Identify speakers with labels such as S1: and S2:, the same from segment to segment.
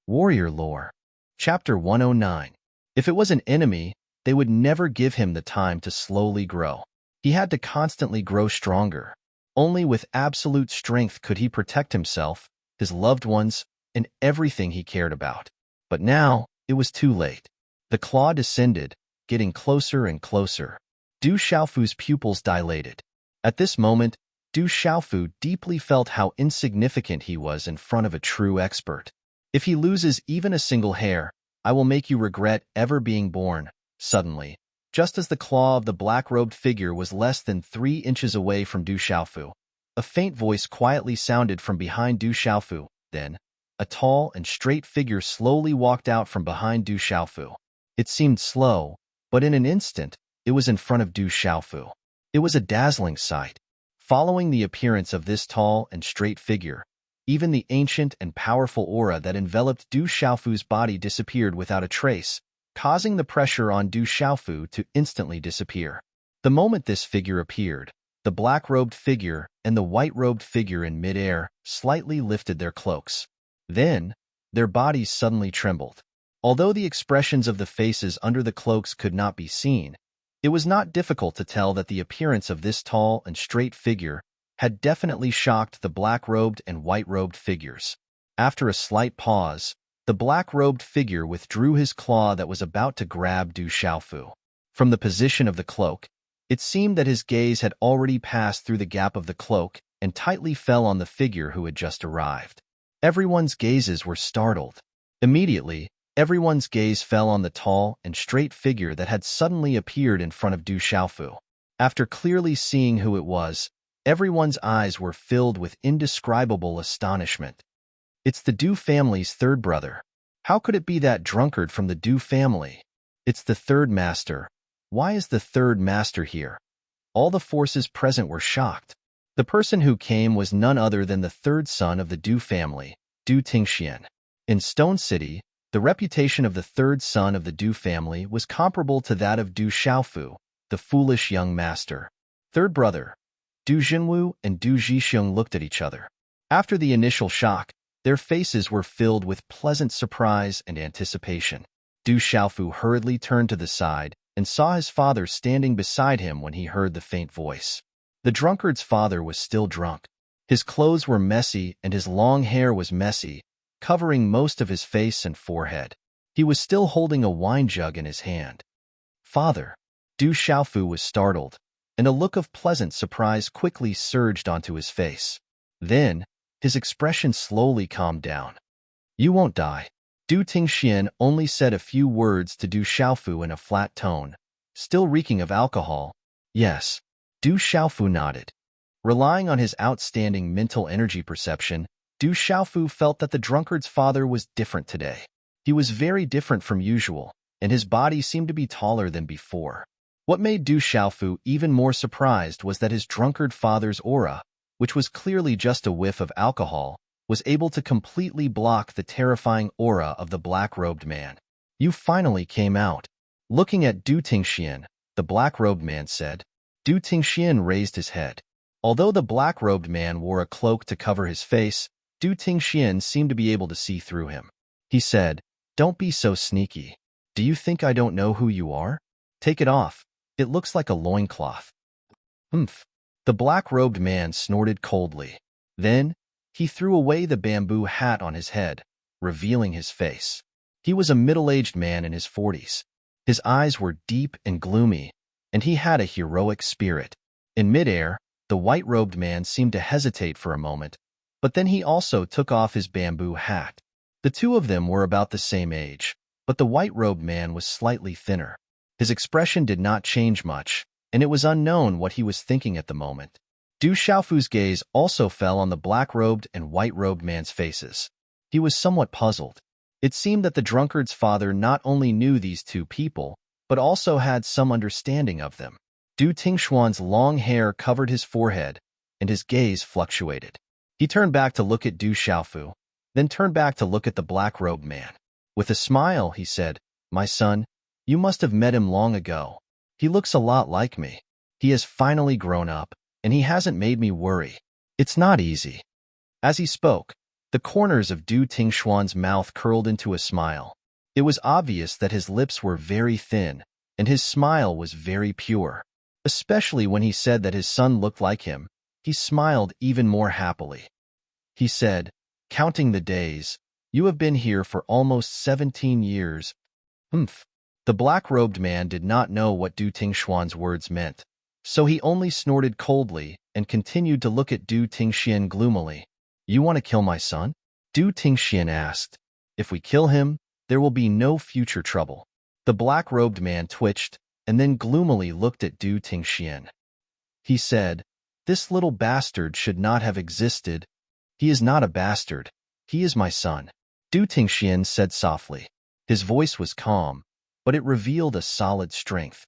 S1: Warrior Lore. Chapter 109. If it was an enemy, they would never give him the time to slowly grow. He had to constantly grow stronger. Only with absolute strength could he protect himself, his loved ones, and everything he cared about. But now, it was too late. The claw descended, getting closer and closer. Du Xiaofu's pupils dilated. At this moment, Du Xiaofu deeply felt how insignificant he was in front of a true expert. If he loses even a single hair, I will make you regret ever being born. Suddenly, just as the claw of the black-robed figure was less than 3 inches away from Du Xiaofu, a faint voice quietly sounded from behind Du Xiaofu. Then, a tall and straight figure slowly walked out from behind Du Xiaofu. It seemed slow, but in an instant, it was in front of Du Xiaofu. It was a dazzling sight. Following the appearance of this tall and straight figure, even the ancient and powerful aura that enveloped Du Xiaofu's body disappeared without a trace, causing the pressure on Du Xiaofu to instantly disappear. The moment this figure appeared, the black-robed figure and the white-robed figure in midair slightly lifted their cloaks. Then, their bodies suddenly trembled. Although the expressions of the faces under the cloaks could not be seen, it was not difficult to tell that the appearance of this tall and straight figure had definitely shocked the black-robed and white-robed figures. After a slight pause, the black-robed figure withdrew his claw that was about to grab Du Xiaofu. From the position of the cloak, it seemed that his gaze had already passed through the gap of the cloak and tightly fell on the figure who had just arrived. Everyone's gazes were startled. Immediately, everyone's gaze fell on the tall and straight figure that had suddenly appeared in front of Du Xiaofu. After clearly seeing who it was, everyone's eyes were filled with indescribable astonishment. It's the Du family's third brother. How could it be that drunkard from the Du family? It's the third master. Why is the third master here? All the forces present were shocked. The person who came was none other than the third son of the Du family, Du Tingxian. In Stone City, the reputation of the third son of the Du family was comparable to that of Du Xiaofu, the foolish young master. Third brother, Du Jinwu and Du Zhixiong looked at each other. After the initial shock, their faces were filled with pleasant surprise and anticipation. Du Xiaofu hurriedly turned to the side and saw his father standing beside him when he heard the faint voice. The drunkard's father was still drunk. His clothes were messy and his long hair was messy, covering most of his face and forehead. He was still holding a wine jug in his hand. Father. Du Xiaofu was startled, and a look of pleasant surprise quickly surged onto his face. Then, his expression slowly calmed down. You won't die. Du Tingxian only said a few words to Du Xiaofu in a flat tone, still reeking of alcohol. Yes. Du Xiaofu nodded. Relying on his outstanding mental energy perception, Du Xiaofu felt that the drunkard's father was different today. He was very different from usual, and his body seemed to be taller than before. What made Du Xiaofu even more surprised was that his drunkard father's aura, which was clearly just a whiff of alcohol, was able to completely block the terrifying aura of the black-robed man. You finally came out. Looking at Du Tingxian, the black-robed man said. Du Tingxian raised his head. Although the black-robed man wore a cloak to cover his face, Du Tingxian seemed to be able to see through him. He said, Don't be so sneaky. Do you think I don't know who you are? Take it off. It looks like a loincloth. Humph. The black-robed man snorted coldly. Then, he threw away the bamboo hat on his head, revealing his face. He was a middle-aged man in his 40s. His eyes were deep and gloomy, and he had a heroic spirit. In midair, the white-robed man seemed to hesitate for a moment, but then he also took off his bamboo hat. The two of them were about the same age, but the white-robed man was slightly thinner. His expression did not change much, and it was unknown what he was thinking at the moment. Du Xiaofu's gaze also fell on the black-robed and white-robed man's faces. He was somewhat puzzled. It seemed that the drunkard's father not only knew these two people, but also had some understanding of them. Du Tingxuan's long hair covered his forehead, and his gaze fluctuated. He turned back to look at Du Xiaofu, then turned back to look at the black-robed man. With a smile, he said, My son, you must have met him long ago. He looks a lot like me. He has finally grown up, and he hasn't made me worry. It's not easy. As he spoke, The corners of Du Tingxuan's mouth curled into a smile. It was obvious that his lips were very thin, and his smile was very pure. Especially when he said that his son looked like him, he smiled even more happily. He said, "Counting the days, you have been here for almost 17 years. Humph." The black-robed man did not know what Du Tingxuan's words meant, so he only snorted coldly and continued to look at Du Tingxian gloomily. "You want to kill my son?" Du Tingxian asked. "If we kill him, there will be no future trouble." The black-robed man twitched and then gloomily looked at Du Tingxian. He said, "This little bastard should not have existed." "He is not a bastard. He is my son," Du Tingxian said softly. His voice was calm, but it revealed a solid strength.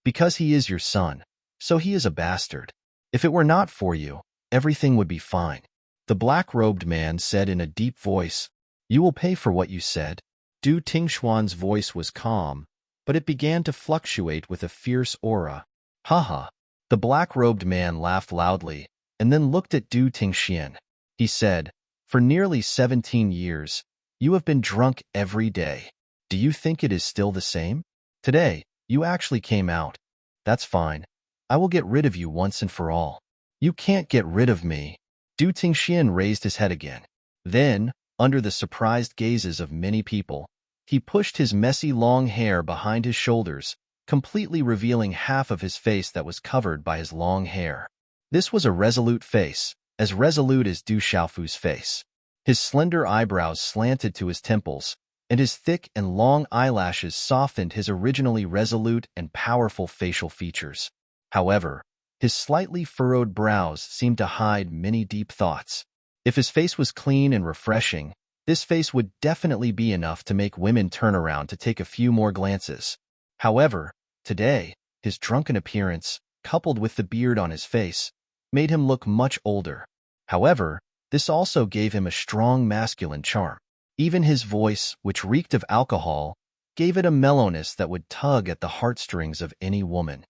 S1: "Because he is your son, so he is a bastard. If it were not for you, everything would be fine." The black-robed man said in a deep voice, "You will pay for what you said." Du Tingxuan's voice was calm, but it began to fluctuate with a fierce aura. "Haha." The black-robed man laughed loudly and then looked at Du Tingxian. He said, "For nearly 17 years, you have been drunk every day. Do you think it is still the same? Today, you actually came out. That's fine. I will get rid of you once and for all." "You can't get rid of me." Du Tingxian raised his head again. Then, under the surprised gazes of many people, he pushed his messy long hair behind his shoulders, completely revealing half of his face that was covered by his long hair. This was a resolute face, as resolute as Du Xiaofu's face. His slender eyebrows slanted to his temples, and his thick and long eyelashes softened his originally resolute and powerful facial features. However, his slightly furrowed brows seemed to hide many deep thoughts. If his face was clean and refreshing, this face would definitely be enough to make women turn around to take a few more glances. However, today, his drunken appearance, coupled with the beard on his face, made him look much older. However, this also gave him a strong masculine charm. Even his voice, which reeked of alcohol, gave it a mellowness that would tug at the heartstrings of any woman.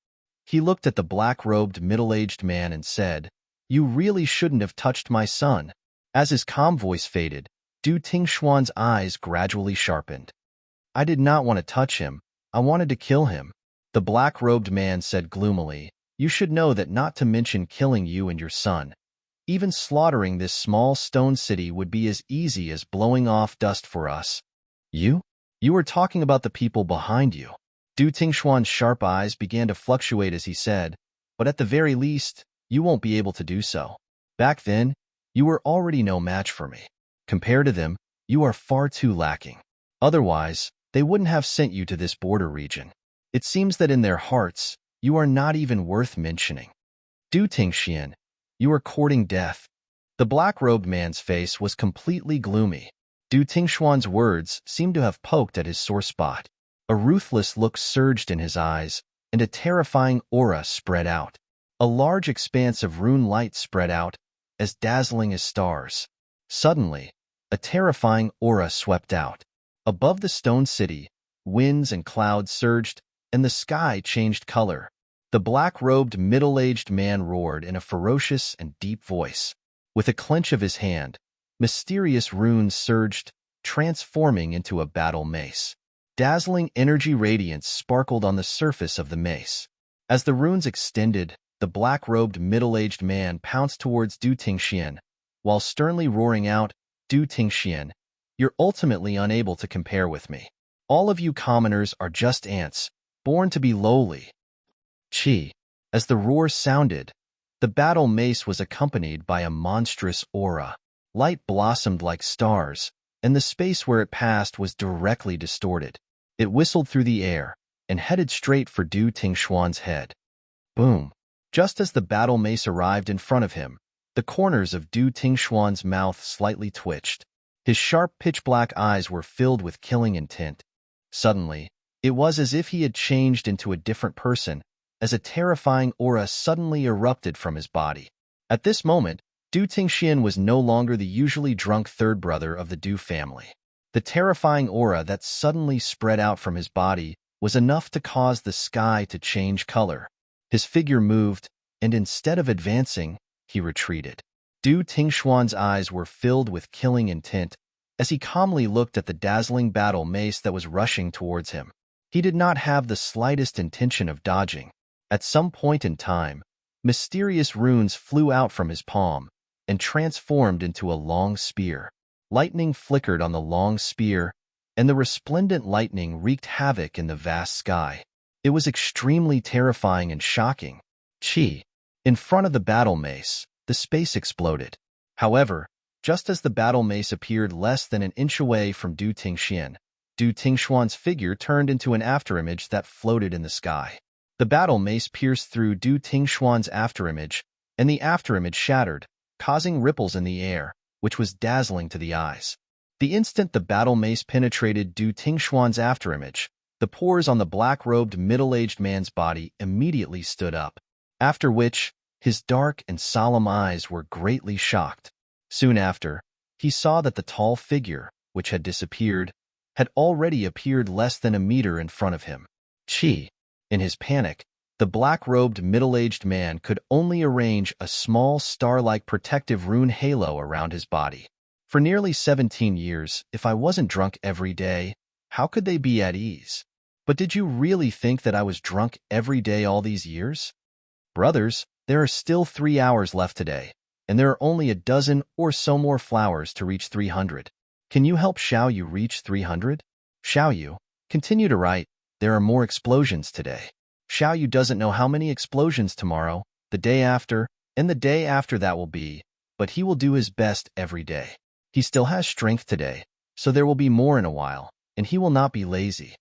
S1: He looked at the black-robed middle-aged man and said, "You really shouldn't have touched my son." As his calm voice faded, Du Tingxuan's eyes gradually sharpened. "I did not want to touch him. I wanted to kill him." The black-robed man said gloomily, "You should know that not to mention killing you and your son. Even slaughtering this small stone city would be as easy as blowing off dust for us." "You? You were talking about the people behind you." Du Tingxuan's sharp eyes began to fluctuate as he said, "But at the very least, you won't be able to do so. Back then, you were already no match for me. Compared to them, you are far too lacking. Otherwise, they wouldn't have sent you to this border region. It seems that in their hearts, you are not even worth mentioning. Du Tingxian, you are courting death." The black-robed man's face was completely gloomy. Du Tingxuan's words seemed to have poked at his sore spot. A ruthless look surged in his eyes, and a terrifying aura spread out. A large expanse of rune light spread out, as dazzling as stars. Suddenly, a terrifying aura swept out. Above the stone city, winds and clouds surged, and the sky changed color. The black-robed middle-aged man roared in a ferocious and deep voice. With a clench of his hand, mysterious runes surged, transforming into a battle mace. Dazzling energy radiance sparkled on the surface of the mace. As the runes extended, the black-robed middle-aged man pounced towards Du Tingxian, while sternly roaring out, "Du Tingxian, you're ultimately unable to compare with me. All of you commoners are just ants, born to be lowly." Chi. As the roar sounded, the battle mace was accompanied by a monstrous aura. Light blossomed like stars, and the space where it passed was directly distorted. It whistled through the air and headed straight for Du Tingxuan's head. Boom! Just as the battle mace arrived in front of him, the corners of Du Tingxuan's mouth slightly twitched. His sharp pitch-black eyes were filled with killing intent. Suddenly, it was as if he had changed into a different person, as a terrifying aura suddenly erupted from his body. At this moment, Du Tingxian was no longer the usually drunk third brother of the Du family. The terrifying aura that suddenly spread out from his body was enough to cause the sky to change color. His figure moved, and instead of advancing, he retreated. Du Tingxuan's eyes were filled with killing intent as he calmly looked at the dazzling battle mace that was rushing towards him. He did not have the slightest intention of dodging. At some point in time, mysterious runes flew out from his palm and transformed into a long spear. Lightning flickered on the long spear, and the resplendent lightning wreaked havoc in the vast sky. It was extremely terrifying and shocking. Chi. In front of the battle mace, the space exploded. However, just as the battle mace appeared less than an inch away from Du Tingxian, Du Tingxuan's figure turned into an afterimage that floated in the sky. The battle mace pierced through Du Tingxuan's afterimage, and the afterimage shattered, causing ripples in the air, which was dazzling to the eyes. The instant the battle mace penetrated Du Tingxuan's afterimage, the pores on the black-robed middle-aged man's body immediately stood up, after which his dark and solemn eyes were greatly shocked. Soon after, he saw that the tall figure, which had disappeared, had already appeared less than a meter in front of him. Chi. In his panic, the black-robed middle-aged man could only arrange a small star-like protective rune halo around his body. For nearly 17 years, if I wasn't drunk every day, how could they be at ease? But did you really think that I was drunk every day all these years? Brothers, there are still 3 hours left today, and there are only a dozen or so more flowers to reach 300. Can you help Xiaoyu reach 300? Xiaoyu, continue to write. There are more explosions today. Xiaoyu doesn't know how many explosions tomorrow, the day after, and the day after that will be, but he will do his best every day. He still has strength today, so there will be more in a while, and he will not be lazy.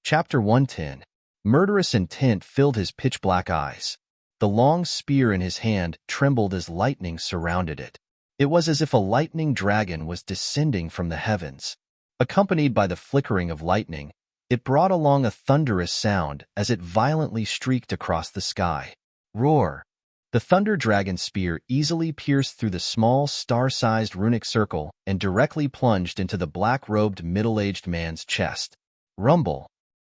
S1: Chapter 110. Murderous intent filled his pitch-black eyes. The long spear in his hand trembled as lightning surrounded it. It was as if a lightning dragon was descending from the heavens. Accompanied by the flickering of lightning, it brought along a thunderous sound as it violently streaked across the sky. Roar! The thunder dragon spear easily pierced through the small, star-sized runic circle and directly plunged into the black-robed middle-aged man's chest. Rumble!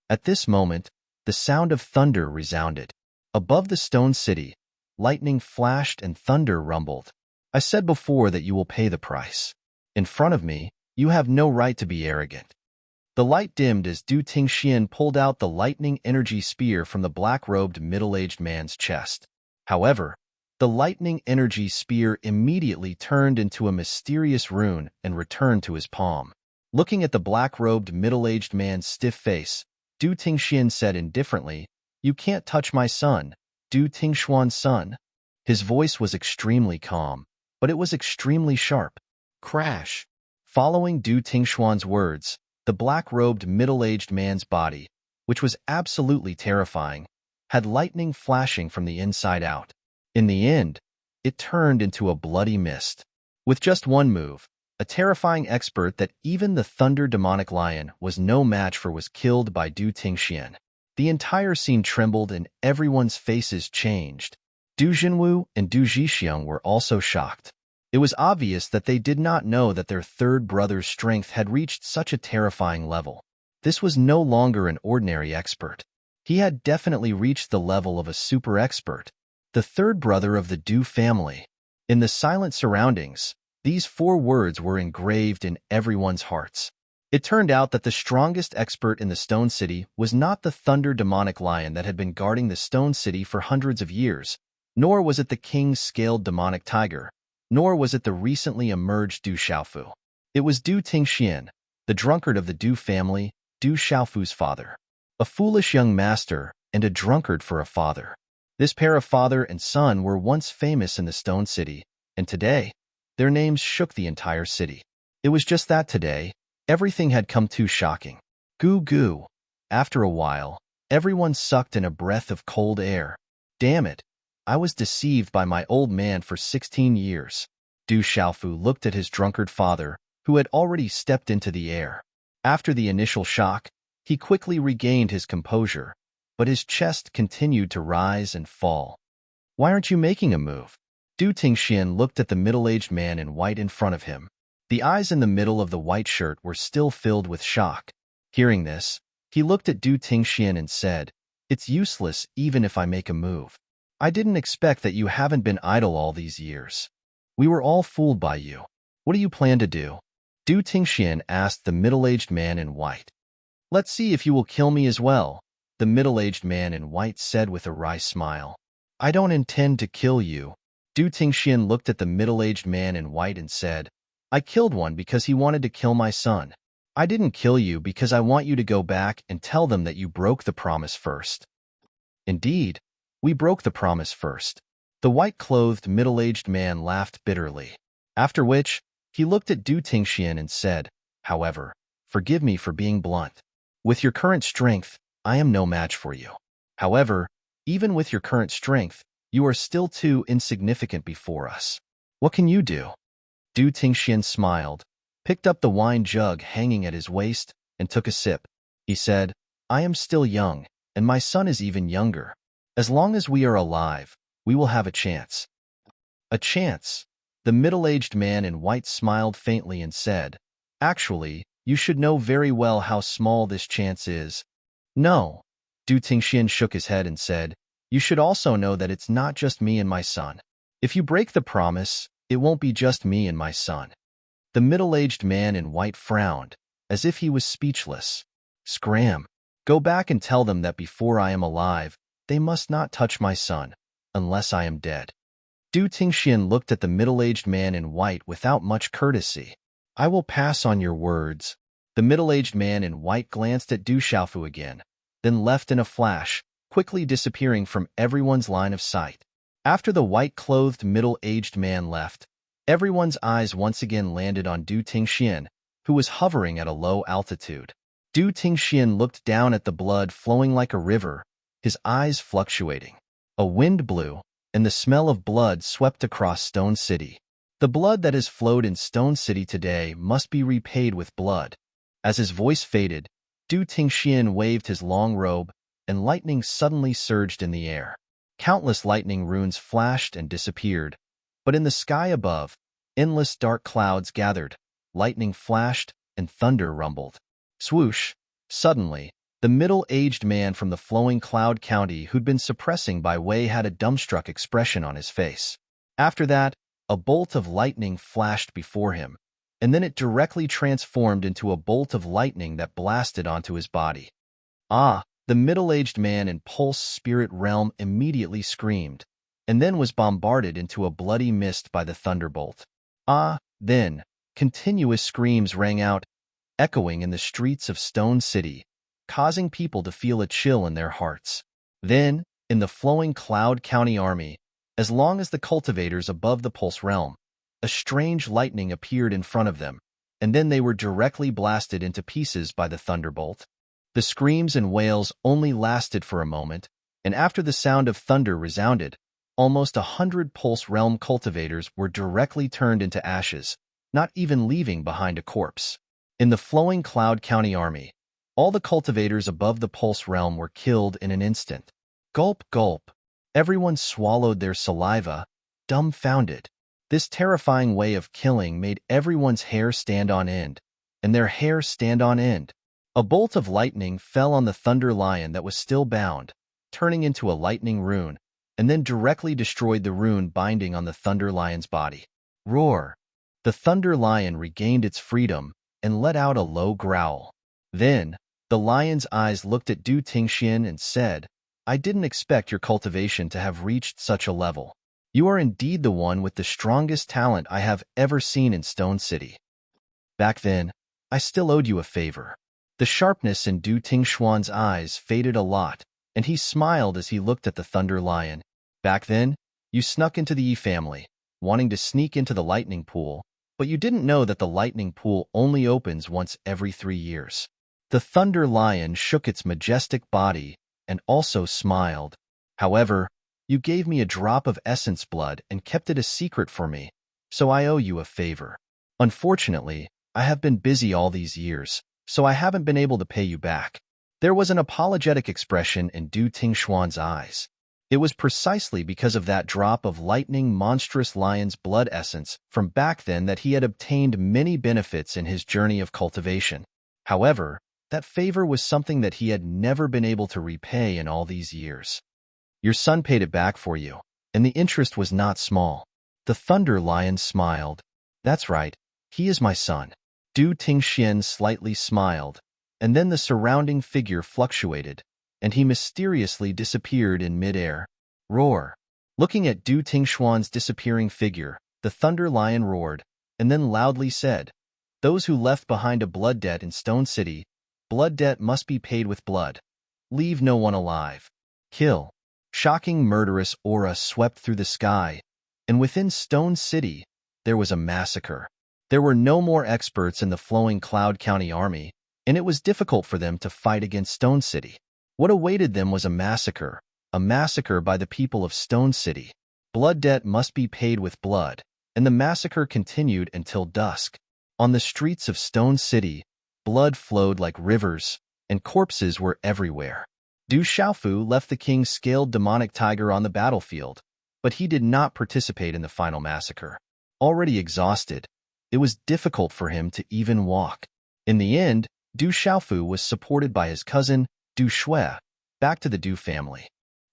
S1: At this moment, the sound of thunder resounded. Above the stone city, lightning flashed and thunder rumbled. I said before that you will pay the price. In front of me, you have no right to be arrogant. The light dimmed as Du Tingxian pulled out the lightning energy spear from the black-robed middle-aged man's chest. However, the lightning energy spear immediately turned into a mysterious rune and returned to his palm. Looking at the black-robed middle-aged man's stiff face, Du Tingxian said indifferently, "You can't touch my son, Du Tingxuan's son." His voice was extremely calm, but it was extremely sharp. Crash! Following Du Tingxuan's words, the black-robed middle-aged man's body, which was absolutely terrifying, had lightning flashing from the inside out. In the end, it turned into a bloody mist. With just one move, a terrifying expert that even the thunder demonic lion was no match for was killed by Du Tingxian. The entire scene trembled and everyone's faces changed. Du Jinwu and Du Zhixiang were also shocked. It was obvious that they did not know that their third brother's strength had reached such a terrifying level. This was no longer an ordinary expert. He had definitely reached the level of a super expert, the third brother of the Du family. In the silent surroundings, these 4 words were engraved in everyone's hearts. It turned out that the strongest expert in the Stone City was not the thunder demonic lion that had been guarding the Stone City for hundreds of years, nor was it the king's scaled demonic tiger, nor was it the recently emerged Du Xiaofu. It was Du Tingxian, the drunkard of the Du family, Du Xiaofu's father. A foolish young master and a drunkard for a father. This pair of father and son were once famous in the Stone City, and today, their names shook the entire city. It was just that today, everything had come too shocking. Goo goo. After a while, everyone sucked in a breath of cold air. Damn it. I was deceived by my old man for 16 years. Du Xiaofu looked at his drunkard father, who had already stepped into the air. After the initial shock, he quickly regained his composure, but his chest continued to rise and fall. Why aren't you making a move? Du Tingxian looked at the middle-aged man in white in front of him. The eyes in the middle of the white shirt were still filled with shock. Hearing this, he looked at Du Tingxian and said, "It's useless even if I make a move. I didn't expect that you haven't been idle all these years. We were all fooled by you. What do you plan to do? Du Tingxian asked the middle-aged man in white. Let's see if you will kill me as well, the middle-aged man in white said with a wry smile. I don't intend to kill you. Du Tingxian looked at the middle-aged man in white and said, I killed one because he wanted to kill my son. I didn't kill you because I want you to go back and tell them that you broke the promise first. Indeed, we broke the promise first. The white-clothed middle-aged man laughed bitterly. After which, he looked at Du Tingxian and said, However, forgive me for being blunt. With your current strength, I am no match for you. However, even with your current strength, you are still too insignificant before us. What can you do? Du Tingxian smiled, picked up the wine jug hanging at his waist, and took a sip. He said, I am still young, and my son is even younger. As long as we are alive, we will have a chance. A chance? The middle-aged man in white smiled faintly and said, Actually, you should know very well how small this chance is. No. Du Tingxian shook his head and said, You should also know that it's not just me and my son. If you break the promise, it won't be just me and my son. The middle-aged man in white frowned, as if he was speechless. Scram. Go back and tell them that before I am alive, they must not touch my son, unless I am dead. Du Tingxian looked at the middle-aged man in white without much courtesy. I will pass on your words. The middle-aged man in white glanced at Du Xiaofu again, then left in a flash, quickly disappearing from everyone's line of sight. After the white-clothed middle-aged man left, everyone's eyes once again landed on Du Tingxian, who was hovering at a low altitude. Du Tingxian looked down at the blood flowing like a river, his eyes fluctuating. A wind blew, and the smell of blood swept across Stone City. The blood that has flowed in Stone City today must be repaid with blood. As his voice faded, Du Tingxian waved his long robe, and lightning suddenly surged in the air. Countless lightning runes flashed and disappeared, but in the sky above, endless dark clouds gathered, lightning flashed, and thunder rumbled. Swoosh! Suddenly, the middle-aged man from the flowing cloud county who'd been suppressing Bai Wei had a dumbstruck expression on his face. After that, a bolt of lightning flashed before him, and then it directly transformed into a bolt of lightning that blasted onto his body. Ah! The middle-aged man in Pulse Spirit Realm immediately screamed, and then was bombarded into a bloody mist by the thunderbolt. Ah! Then, continuous screams rang out, echoing in the streets of Stone City, causing people to feel a chill in their hearts. Then, in the flowing Cloud County army, as long as the cultivators above the Pulse Realm, a strange lightning appeared in front of them, and then they were directly blasted into pieces by the thunderbolt. The screams and wails only lasted for a moment, and after the sound of thunder resounded, almost 100 Pulse Realm cultivators were directly turned into ashes, not even leaving behind a corpse. In the flowing Cloud County army, all the cultivators above the Pulse Realm were killed in an instant. Gulp, gulp. Everyone swallowed their saliva, dumbfounded. This terrifying way of killing made everyone's hair stand on end, and their hair stand on end. A bolt of lightning fell on the Thunder Lion that was still bound, turning into a lightning rune, and then directly destroyed the rune binding on the Thunder Lion's body. Roar! The Thunder Lion regained its freedom and let out a low growl. Then, the lion's eyes looked at Du Tingxian and said, I didn't expect your cultivation to have reached such a level. You are indeed the one with the strongest talent I have ever seen in Stone City. Back then, I still owed you a favor. The sharpness in Du Tingxuan's eyes faded a lot, and he smiled as he looked at the Thunder Lion. Back then, you snuck into the Yi family, wanting to sneak into the lightning pool, but you didn't know that the lightning pool only opens once every 3 years. The Thunder Lion shook its majestic body and also smiled. However, you gave me a drop of essence blood and kept it a secret for me, so I owe you a favor. Unfortunately, I have been busy all these years, so I haven't been able to pay you back. There was an apologetic expression in Du Tingxuan's eyes. It was precisely because of that drop of lightning monstrous lion's blood essence from back then that he had obtained many benefits in his journey of cultivation. However, that favor was something that he had never been able to repay in all these years. Your son paid it back for you, and the interest was not small. The Thunder Lion smiled. That's right, he is my son. Du Tingxian slightly smiled, and then the surrounding figure fluctuated, and he mysteriously disappeared in midair. Roar. Looking at Du Tingxuan's disappearing figure, the Thunder Lion roared, and then loudly said, "Those who left behind a blood debt in Stone City, blood debt must be paid with blood. Leave no one alive. Kill." Shocking murderous aura swept through the sky, and within Stone City, there was a massacre. There were no more experts in the flowing Cloud County army, and it was difficult for them to fight against Stone City. What awaited them was a massacre by the people of Stone City. Blood debt must be paid with blood, and the massacre continued until dusk. On the streets of Stone City, blood flowed like rivers, and corpses were everywhere. Du Xiaofu left the king's scaled demonic tiger on the battlefield, but he did not participate in the final massacre. Already exhausted, it was difficult for him to even walk. In the end, Du Xiaofu was supported by his cousin, Du Shui, back to the Du family.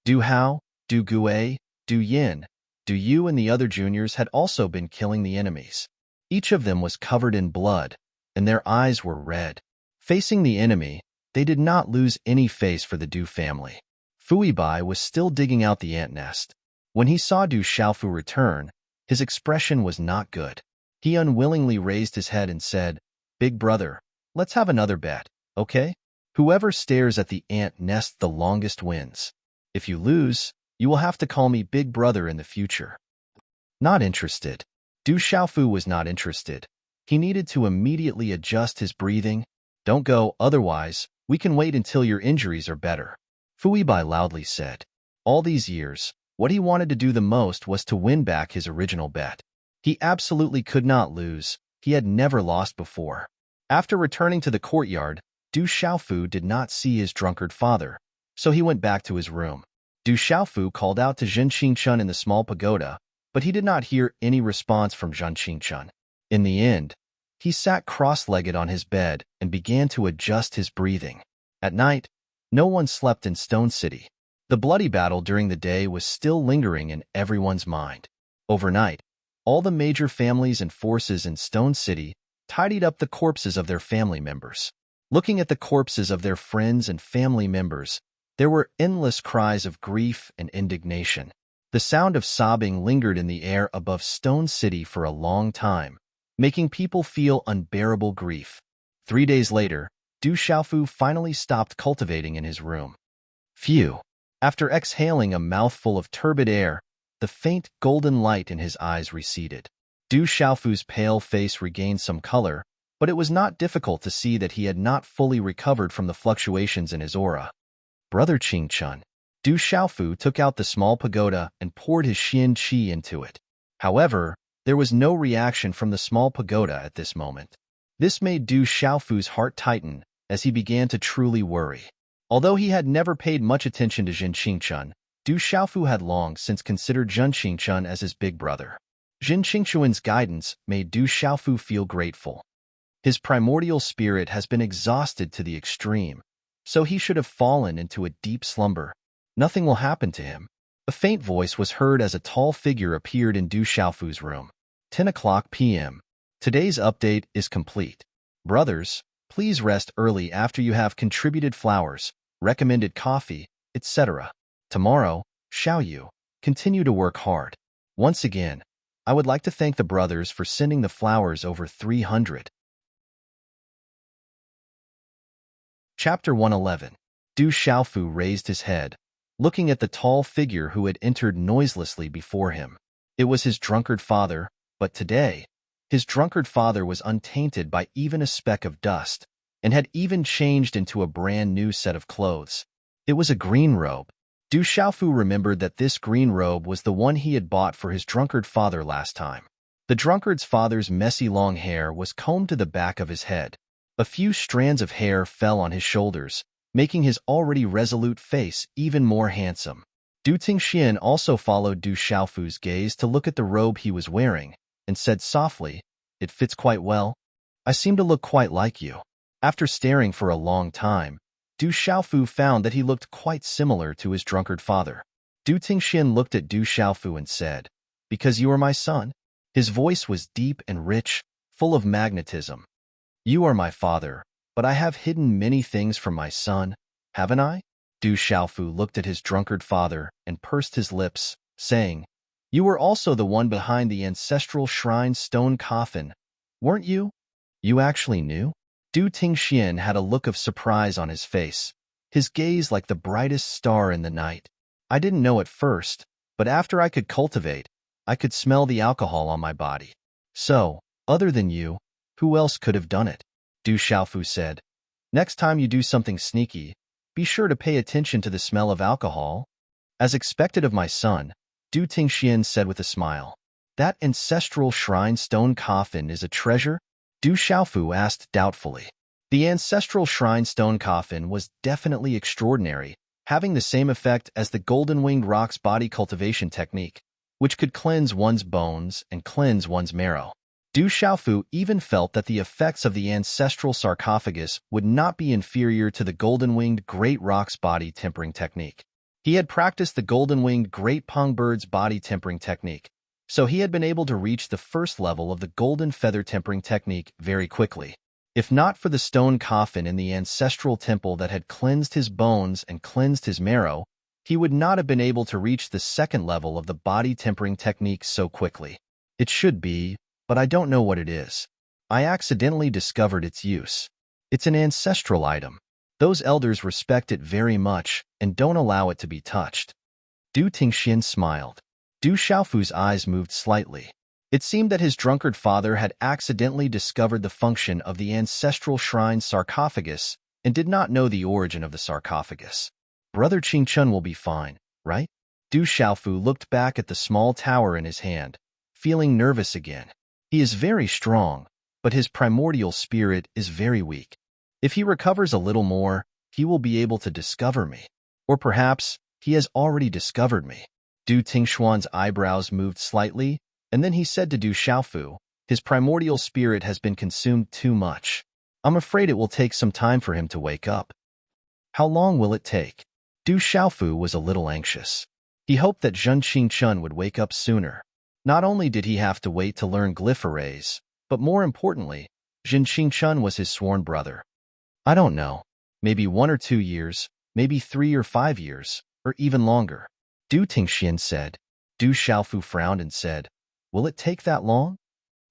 S1: Du Hao, Du Gue, Du Yin, Du Yu and the other juniors had also been killing the enemies. Each of them was covered in blood, and their eyes were red. Facing the enemy, they did not lose any face for the Du family. Fui Bai was still digging out the ant nest. When he saw Du Xiaofu return, his expression was not good. He unwillingly raised his head and said, "Big brother, let's have another bet, okay? Whoever stares at the ant nest the longest wins. If you lose, you will have to call me Big Brother in the future." Not interested. Du Xiaofu was not interested. He needed to immediately adjust his breathing. "Don't go, otherwise, we can wait until your injuries are better," Fui Bai loudly said. All these years, what he wanted to do the most was to win back his original bet. He absolutely could not lose. He had never lost before. After returning to the courtyard, Du Xiaofu did not see his drunkard father, so he went back to his room. Du Xiaofu called out to Zhen Qingchun in the small pagoda, but he did not hear any response from Zhen Qingchun. In the end, he sat cross-legged on his bed and began to adjust his breathing. At night, no one slept in Stone City. The bloody battle during the day was still lingering in everyone's mind. Overnight, all the major families and forces in Stone City tidied up the corpses of their family members. Looking at the corpses of their friends and family members, there were endless cries of grief and indignation. The sound of sobbing lingered in the air above Stone City for a long time, making people feel unbearable grief. 3 days later, Du Xiaofu finally stopped cultivating in his room. Phew! After exhaling a mouthful of turbid air, the faint golden light in his eyes receded. Du Xiaofu's pale face regained some color, but it was not difficult to see that he had not fully recovered from the fluctuations in his aura. "Brother Qingchun." Du Xiaofu took out the small pagoda and poured his Xian Qi into it. However, there was no reaction from the small pagoda at this moment. This made Du Xiaofu's heart tighten as he began to truly worry. Although he had never paid much attention to Zhen Qingchun, Du Xiaofu had long since considered Zhen Qingchun as his big brother. Zhen Qingchun's guidance made Du Xiaofu feel grateful. His primordial spirit has been exhausted to the extreme, so he should have fallen into a deep slumber. Nothing will happen to him. A faint voice was heard as a tall figure appeared in Du Xiaofu's room. 10:00 p.m. Today's update is complete. Brothers, please rest early after you have contributed flowers, recommended coffee, etc. Tomorrow, shall you continue to work hard. Once again, I would like to thank the brothers for sending the flowers over 300. Chapter 111. Du Xiaofu raised his head, looking at the tall figure who had entered noiselessly before him. It was his drunkard father, but today, his drunkard father was untainted by even a speck of dust, and had even changed into a brand new set of clothes. It was a green robe. Du Xiaofu remembered that this green robe was the one he had bought for his drunkard father last time. The drunkard's father's messy long hair was combed to the back of his head. A few strands of hair fell on his shoulders, making his already resolute face even more handsome. Du Tingxian also followed Du Xiaofu's gaze to look at the robe he was wearing, and said softly, "It fits quite well. I seem to look quite like you." After staring for a long time, Du Xiaofu found that he looked quite similar to his drunkard father. Du Tingxian looked at Du Xiaofu and said, "Because you are my son?" His voice was deep and rich, full of magnetism. "You are my father, but I have hidden many things from my son, haven't I?" Du Xiaofu looked at his drunkard father and pursed his lips, saying, "You were also the one behind the ancestral shrine stone coffin, weren't you?" "You actually knew?" Du Tingxian had a look of surprise on his face, his gaze like the brightest star in the night. "I didn't know at first, but after I could cultivate, I could smell the alcohol on my body. So, other than you, who else could have done it?" Du Xiaofu said. "Next time you do something sneaky, be sure to pay attention to the smell of alcohol." As expected of my son, Du Tingxian said with a smile. "That ancestral shrine stone coffin is a treasure?" Du Xiaofu asked doubtfully. The ancestral shrine stone coffin was definitely extraordinary, having the same effect as the golden-winged rock's body cultivation technique, which could cleanse one's bones and cleanse one's marrow. Du Xiaofu even felt that the effects of the ancestral sarcophagus would not be inferior to the golden-winged great rock's body tempering technique. He had practiced the golden-winged great pongbird's body tempering technique, so he had been able to reach the first level of the golden feather tempering technique very quickly. If not for the stone coffin in the ancestral temple that had cleansed his bones and cleansed his marrow, he would not have been able to reach the second level of the body tempering technique so quickly. "It should be, but I don't know what it is. I accidentally discovered its use. It's an ancestral item. Those elders respect it very much and don't allow it to be touched." Du Tingxian smiled. Du Xiaofu's eyes moved slightly. It seemed that his drunkard father had accidentally discovered the function of the ancestral shrine sarcophagus and did not know the origin of the sarcophagus. "Brother Qingchun will be fine, right?" Du Xiaofu looked back at the small tower in his hand, feeling nervous again. "He is very strong, but his primordial spirit is very weak. If he recovers a little more, he will be able to discover me. Or perhaps he has already discovered me." Du Tingxuan's eyebrows moved slightly, and then he said to Du Xiaofu, "His primordial spirit has been consumed too much. I'm afraid it will take some time for him to wake up." "How long will it take?" Du Xiaofu was a little anxious. He hoped that Zhen Qingchun would wake up sooner. Not only did he have to wait to learn glyph arrays, but more importantly, Zhen Qingchun was his sworn brother. "I don't know. Maybe 1 or 2 years, maybe 3 or 5 years, or even longer," Du Tingxian said. Du Xiaofu frowned and said, "Will it take that long?"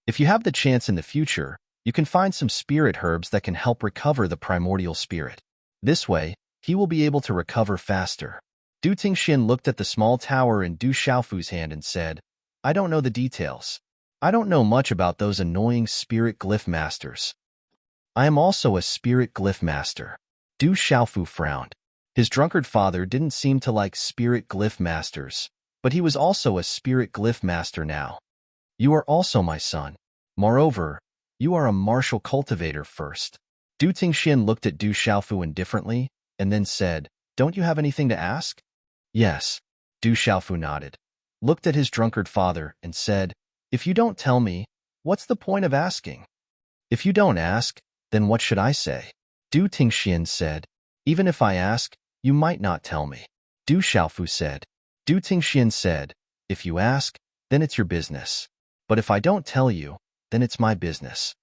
S1: "If you have the chance in the future, you can find some spirit herbs that can help recover the primordial spirit. This way, he will be able to recover faster." Du Tingxian looked at the small tower in Du Xiaofu's hand and said, "I don't know the details. I don't know much about those annoying spirit glyph masters." "I am also a spirit glyph master." Du Xiaofu frowned. His drunkard father didn't seem to like spirit glyph masters, but he was also a spirit glyph master now. "You are also my son. Moreover, you are a martial cultivator first." Du Tingxian looked at Du Xiaofu indifferently, and then said, "Don't you have anything to ask?" "Yes." Du Xiaofu nodded, looked at his drunkard father, and said, "If you don't tell me, what's the point of asking?" "If you don't ask, then what should I say?" Du Tingxian said, "Even if I ask, you might not tell me." Du Xiaofu said. Du Tingxian said, "If you ask, then it's your business. But if I don't tell you, then it's my business."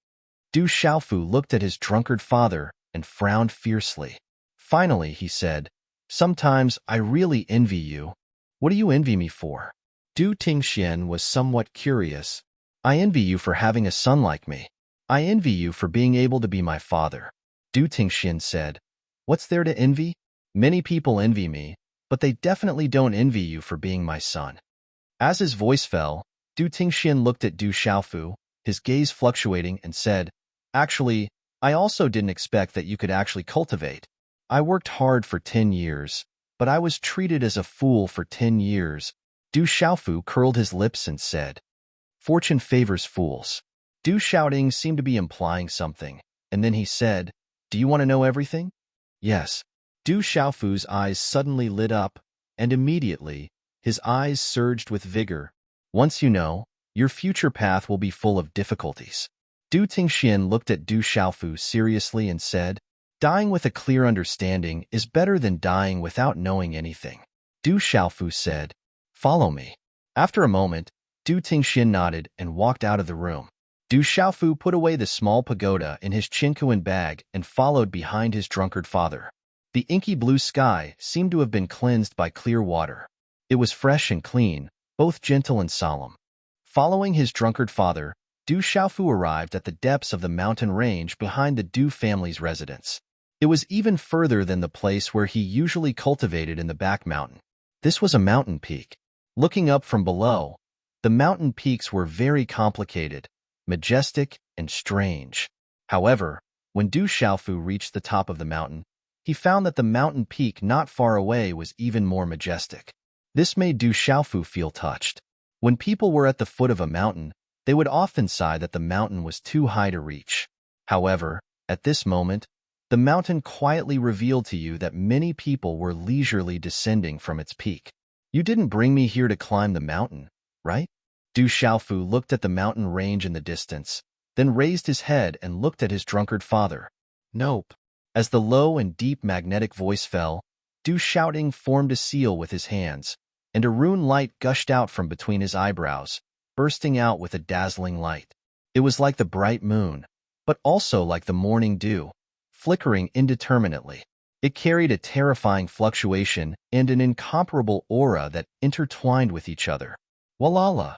S1: Du Xiaofu looked at his drunkard father and frowned fiercely. Finally, he said, "Sometimes I really envy you." "What do you envy me for?" Du Tingxian was somewhat curious. "I envy you for having a son like me. I envy you for being able to be my father." Du Tingxian said, "What's there to envy? Many people envy me, but they definitely don't envy you for being my son." As his voice fell, Du Tingxian looked at Du Xiaofu, his gaze fluctuating, and said, "Actually, I also didn't expect that you could actually cultivate. I worked hard for 10 years, but I was treated as a fool for 10 years. Du Xiaofu curled his lips and said, "Fortune favors fools." Du shouting seemed to be implying something, and then he said, "Do you want to know everything?" "Yes." Du Xiaofu's eyes suddenly lit up, and immediately, his eyes surged with vigor. "Once you know, your future path will be full of difficulties." Du Tingxian looked at Du Xiaofu seriously and said, "Dying with a clear understanding is better than dying without knowing anything." Du Xiaofu said, "Follow me." After a moment, Du Tingxin nodded and walked out of the room. Du Xiaofu put away the small pagoda in his chinkuan bag and followed behind his drunkard father. The inky blue sky seemed to have been cleansed by clear water. It was fresh and clean, both gentle and solemn. Following his drunkard father, Du Xiaofu arrived at the depths of the mountain range behind the Du family's residence. It was even further than the place where he usually cultivated in the back mountain. This was a mountain peak. Looking up from below, the mountain peaks were very complicated, majestic, and strange. However, when Du Xiaofu reached the top of the mountain, he found that the mountain peak not far away was even more majestic. This made Du Xiaofu feel touched. When people were at the foot of a mountain, they would often sigh that the mountain was too high to reach. However, at this moment, the mountain quietly revealed to you that many people were leisurely descending from its peak. "You didn't bring me here to climb the mountain, right?" Du Xiaofu looked at the mountain range in the distance, then raised his head and looked at his drunkard father. "Nope." As the low and deep magnetic voice fell, Du Shouting formed a seal with his hands, and a rune light gushed out from between his eyebrows, bursting out with a dazzling light. It was like the bright moon, but also like the morning dew, flickering indeterminately. It carried a terrifying fluctuation and an incomparable aura that intertwined with each other. Walala!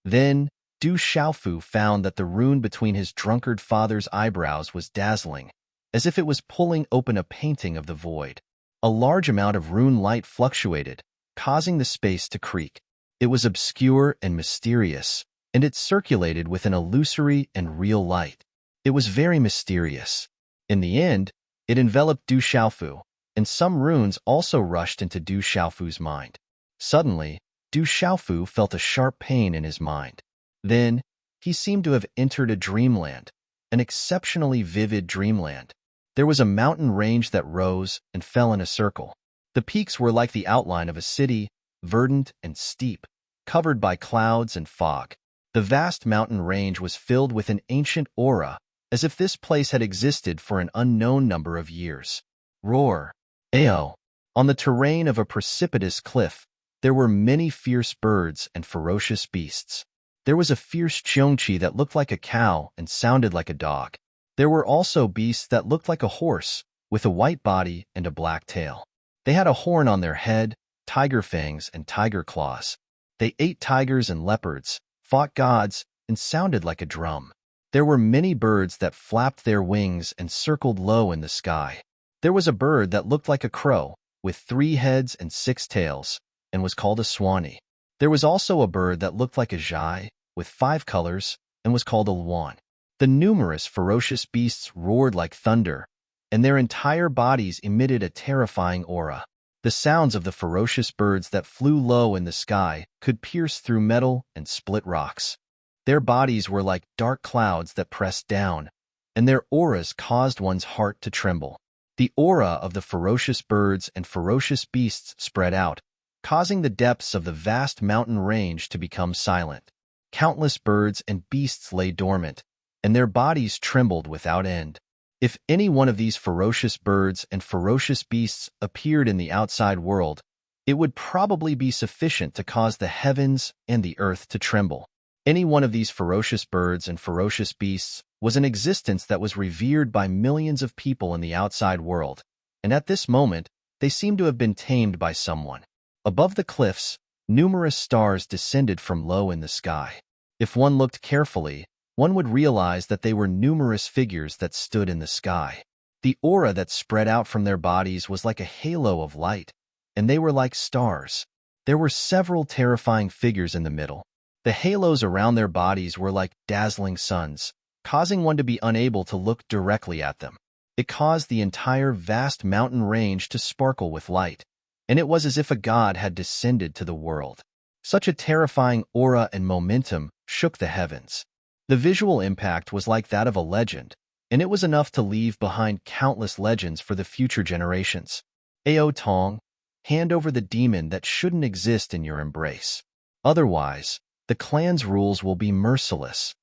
S1: Then, Du Xiaofu found that the rune between his drunkard father's eyebrows was dazzling, as if it was pulling open a painting of the void. A large amount of rune light fluctuated, causing the space to creak. It was obscure and mysterious, and it circulated with an illusory and real light. It was very mysterious. In the end, it enveloped Du Xiaofu, and some runes also rushed into Du Xiaofu's mind. Suddenly, Du Xiaofu felt a sharp pain in his mind. Then, he seemed to have entered a dreamland, an exceptionally vivid dreamland. There was a mountain range that rose and fell in a circle. The peaks were like the outline of a city, verdant and steep, covered by clouds and fog. The vast mountain range was filled with an ancient aura, as if this place had existed for an unknown number of years. Roar! Ao! On the terrain of a precipitous cliff, there were many fierce birds and ferocious beasts. There was a fierce Qiongqi that looked like a cow and sounded like a dog. There were also beasts that looked like a horse, with a white body and a black tail. They had a horn on their head, tiger fangs, and tiger claws. They ate tigers and leopards, fought gods, and sounded like a drum. There were many birds that flapped their wings and circled low in the sky. There was a bird that looked like a crow, with 3 heads and 6 tails, and was called a swanee. There was also a bird that looked like a zhai, with 5 colors, and was called a luan. The numerous ferocious beasts roared like thunder, and their entire bodies emitted a terrifying aura. The sounds of the ferocious birds that flew low in the sky could pierce through metal and split rocks. Their bodies were like dark clouds that pressed down, and their auras caused one's heart to tremble. The aura of the ferocious birds and ferocious beasts spread out, causing the depths of the vast mountain range to become silent. Countless birds and beasts lay dormant, and their bodies trembled without end. If any one of these ferocious birds and ferocious beasts appeared in the outside world, it would probably be sufficient to cause the heavens and the earth to tremble. Any one of these ferocious birds and ferocious beasts was an existence that was revered by millions of people in the outside world, and at this moment, they seemed to have been tamed by someone. Above the cliffs, numerous stars descended from low in the sky. If one looked carefully, one would realize that they were numerous figures that stood in the sky. The aura that spread out from their bodies was like a halo of light, and they were like stars. There were several terrifying figures in the middle. The halos around their bodies were like dazzling suns, causing one to be unable to look directly at them. It caused the entire vast mountain range to sparkle with light, and it was as if a god had descended to the world. Such a terrifying aura and momentum shook the heavens. The visual impact was like that of a legend, and it was enough to leave behind countless legends for the future generations. Ao Tong, hand over the demon that shouldn't exist in your embrace. Otherwise, the clan's rules will be merciless.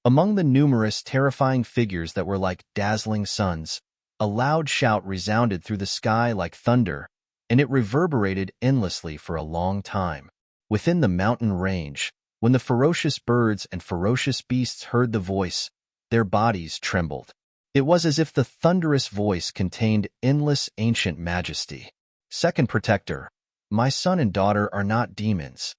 S1: Among the numerous terrifying figures that were like dazzling suns, a loud shout resounded through the sky like thunder, and it reverberated endlessly for a long time. Within the mountain range, when the ferocious birds and ferocious beasts heard the voice, their bodies trembled. It was as if the thunderous voice contained endless ancient majesty. Second protector, my son and daughter are not demons.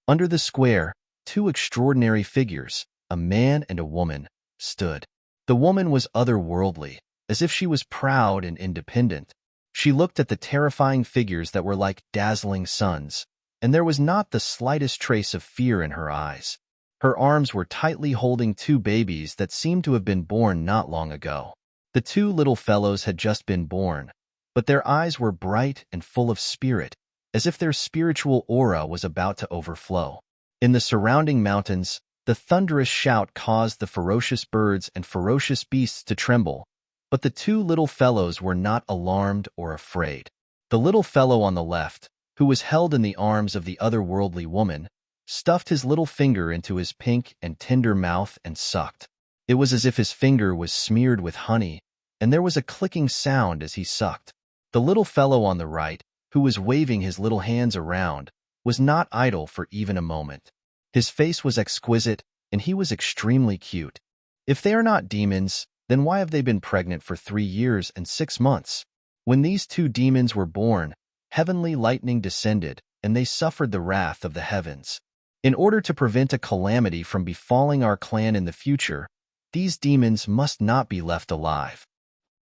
S1: Under the square, two extraordinary figures, a man and a woman, stood. The woman was otherworldly, as if she was proud and independent. She looked at the terrifying figures that were like dazzling suns, and there was not the slightest trace of fear in her eyes. Her arms were tightly holding two babies that seemed to have been born not long ago. The two little fellows had just been born, but their eyes were bright and full of spirit, as if their spiritual aura was about to overflow. In the surrounding mountains, the thunderous shout caused the ferocious birds and ferocious beasts to tremble, but the two little fellows were not alarmed or afraid. The little fellow on the left, who was held in the arms of the otherworldly woman, stuffed his little finger into his pink and tender mouth and sucked. It was as if his finger was smeared with honey, and there was a clicking sound as he sucked. The little fellow on the right, who was waving his little hands around, was not idle for even a moment. His face was exquisite, and he was extremely cute. If they are not demons, then why have they been pregnant for 3 years and 6 months? When these two demons were born, heavenly lightning descended, and they suffered the wrath of the heavens. In order to prevent a calamity from befalling our clan in the future, these demons must not be left alive.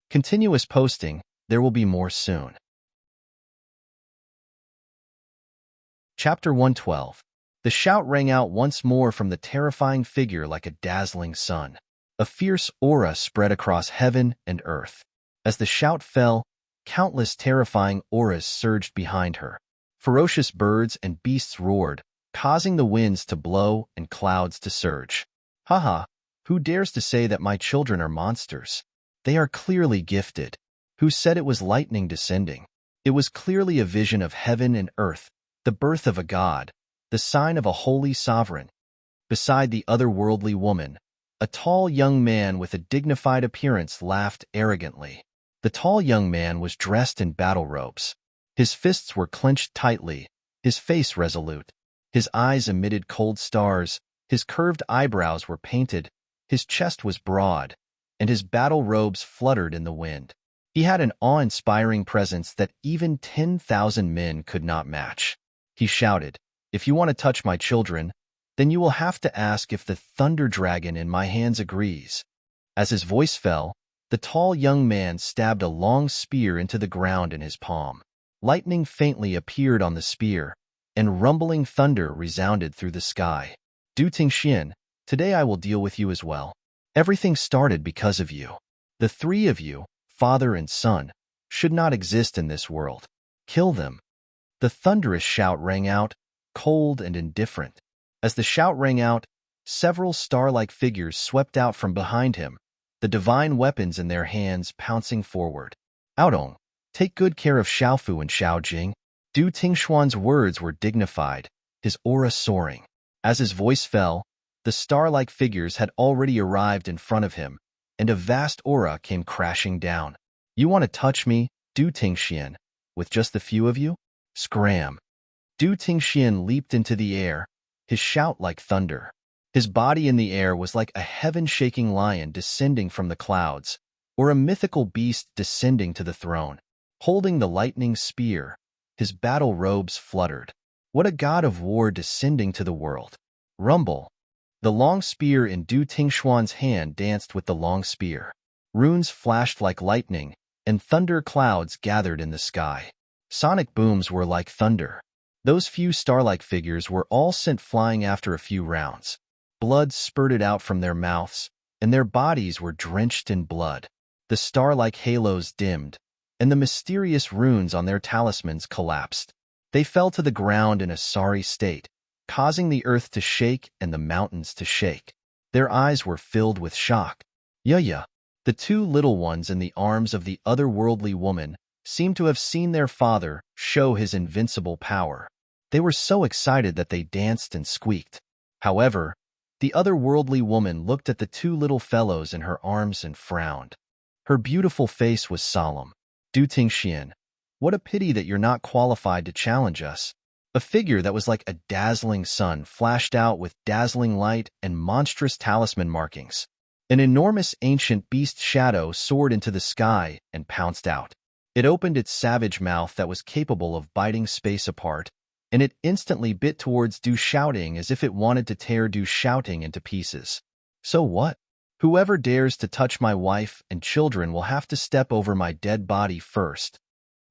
S1: Continuous posting, there will be more soon. Chapter 112. The shout rang out once more from the terrifying figure like a dazzling sun. A fierce aura spread across heaven and earth. As the shout fell, countless terrifying auras surged behind her. Ferocious birds and beasts roared, causing the winds to blow and clouds to surge. Haha, who dares to say that my children are monsters? They are clearly gifted. Who said it was lightning descending? It was clearly a vision of heaven and earth, the birth of a god, the sign of a holy sovereign. Beside the otherworldly woman, a tall young man with a dignified appearance laughed arrogantly. The tall young man was dressed in battle robes. His fists were clenched tightly, his face resolute. His eyes emitted cold stars, his curved eyebrows were painted, his chest was broad, and his battle robes fluttered in the wind. He had an awe-inspiring presence that even 10,000 men could not match. He shouted, "If you want to touch my children, then you will have to ask if the thunder dragon in my hands agrees." As his voice fell, the tall young man stabbed a long spear into the ground in his palm. Lightning faintly appeared on the spear, and rumbling thunder resounded through the sky. Du Tingxian, today I will deal with you as well. Everything started because of you. The three of you, father and son, should not exist in this world. Kill them. The thunderous shout rang out, cold and indifferent. As the shout rang out, several star-like figures swept out from behind him, the divine weapons in their hands pouncing forward. Aodong, take good care of Xiaofu and Xiaojing. Du Tingshuan's words were dignified, his aura soaring. As his voice fell, the star-like figures had already arrived in front of him, and a vast aura came crashing down. You want to touch me, Du Tingxian, with just the few of you? Scram. Du Tingxian leaped into the air, his shout like thunder. His body in the air was like a heaven-shaking lion descending from the clouds, or a mythical beast descending to the throne. Holding the lightning spear, his battle robes fluttered. What a god of war descending to the world. Rumble. The long spear in Du Tingshuan's hand danced with the long spear. Runes flashed like lightning, and thunder clouds gathered in the sky. Sonic booms were like thunder. Those few star-like figures were all sent flying after a few rounds. Blood spurted out from their mouths, and their bodies were drenched in blood. The star-like halos dimmed, and the mysterious runes on their talismans collapsed. They fell to the ground in a sorry state, causing the earth to shake and the mountains to shake. Their eyes were filled with shock. Yuya, the two little ones in the arms of the otherworldly woman, seemed to have seen their father show his invincible power. They were so excited that they danced and squeaked. However, the otherworldly woman looked at the two little fellows in her arms and frowned. Her beautiful face was solemn. Du Tingxian, What a pity that you're not qualified to challenge us." A figure that was like a dazzling sun flashed out with dazzling light and monstrous talisman markings. An enormous ancient beast shadow soared into the sky and pounced out. It opened its savage mouth that was capable of biting space apart, and it instantly bit towards Du Shouting as if it wanted to tear Du Shouting into pieces. "So what? Whoever dares to touch my wife and children will have to step over my dead body first."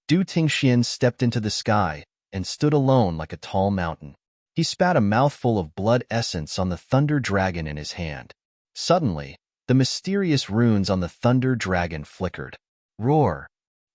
S1: Du Tingxian stepped into the sky and stood alone like a tall mountain. He spat a mouthful of blood essence on the thunder dragon in his hand. Suddenly, the mysterious runes on the thunder dragon flickered. Roar!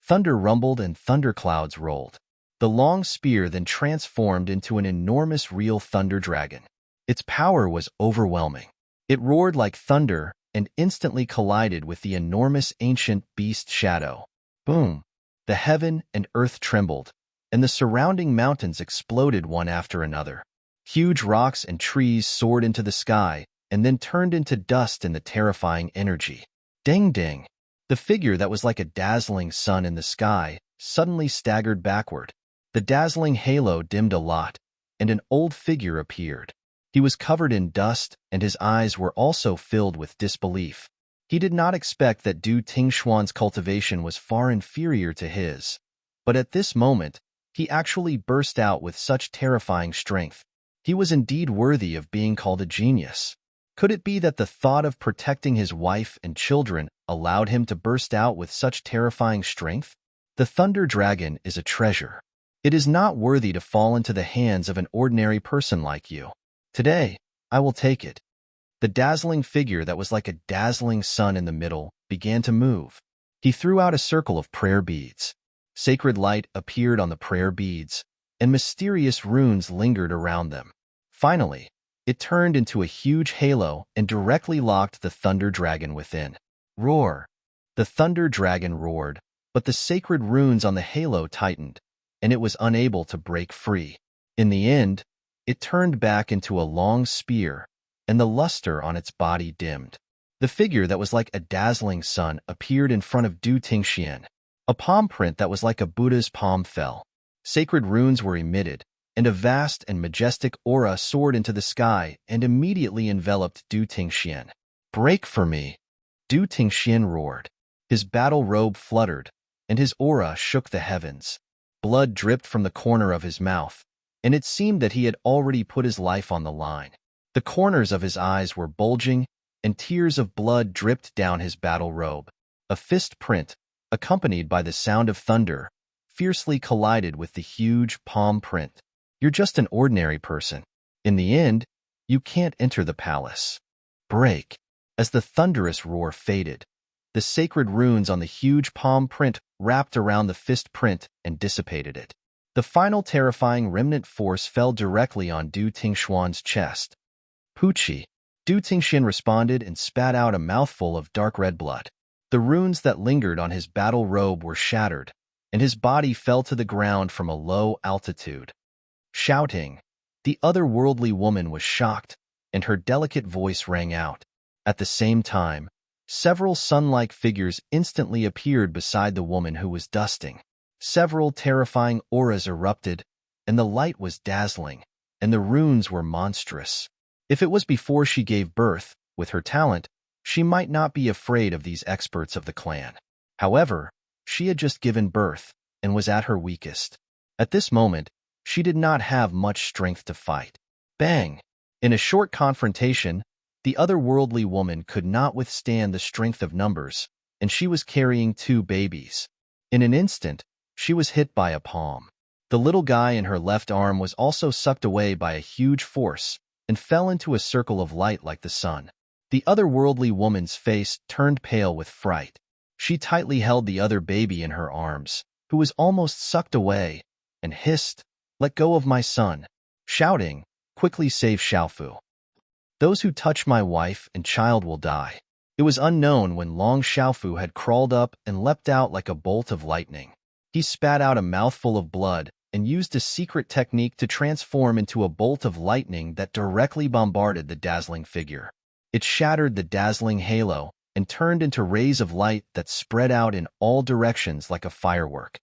S1: Thunder rumbled and thunderclouds rolled. The long spear then transformed into an enormous real thunder dragon. Its power was overwhelming. It roared like thunder and instantly collided with the enormous ancient beast shadow. Boom! The heaven and earth trembled, and the surrounding mountains exploded one after another. Huge rocks and trees soared into the sky and then turned into dust in the terrifying energy. Ding ding! The figure that was like a dazzling sun in the sky suddenly staggered backward. The dazzling halo dimmed a lot, and an old figure appeared. He was covered in dust, and his eyes were also filled with disbelief. He did not expect that Du Tingxuan's cultivation was far inferior to his, but at this moment, he actually burst out with such terrifying strength. He was indeed worthy of being called a genius. Could it be that the thought of protecting his wife and children allowed him to burst out with such terrifying strength? The Thunder Dragon is a treasure. It is not worthy to fall into the hands of an ordinary person like you. Today, I will take it. The dazzling figure that was like a dazzling sun in the middle began to move. He threw out a circle of prayer beads. Sacred light appeared on the prayer beads, and mysterious runes lingered around them. Finally, it turned into a huge halo and directly locked the Thunder Dragon within. Roar! The Thunder Dragon roared, but the sacred runes on the halo tightened, and it was unable to break free. In the end, it turned back into a long spear, and the luster on its body dimmed. The figure that was like a dazzling sun appeared in front of Du Tingxian. A palm print that was like a Buddha's palm fell. Sacred runes were emitted, and a vast and majestic aura soared into the sky and immediately enveloped Du Tingxian. "Break for me!" Du Tingxian roared. His battle robe fluttered, and his aura shook the heavens. Blood dripped from the corner of his mouth, and it seemed that he had already put his life on the line. The corners of his eyes were bulging, and tears of blood dripped down his battle robe. A fist print, accompanied by the sound of thunder, fiercely collided with the huge palm print. "You're just an ordinary person. In the end, you can't enter the palace. Break!" As the thunderous roar faded, the sacred runes on the huge palm print wrapped around the fist print and dissipated it. The final terrifying remnant force fell directly on Du Tingxuan's chest. "Poochie!" Du Tingxian responded and spat out a mouthful of dark red blood. The runes that lingered on his battle robe were shattered, and his body fell to the ground from a low altitude. Shouting, the otherworldly woman was shocked, and her delicate voice rang out. At the same time, several sun-like figures instantly appeared beside the woman who was dusting. Several terrifying auras erupted, and the light was dazzling, and the runes were monstrous. If it was before she gave birth, with her talent, she might not be afraid of these experts of the clan. However, she had just given birth and was at her weakest. At this moment, she did not have much strength to fight. Bang! In a short confrontation, the otherworldly woman could not withstand the strength of numbers, and she was carrying 2 babies. In an instant, she was hit by a palm. The little guy in her left arm was also sucked away by a huge force and fell into a circle of light like the sun. The otherworldly woman's face turned pale with fright. She tightly held the other baby in her arms, who was almost sucked away, and hissed, "Let go of my son," shouting, "Quickly save Xiaofu. Those who touch my wife and child will die." It was unknown when Long Xiaofu had crawled up and leapt out like a bolt of lightning. He spat out a mouthful of blood and used a secret technique to transform into a bolt of lightning that directly bombarded the dazzling figure. It shattered the dazzling halo and turned into rays of light that spread out in all directions like a firework.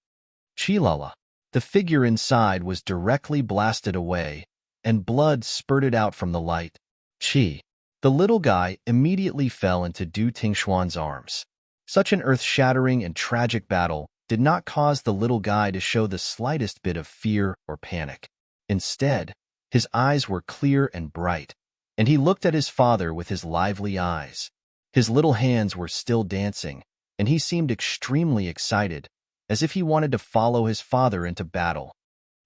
S1: Chilala. The figure inside was directly blasted away, and blood spurted out from the light. Chi. The little guy immediately fell into Du Tingxuan's arms. Such an earth-shattering and tragic battle did not cause the little guy to show the slightest bit of fear or panic. Instead, his eyes were clear and bright, and he looked at his father with his lively eyes. His little hands were still dancing, and he seemed extremely excited, as if he wanted to follow his father into battle.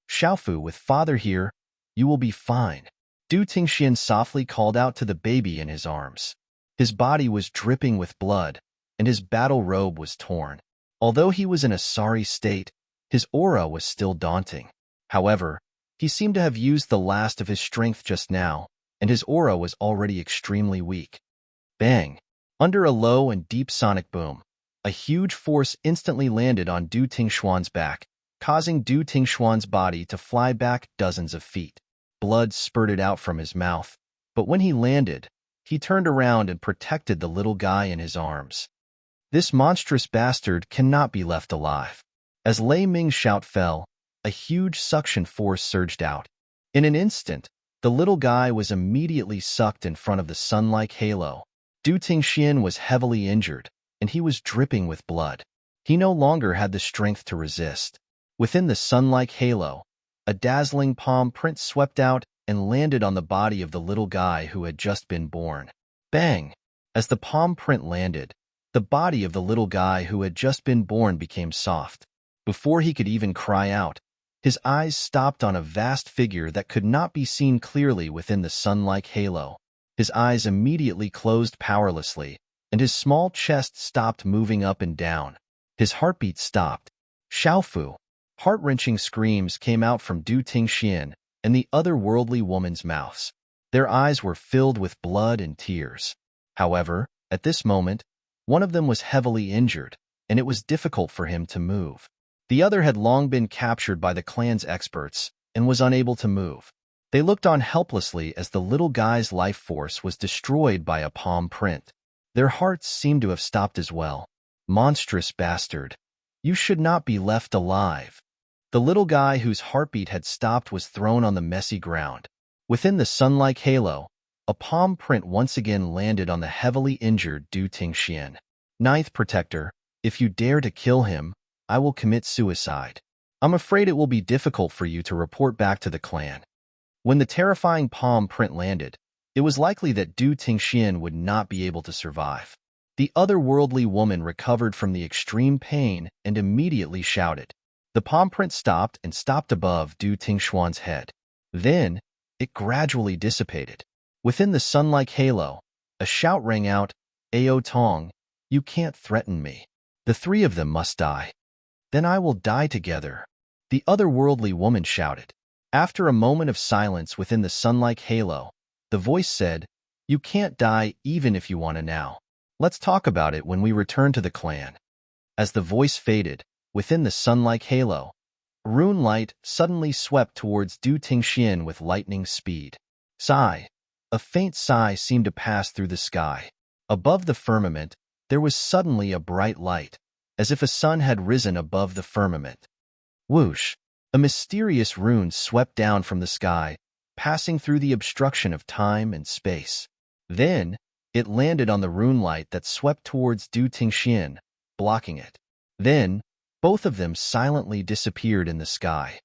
S1: Xiaofu, with father here, you will be fine. Du Tingxian softly called out to the baby in his arms. His body was dripping with blood, and his battle robe was torn. Although he was in a sorry state, his aura was still daunting. However, he seemed to have used the last of his strength just now, and his aura was already extremely weak. Bang! Under a low and deep sonic boom, a huge force instantly landed on Du Tingxuan's back, causing Du Tingxuan's body to fly back dozens of feet. Blood spurted out from his mouth, but when he landed, he turned around and protected the little guy in his arms. This monstrous bastard cannot be left alive. As Lei Ming's shout fell, a huge suction force surged out. In an instant, the little guy was immediately sucked in front of the sun-like halo. Du Tingxian was heavily injured, and he was dripping with blood. He no longer had the strength to resist. Within the sun-like halo, a dazzling palm print swept out and landed on the body of the little guy who had just been born. Bang! As the palm print landed, the body of the little guy who had just been born became soft. Before he could even cry out, his eyes stopped on a vast figure that could not be seen clearly within the sun-like halo. His eyes immediately closed powerlessly, and his small chest stopped moving up and down. His heartbeat stopped. Xiaofu. Heart-wrenching screams came out from Du Tingxian and the otherworldly woman's mouths. Their eyes were filled with blood and tears. However, at this moment, one of them was heavily injured, and it was difficult for him to move. The other had long been captured by the clan's experts and was unable to move. They looked on helplessly as the little guy's life force was destroyed by a palm print. Their hearts seemed to have stopped as well. Monstrous bastard. You should not be left alive. The little guy whose heartbeat had stopped was thrown on the messy ground. Within the sun-like halo, a palm print once again landed on the heavily injured Du Tingxian. Ninth Protector, if you dare to kill him, I will commit suicide. I'm afraid it will be difficult for you to report back to the clan. When the terrifying palm print landed, it was likely that Du Tingxian would not be able to survive. The otherworldly woman recovered from the extreme pain and immediately shouted. The palm print stopped and stopped above Du Tingxuan's head. Then, it gradually dissipated. Within the sun-like halo, a shout rang out, Ao Tong, you can't threaten me. The three of them must die. Then I will die together. The otherworldly woman shouted. After a moment of silence within the sun-like halo, the voice said, you can't die even if you want to now. Let's talk about it when we return to the clan. As the voice faded, within the sun-like halo, rune light suddenly swept towards Du Tingxian with lightning speed. Sigh. A faint sigh seemed to pass through the sky. Above the firmament, there was suddenly a bright light, as if a sun had risen above the firmament. Whoosh! A mysterious rune swept down from the sky, passing through the obstruction of time and space. Then, it landed on the rune light that swept towards Du Tingxian, blocking it. Then, both of them silently disappeared in the sky.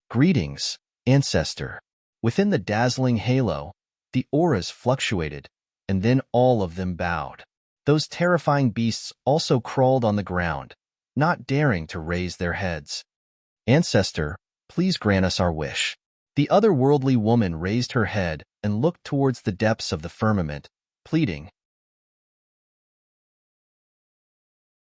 S1: Greetings, Ancestor. Within the dazzling halo, the auras fluctuated, and then all of them bowed. Those terrifying beasts also crawled on the ground, not daring to raise their heads. Ancestor, please grant us our wish. The otherworldly woman raised her head and looked towards the depths of the firmament, pleading.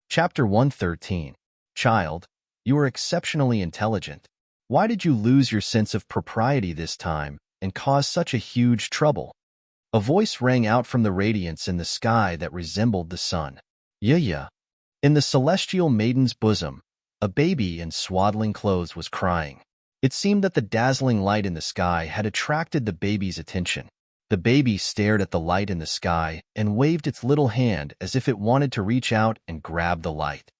S1: Chapter 113. Child, you are exceptionally intelligent. Why did you lose your sense of propriety this time and cause such a huge trouble? A voice rang out from the radiance in the sky that resembled the sun. Yeah. In the celestial maiden's bosom, a baby in swaddling clothes was crying. It seemed that the dazzling light in the sky had attracted the baby's attention. The baby stared at the light in the sky and waved its little hand as if it wanted to reach out and grab the light.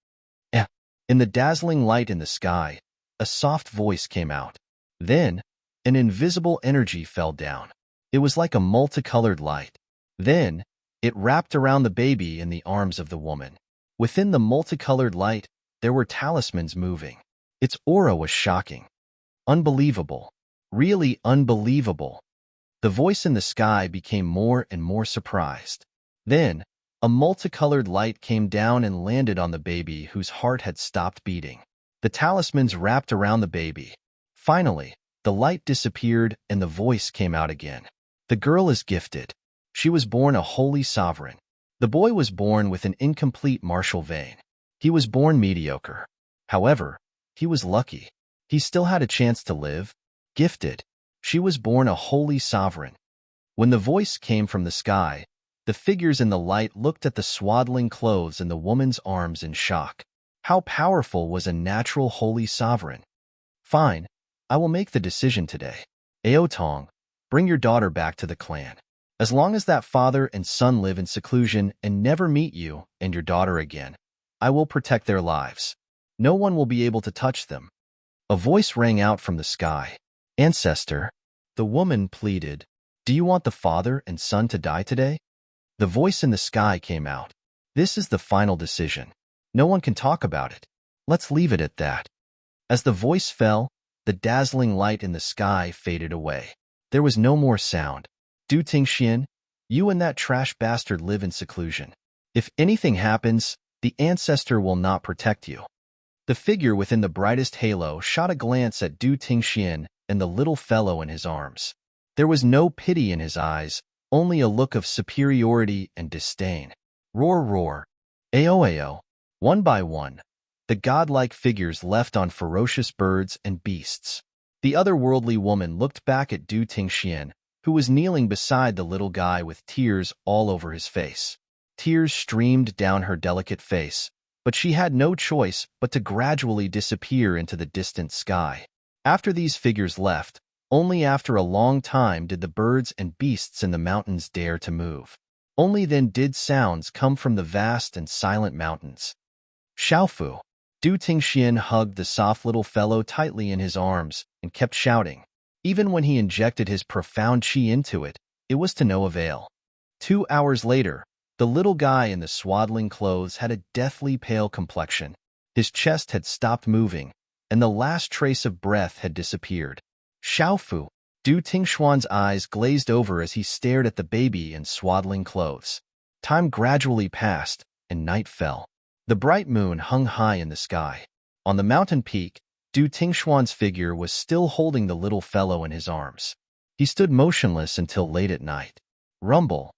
S1: In the dazzling light in the sky, A soft voice came out. Then, an invisible energy fell down. It was like a multicolored light. Then, it wrapped around the baby in the arms of the woman. Within the multicolored light, there were talismans moving. Its aura was shocking. Unbelievable. Really unbelievable. The voice in the sky became more and more surprised. Then, a multicolored light came down and landed on the baby whose heart had stopped beating. The talismans wrapped around the baby. Finally, the light disappeared and the voice came out again. The girl is gifted. She was born a holy sovereign. The boy was born with an incomplete martial vein. He was born mediocre. However, he was lucky. He still had a chance to live. Gifted. She was born a holy sovereign. When the voice came from the sky, the figures in the light looked at the swaddling clothes in the woman's arms in shock. How powerful was a natural holy sovereign? Fine, I will make the decision today. Aotong, bring your daughter back to the clan. As long as that father and son live in seclusion and never meet you and your daughter again, I will protect their lives. No one will be able to touch them. A voice rang out from the sky. Ancestor, the woman pleaded, do you want the father and son to die today? The voice in the sky came out. This is the final decision. No one can talk about it. Let's leave it at that. As the voice fell, the dazzling light in the sky faded away. There was no more sound. Du Tingxian, you and that trash bastard live in seclusion. If anything happens, the ancestor will not protect you. The figure within the brightest halo shot a glance at Du Tingxian and the little fellow in his arms. There was no pity in his eyes, only a look of superiority and disdain. Roar, roar. Ao. One by one, the godlike figures left on ferocious birds and beasts. The otherworldly woman looked back at Du Tingxian, who was kneeling beside the little guy with tears all over his face. Tears streamed down her delicate face, but she had no choice but to gradually disappear into the distant sky. After these figures left, only after a long time did the birds and beasts in the mountains dare to move. Only then did sounds come from the vast and silent mountains. Xiaofu. Du Tingxian hugged the soft little fellow tightly in his arms and kept shouting. Even when he injected his profound qi into it, it was to no avail. 2 hours later, the little guy in the swaddling clothes had a deathly pale complexion. His chest had stopped moving, and the last trace of breath had disappeared. Xiaofu. Du Tingxuan's eyes glazed over as he stared at the baby in swaddling clothes. Time gradually passed, and night fell. The bright moon hung high in the sky. On the mountain peak, Du Tingxuan's figure was still holding the little fellow in his arms. He stood motionless until late at night. Rumble.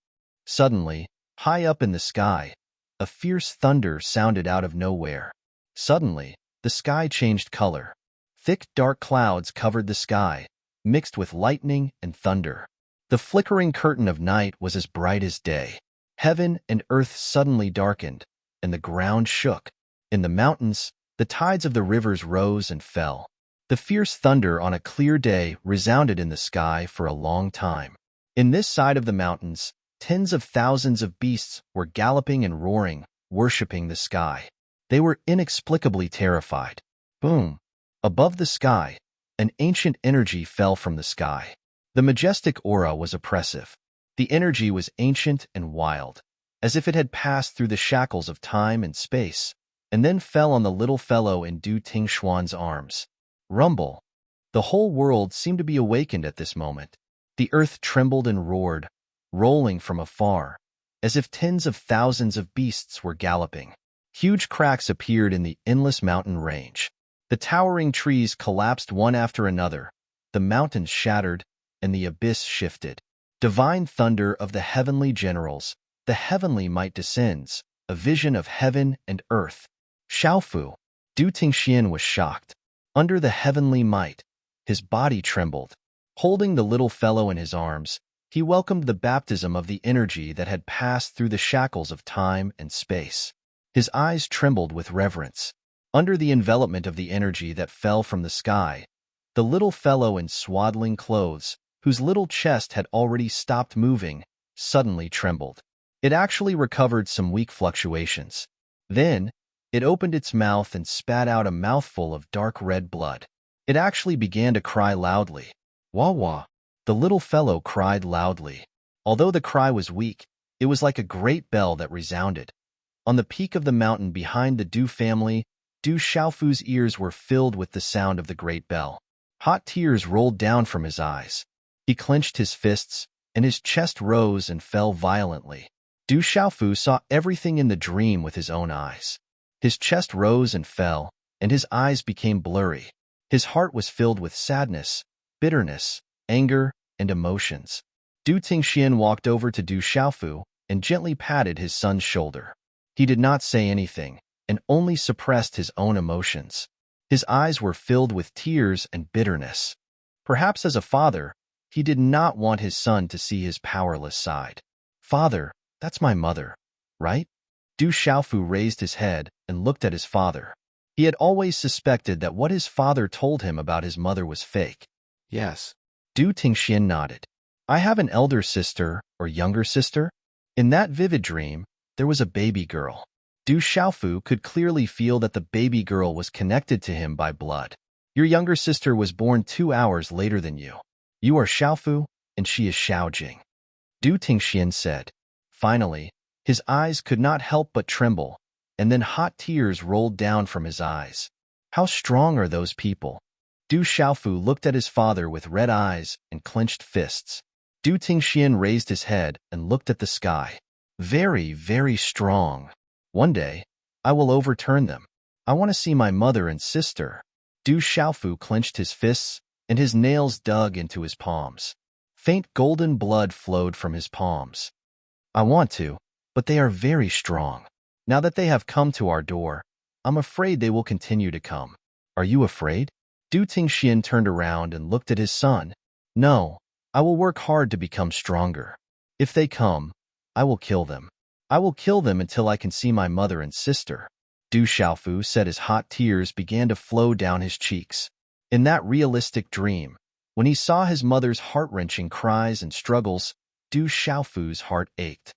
S1: Suddenly, high up in the sky, a fierce thunder sounded out of nowhere. Suddenly, the sky changed color. Thick, dark clouds covered the sky, mixed with lightning and thunder. The flickering curtain of night was as bright as day. Heaven and earth suddenly darkened, and the ground shook. In the mountains, the tides of the rivers rose and fell. The fierce thunder on a clear day resounded in the sky for a long time. In this side of the mountains, tens of thousands of beasts were galloping and roaring, worshipping the sky. They were inexplicably terrified. Boom! Above the sky, an ancient energy fell from the sky. The majestic aura was oppressive. The energy was ancient and wild, as if it had passed through the shackles of time and space, and then fell on the little fellow in Du Tingxuan's arms. Rumble. The whole world seemed to be awakened at this moment. The earth trembled and roared, rolling from afar, as if tens of thousands of beasts were galloping. Huge cracks appeared in the endless mountain range. The towering trees collapsed one after another, the mountains shattered, and the abyss shifted. Divine thunder of the heavenly generals, the heavenly might descends, a vision of heaven and earth. Xiaofu. Du Tingxian was shocked. Under the heavenly might, his body trembled. Holding the little fellow in his arms, he welcomed the baptism of the energy that had passed through the shackles of time and space. His eyes trembled with reverence. Under the envelopment of the energy that fell from the sky, the little fellow in swaddling clothes, whose little chest had already stopped moving, suddenly trembled. It actually recovered some weak fluctuations. Then, It opened its mouth and spat out a mouthful of dark red blood. It actually began to cry loudly. Wah wah. The little fellow cried loudly. Although the cry was weak, it was like a great bell that resounded. On the peak of the mountain behind the Du family, Du Xiaofu's ears were filled with the sound of the great bell. Hot tears rolled down from his eyes. He clenched his fists, and his chest rose and fell violently. Du Xiaofu saw everything in the dream with his own eyes. His chest rose and fell, and his eyes became blurry. His heart was filled with sadness, bitterness, anger, and emotions. Du Tingxian walked over to Du Xiaofu and gently patted his son's shoulder. He did not say anything, and only suppressed his own emotions. His eyes were filled with tears and bitterness. Perhaps as a father, he did not want his son to see his powerless side. "Father, that's my mother, right?" Du Xiaofu raised his head and looked at his father. He had always suspected that what his father told him about his mother was fake.
S2: Yes.
S1: Du Tingxian nodded. "I have an elder sister or younger sister." In that vivid dream, there was a baby girl. Du Xiaofu could clearly feel that the baby girl was connected to him by blood. "Your younger sister was born 2 hours later than you. You are Xiaofu, and she is Xiaojing," Du Tingxian said. Finally, his eyes could not help but tremble, and then hot tears rolled down from his eyes. How strong are those people? Du Xiaofu looked at his father with red eyes and clenched fists. Du Tingxian raised his head and looked at the sky. "Very, very strong. One day, I will overturn them. I want to see my mother and sister." Du Xiaofu clenched his fists, and his nails dug into his palms. Faint golden blood flowed from his palms. "I want to, but they are very strong. Now that they have come to our door, I'm afraid they will continue to come." "Are you afraid?" Du Tingxian turned around and looked at his son. "No, I will work hard to become stronger. If they come, I will kill them. I will kill them until I can see my mother and sister." Du Xiaofu said as hot tears began to flow down his cheeks. In that realistic dream, when he saw his mother's heart-wrenching cries and struggles, Du Xiaofu's heart ached.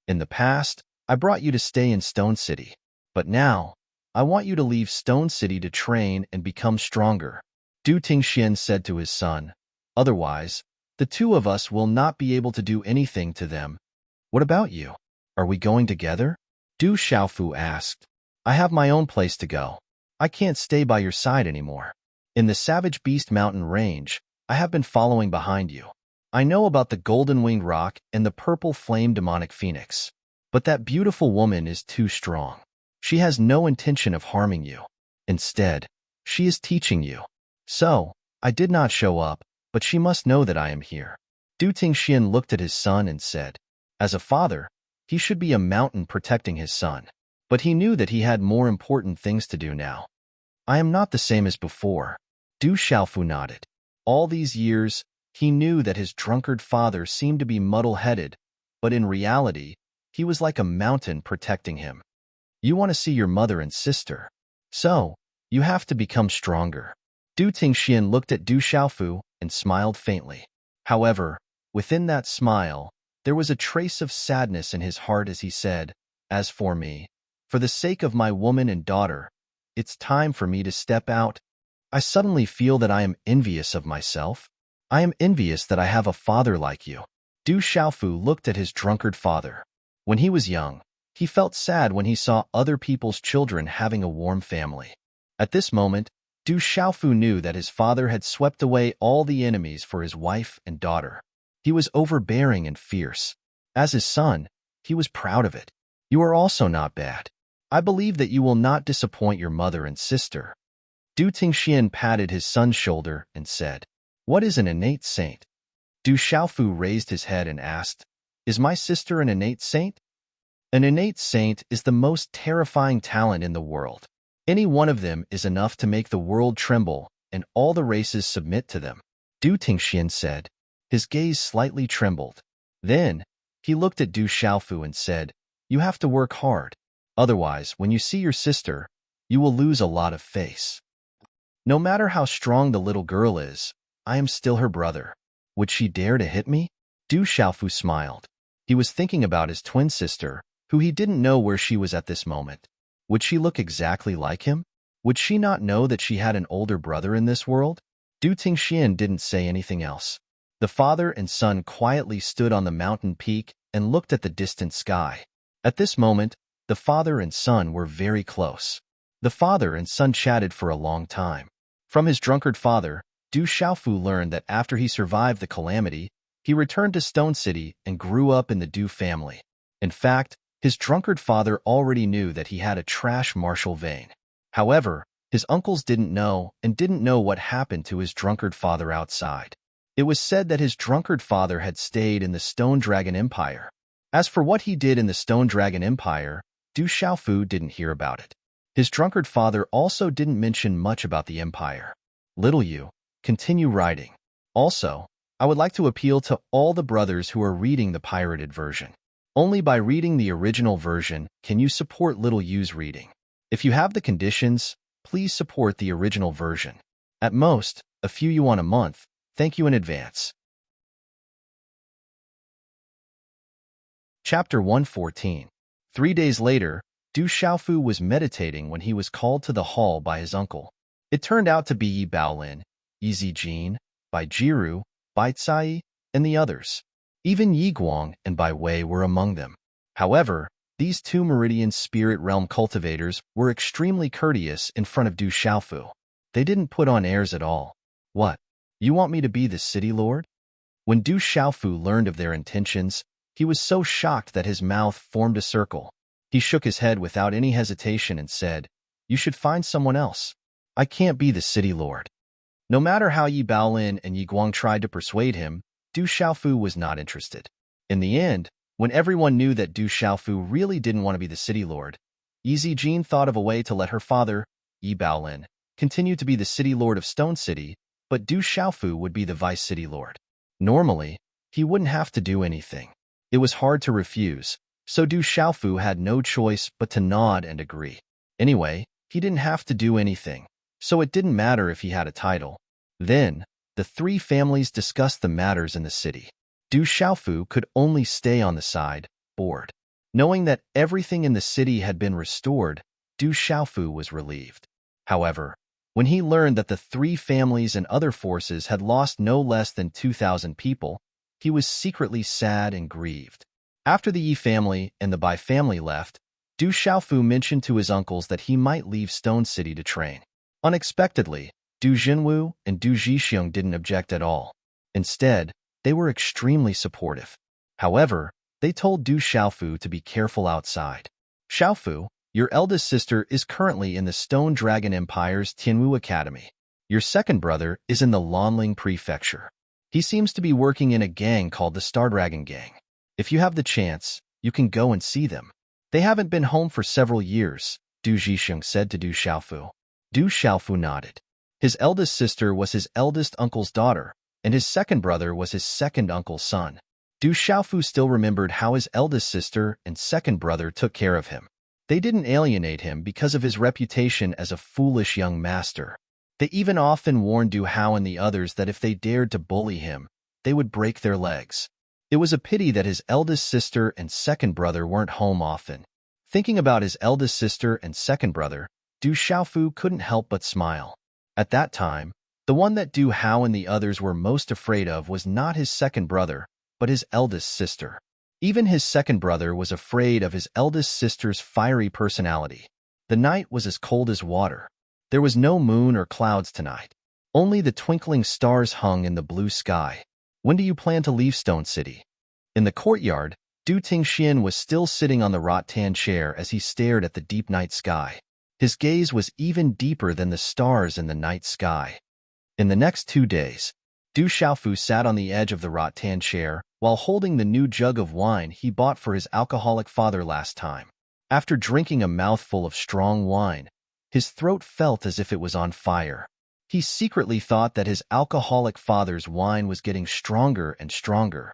S1: "In the past, I brought you to stay in Stone City, but now, I want you to leave Stone City to train and become stronger," Du Tingxian said to his son. "Otherwise, the two of us will not be able to do anything to them." "What about you? Are we going together?" Du Xiaofu asked. "I have my own place to go. I can't stay by your side anymore. In the Savage Beast Mountain Range, I have been following behind you. I know about the golden-winged rock and the purple flame demonic phoenix. But that beautiful woman is too strong. She has no intention of harming you. Instead, she is teaching you. So, I did not show up, but she must know that I am here." Du Tingxian looked at his son and said, as a father, he should be a mountain protecting his son. But he knew that he had more important things to do now. "I am not the same as before." Du Xiaofu nodded. All these years, he knew that his drunkard father seemed to be muddle-headed, but in reality, he was like a mountain protecting him. "You want to see your mother and sister. So, you have to become stronger." Du Tingxian looked at Du Xiaofu and smiled faintly. However, within that smile, there was a trace of sadness in his heart as he said, "As for me, for the sake of my woman and daughter, it's time for me to step out. I suddenly feel that I am envious of myself. I am envious that I have a father like you." Du Xiaofu looked at his drunkard father. When he was young, he felt sad when he saw other people's children having a warm family. At this moment, Du Xiaofu knew that his father had swept away all the enemies for his wife and daughter. He was overbearing and fierce. As his son, he was proud of it. "You are also not bad. I believe that you will not disappoint your mother and sister." Du Tingxian patted his son's shoulder and said, "What is an innate saint?" Du Xiaofu raised his head and asked, "Is my sister an innate saint?" An innate saint is the most terrifying talent in the world. Any one of them is enough to make the world tremble and all the races submit to them. Du Tingxian said. His gaze slightly trembled. Then, he looked at Du Xiaofu and said, "You have to work hard. Otherwise, when you see your sister, you will lose a lot of face. No matter how strong the little girl is, I am still her brother. Would she dare to hit me?" Du Xiaofu smiled. He was thinking about his twin sister, who he didn't know where she was at this moment. Would she look exactly like him? Would she not know that she had an older brother in this world? Du Tingxian didn't say anything else. The father and son quietly stood on the mountain peak and looked at the distant sky. At this moment, the father and son were very close. The father and son chatted for a long time. From his drunkard father, Du Xiaofu learned that after he survived the calamity, he returned to Stone City and grew up in the Du family. In fact, his drunkard father already knew that he had a trash martial vein. However, his uncles didn't know what happened to his drunkard father outside. It was said that his drunkard father had stayed in the Stone Dragon Empire. As for what he did in the Stone Dragon Empire, Du Xiaofu didn't hear about it. His drunkard father also didn't mention much about the empire. Little you, continue writing. Also, I would like to appeal to all the brothers who are reading the pirated version. Only by reading the original version can you support Little U's reading. If you have the conditions, please support the original version. At most, a few yuan a month. Thank you in advance. Chapter 114. 3 days later, Du Xiaofu was meditating when he was called to the hall by his uncle. It turned out to be Yi Baolin, Yi Zijin, Bai Jiru, Bai Cai, and the others. Even Yi Guang and Bai Wei were among them. However, these two Meridian Spirit Realm cultivators were extremely courteous in front of Du Xiaofu. They didn't put on airs at all. What? You want me to be the city lord? When Du Xiaofu learned of their intentions, he was so shocked that his mouth formed a circle. He shook his head without any hesitation and said, "You should find someone else. I can't be the city lord." No matter how Yi Baolin and Yi Guang tried to persuade him, Du Xiaofu was not interested. In the end, when everyone knew that Du Xiaofu really didn't want to be the city lord, Yi Zijin thought of a way to let her father, Yi Baolin, continue to be the city lord of Stone City, but Du Xiaofu would be the vice city lord. Normally, he wouldn't have to do anything. It was hard to refuse, so Du Xiaofu had no choice but to nod and agree. Anyway, he didn't have to do anything, so it didn't matter if he had a title. Then, the three families discussed the matters in the city. Du Xiaofu could only stay on the side, bored. Knowing that everything in the city had been restored, Du Xiaofu was relieved. However, when he learned that the three families and other forces had lost no less than 2,000 people, he was secretly sad and grieved. After the Yi family and the Bai family left, Du Xiaofu mentioned to his uncles that he might leave Stone City to train. Unexpectedly, Du Jinwu and Du Zhixiong didn't object at all. Instead, they were extremely supportive. However, they told Du Xiaofu to be careful outside. "Xiaofu, your eldest sister is currently in the Stone Dragon Empire's Tianwu Academy. Your second brother is in the Lanling Prefecture. He seems to be working in a gang called the Star Dragon Gang. If you have the chance, you can go and see them. They haven't been home for several years," Du Zhixiong said to Du Xiaofu. Du Xiaofu nodded. His eldest sister was his eldest uncle's daughter, and his second brother was his second uncle's son. Du Xiaofu still remembered how his eldest sister and second brother took care of him. They didn't alienate him because of his reputation as a foolish young master. They even often warned Du Hao and the others that if they dared to bully him, they would break their legs. It was a pity that his eldest sister and second brother weren't home often. Thinking about his eldest sister and second brother, Du Xiaofu couldn't help but smile. At that time, the one that Du Hao and the others were most afraid of was not his second brother, but his eldest sister. Even his second brother was afraid of his eldest sister's fiery personality. The night was as cold as water. There was no moon or clouds tonight. Only the twinkling stars hung in the blue sky. "When do you plan to leave Stone City?" In the courtyard, Du Tingxian was still sitting on the rattan chair as he stared at the deep night sky. His gaze was even deeper than the stars in the night sky. In the next 2 days, Du Xiaofu sat on the edge of the rattan chair while holding the new jug of wine he bought for his alcoholic father last time. After drinking a mouthful of strong wine, his throat felt as if it was on fire. He secretly thought that his alcoholic father's wine was getting stronger and stronger.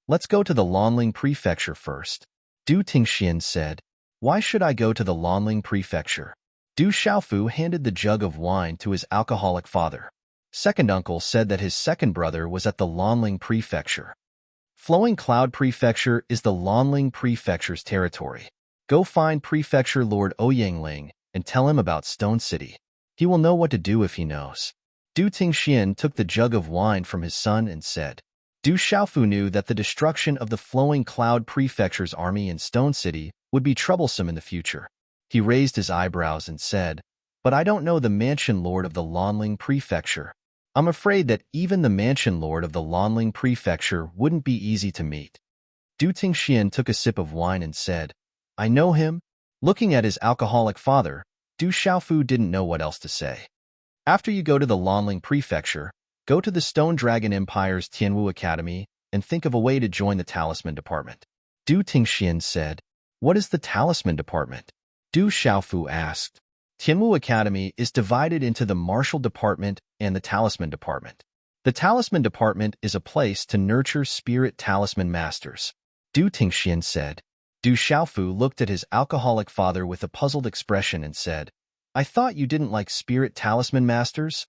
S1: "Let's go to the Lanling Prefecture first," Du Tingxian said. "Why should I go to the Lanling Prefecture?" Du Xiaofu handed the jug of wine to his alcoholic father. Second uncle said that his second brother was at the Lanling Prefecture. Flowing Cloud Prefecture is the Lanling Prefecture's territory. Go find Prefecture Lord Ouyangling and tell him about Stone City. He will know what to do if he knows. Du Tingxian took the jug of wine from his son and said, Du Xiaofu knew that the destruction of the Flowing Cloud Prefecture's army in Stone City would be troublesome in the future. He raised his eyebrows and said, But I don't know the Mansion Lord of the Lanling Prefecture. I'm afraid that even the Mansion Lord of the Lanling Prefecture wouldn't be easy to meet. Du Tingxian took a sip of wine and said, I know him. Looking at his alcoholic father, Du Xiaofu didn't know what else to say. After you go to the Lanling Prefecture, go to the Stone Dragon Empire's Tianwu Academy and think of a way to join the Talisman Department. Du Tingxian said, What is the Talisman Department? Du Xiaofu asked. Tianwu Academy is divided into the Martial Department and the Talisman Department. The Talisman Department is a place to nurture spirit talisman masters. Du Tingxian said. Du Xiaofu looked at his alcoholic father with a puzzled expression and said, I thought you didn't like spirit talisman masters?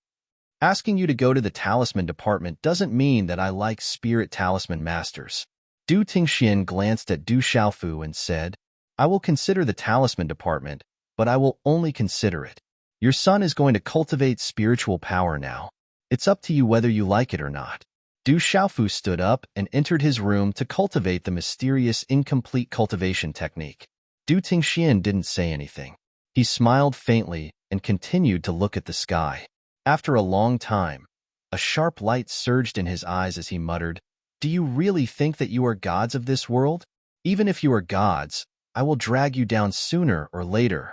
S1: Asking you to go to the Talisman Department doesn't mean that I like spirit talisman masters. Du Tingxian glanced at Du Xiaofu and said, I will consider the Talisman Department, but I will only consider it. Your son is going to cultivate spiritual power now. It's up to you whether you like it or not. Du Xiaofu stood up and entered his room to cultivate the mysterious incomplete cultivation technique. Du Tingxian didn't say anything. He smiled faintly and continued to look at the sky. After a long time, a sharp light surged in his eyes as he muttered, Do you really think that you are gods of this world? Even if you are gods, I will drag you down sooner or later.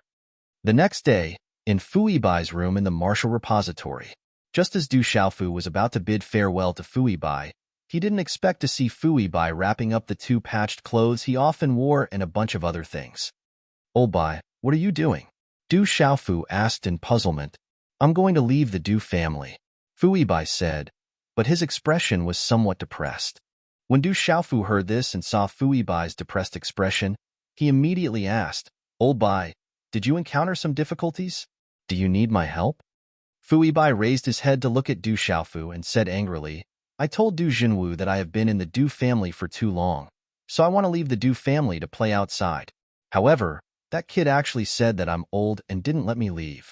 S1: The next day, in Fui Bai's room in the Martial Repository, just as Du Xiaofu was about to bid farewell to Fui Bai, he didn't expect to see Fui Bai wrapping up the two patched clothes he often wore and a bunch of other things. Old Bai, what are you doing? Du Xiaofu asked in puzzlement. I'm going to leave the Du family, Fui Bai said, but his expression was somewhat depressed. When Du Xiaofu heard this and saw Fui Bai's depressed expression, he immediately asked, Old Bai, did you encounter some difficulties? Do you need my help? Fui Bai raised his head to look at Du Xiaofu and said angrily, I told Du Jinwu that I have been in the Du family for too long, so I want to leave the Du family to play outside. However, that kid actually said that I'm old and didn't let me leave.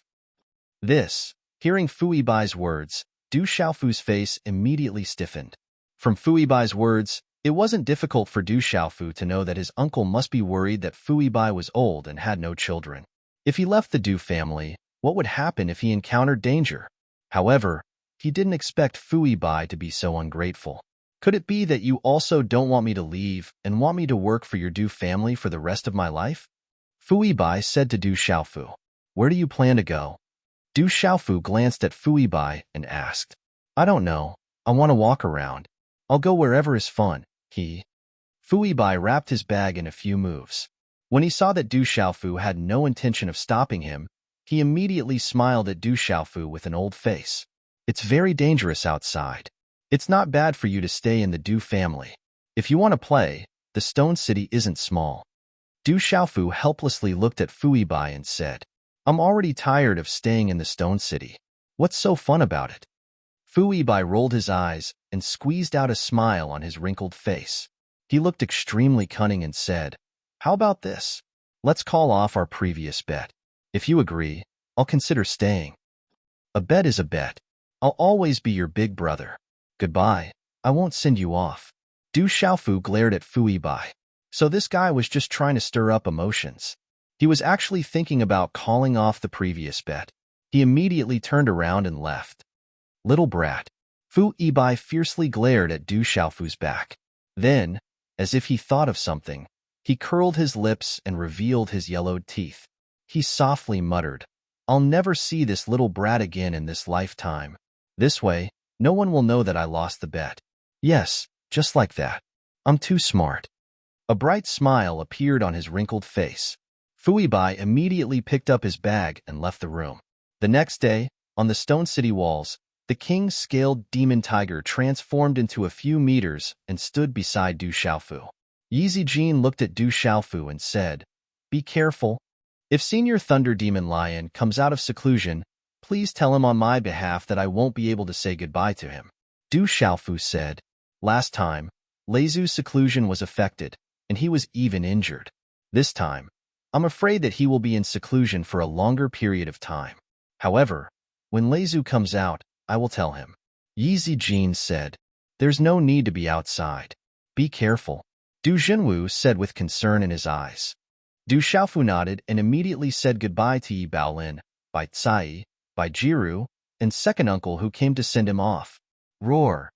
S1: Hearing Fui Bai's words, Du Xiaofu's face immediately stiffened. From Fui Bai's words, it wasn't difficult for Du Xiaofu to know that his uncle must be worried that Fui Bai was old and had no children. If he left the Du family, what would happen if he encountered danger? However, he didn't expect Fui Bai to be so ungrateful. Could it be that you also don't want me to leave and want me to work for your Du family for the rest of my life? Fui Bai said to Du Xiaofu, Where do you plan to go? Du Xiaofu glanced at Fui Bai and asked, I don't know. I want to walk around. I'll go wherever is fun. Fui Bai wrapped his bag in a few moves. When he saw that Du Xiaofu had no intention of stopping him, he immediately smiled at Du Xiaofu with an old face. It's very dangerous outside. It's not bad for you to stay in the Du family. If you want to play, the Stone City isn't small. Du Xiaofu helplessly looked at Fui Bai and said, I'm already tired of staying in the Stone City. What's so fun about it? Fui Bai rolled his eyes and squeezed out a smile on his wrinkled face. He looked extremely cunning and said, How about this? Let's call off our previous bet. If you agree, I'll consider staying. A bet is a bet. I'll always be your big brother. Goodbye. I won't send you off. Du Xiaofu glared at Fui Bai. So this guy was just trying to stir up emotions. He was actually thinking about calling off the previous bet. He immediately turned around and left. Little brat. Fui Bai fiercely glared at Du Xiaofu's back. Then, as if he thought of something, he curled his lips and revealed his yellowed teeth. He softly muttered, I'll never see this little brat again in this lifetime. This way, no one will know that I lost the bet. Yes, just like that. I'm too smart. A bright smile appeared on his wrinkled face. Fui Bai immediately picked up his bag and left the room. The next day, on the Stone City walls, the king's scaled demon tiger transformed into a few meters and stood beside Du Xiaofu. Yi Zijin looked at Du Xiaofu and said, Be careful. If Senior Thunder Demon Lion comes out of seclusion, please tell him on my behalf that I won't be able to say goodbye to him. Du Xiaofu said, Last time, Leizu's seclusion was affected, and he was even injured. This time, I'm afraid that he will be in seclusion for a longer period of time. However, when Leizu comes out, I will tell him. Yi Zijin said, there's no need to be outside. Be careful. Du Junwu said with concern in his eyes. Du Xiaofu nodded and immediately said goodbye to Yi Baolin, Bai Cai, Bai Jiru, and second uncle who came to send him off. Roar.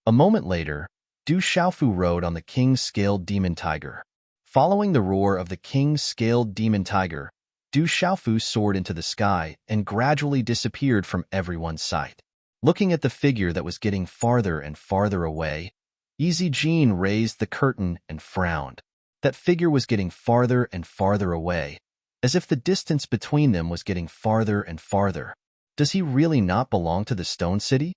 S1: A moment later, Du Xiaofu rode on the king's scaled demon tiger. Following the roar of the king's scaled demon tiger, Du Xiaofu soared into the sky and gradually disappeared from everyone's sight. Looking at the figure that was getting farther and farther away, Yi Zijin raised the curtain and frowned. That figure was getting farther and farther away, as if the distance between them was getting farther and farther. Does he really not belong to the Stone City?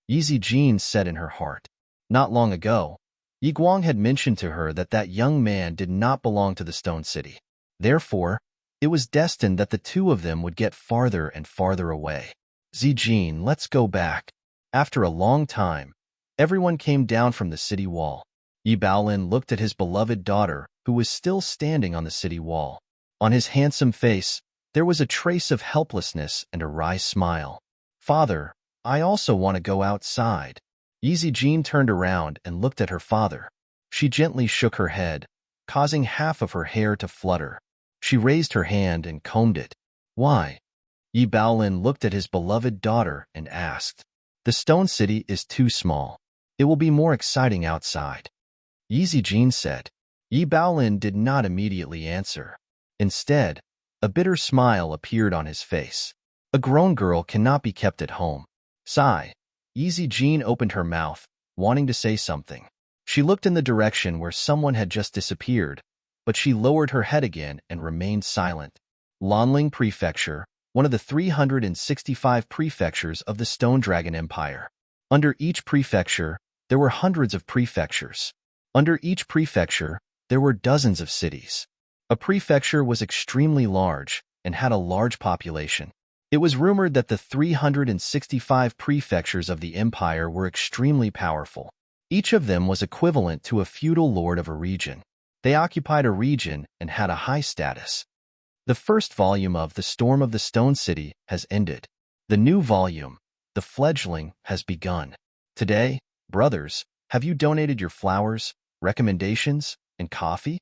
S1: Yi Zijin said in her heart. Not long ago, Yi Guang had mentioned to her that that young man did not belong to the Stone City. Therefore, it was destined that the two of them would get farther and farther away. Zijin, let's go back. After a long time, everyone came down from the city wall. Yi Baolin looked at his beloved daughter, who was still standing on the city wall. On his handsome face, there was a trace of helplessness and a wry smile. Father, I also want to go outside. Yi Zijin turned around and looked at her father. She gently shook her head, causing half of her hair to flutter. She raised her hand and combed it. Why? Yi Baolin looked at his beloved daughter and asked. The Stone City is too small. It will be more exciting outside. Yi Zijin said. Yi Baolin did not immediately answer. Instead, a bitter smile appeared on his face. A grown girl cannot be kept at home. Sigh. Yi Zijin opened her mouth, wanting to say something. She looked in the direction where someone had just disappeared, but she lowered her head again and remained silent. Lanling Prefecture, one of the 365 prefectures of the Stone Dragon Empire. Under each prefecture, there were hundreds of prefectures. Under each prefecture, there were dozens of cities. A prefecture was extremely large and had a large population. It was rumored that the 365 prefectures of the empire were extremely powerful. Each of them was equivalent to a feudal lord of a region. They occupied a region and had a high status. The first volume of The Storm of the Stone City has ended. The new volume, The Fledgling, has begun. Today, brothers, have you donated your flowers, recommendations, and coffee?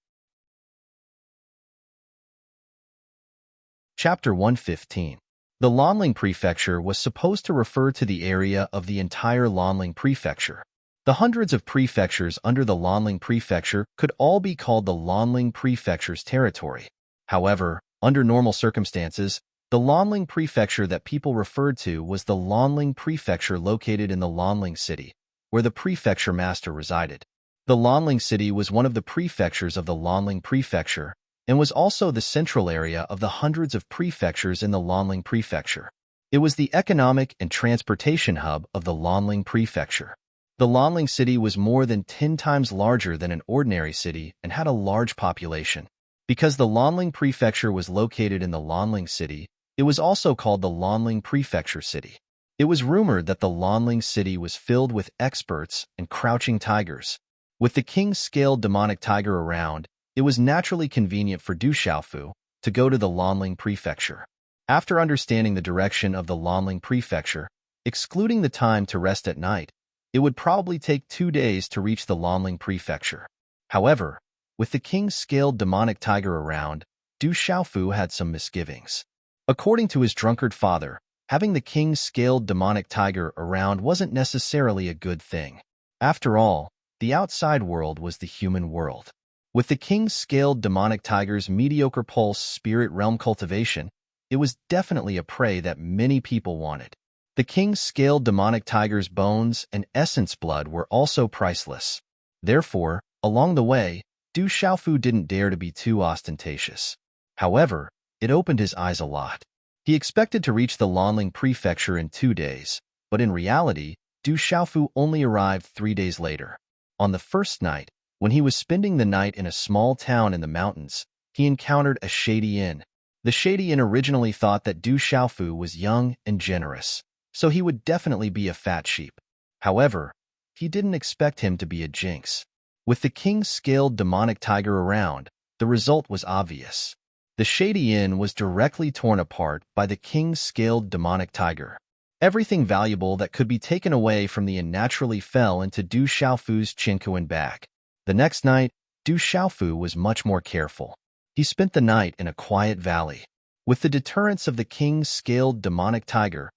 S1: Chapter 115. The Lanling Prefecture was supposed to refer to the area of the entire Lanling Prefecture. The hundreds of prefectures under the Lanling Prefecture could all be called the Lanling Prefecture's territory. However, under normal circumstances, the Lanling Prefecture that people referred to was the Lanling Prefecture located in the Lanling City, where the prefecture master resided. The Lanling City was one of the prefectures of the Lanling Prefecture, and was also the central area of the hundreds of prefectures in the Lanling Prefecture. It was the economic and transportation hub of the Lanling Prefecture. The Lanling City was more than 10 times larger than an ordinary city and had a large population. Because the Lanling Prefecture was located in the Lanling City, it was also called the Lanling Prefecture City. It was rumored that the Lanling City was filled with experts and crouching tigers. With the king's scaled demonic tiger around, it was naturally convenient for Du Xiaofu to go to the Lanling Prefecture. After understanding the direction of the Lanling Prefecture, excluding the time to rest at night, it would probably take 2 days to reach the Lanling Prefecture. However, with the king's scaled demonic tiger around, Du Xiaofu had some misgivings. According to his drunkard father, having the king's scaled demonic tiger around wasn't necessarily a good thing. After all, the outside world was the human world. With the king's scaled demonic tiger's mediocre pulse spirit realm cultivation, it was definitely a prey that many people wanted. The king's scaled demonic tiger's bones and essence blood were also priceless. Therefore, along the way, Du Xiaofu didn't dare to be too ostentatious. However, it opened his eyes a lot. He expected to reach the Lanling Prefecture in 2 days, but in reality, Du Xiaofu only arrived 3 days later. On the first night, when he was spending the night in a small town in the mountains, he encountered a shady inn. The shady inn originally thought that Du Xiaofu was young and generous, so he would definitely be a fat sheep. However, he didn't expect him to be a jinx. With the king's scaled demonic tiger around, the result was obvious. The shady inn was directly torn apart by the king's scaled demonic tiger. Everything valuable that could be taken away from the inn naturally fell into Du Xiaofu's Qinkuan bag. The next night, Du Xiaofu was much more careful. He spent the night in a quiet valley. With the deterrence of the king's scaled demonic tiger,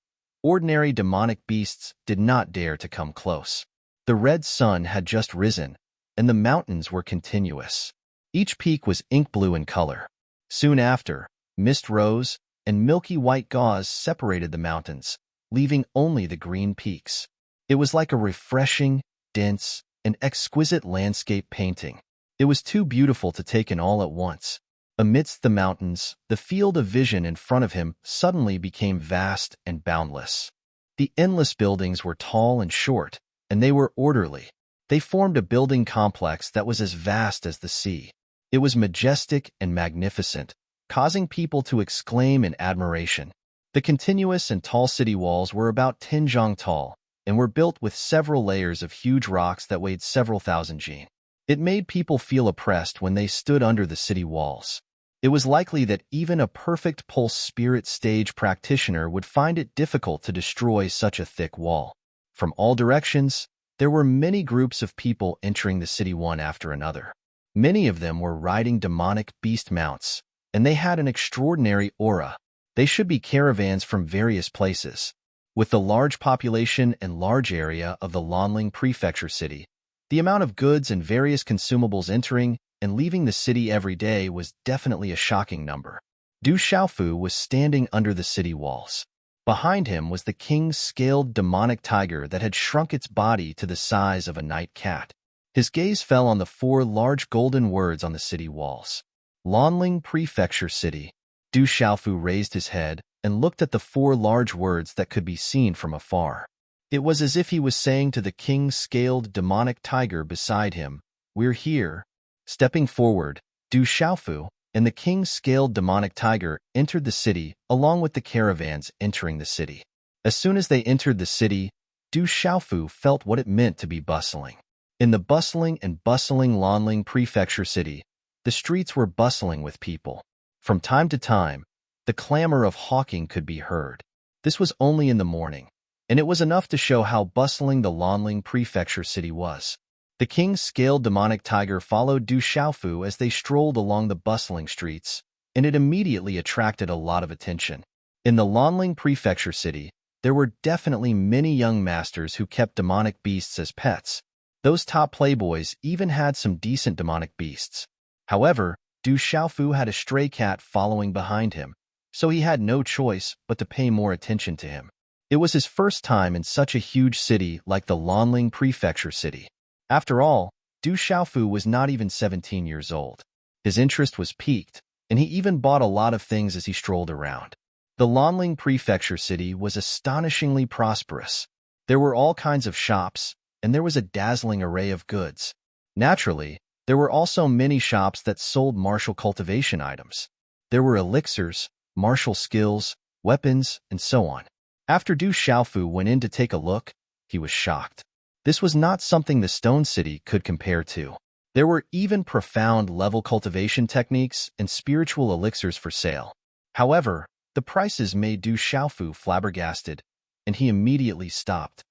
S1: ordinary demonic beasts did not dare to come close. The red sun had just risen, and the mountains were continuous. Each peak was ink blue in color. Soon after, mist rose, and milky white gauze separated the mountains, leaving only the green peaks. It was like a refreshing, dense, and exquisite landscape painting. It was too beautiful to take in all at once. Amidst the mountains, the field of vision in front of him suddenly became vast and boundless. The endless buildings were tall and short, and they were orderly. They formed a building complex that was as vast as the sea. It was majestic and magnificent, causing people to exclaim in admiration. The continuous and tall city walls were about 10 zhang tall, and were built with several layers of huge rocks that weighed several thousand jin. It made people feel oppressed when they stood under the city walls. It was likely that even a perfect pulse spirit stage practitioner would find it difficult to destroy such a thick wall. From all directions, there were many groups of people entering the city one after another. Many of them were riding demonic beast mounts, and they had an extraordinary aura. They should be caravans from various places. With the large population and large area of the Lanling prefecture city, the amount of goods and various consumables entering and leaving the city every day was definitely a shocking number. Du Xiaofu was standing under the city walls. Behind him was the king's scaled demonic tiger that had shrunk its body to the size of a night cat. His gaze fell on the 4 large golden words on the city walls. Lanling Prefecture City. Du Xiaofu raised his head and looked at the 4 large words that could be seen from afar. It was as if he was saying to the king's scaled demonic tiger beside him, "We're here." Stepping forward, Du Xiaofu and the king's scaled demonic tiger entered the city along with the caravans entering the city. As soon as they entered the city, Du Xiaofu felt what it meant to be bustling. In the bustling Lanling Prefecture City, the streets were bustling with people. From time to time, the clamor of hawking could be heard. This was only in the morning, and it was enough to show how bustling the Lanling Prefecture City was. The king's scaled demonic tiger followed Du Xiaofu as they strolled along the bustling streets, and it immediately attracted a lot of attention. In the Lanling Prefecture City, there were definitely many young masters who kept demonic beasts as pets. Those top playboys even had some decent demonic beasts. However, Du Xiaofu had a stray cat following behind him, so he had no choice but to pay more attention to him. It was his first time in such a huge city like the Lanling Prefecture City. After all, Du Xiaofu was not even 17 years old. His interest was piqued, and he even bought a lot of things as he strolled around. The Lanling Prefecture City was astonishingly prosperous. There were all kinds of shops, and there was a dazzling array of goods. Naturally, there were also many shops that sold martial cultivation items. There were elixirs, martial skills, weapons, and so on. After Du Xiaofu went in to take a look, he was shocked. This was not something the Stone City could compare to. There were even profound level cultivation techniques and spiritual elixirs for sale. However, the prices made Du Xiaofu flabbergasted, and he immediately stopped.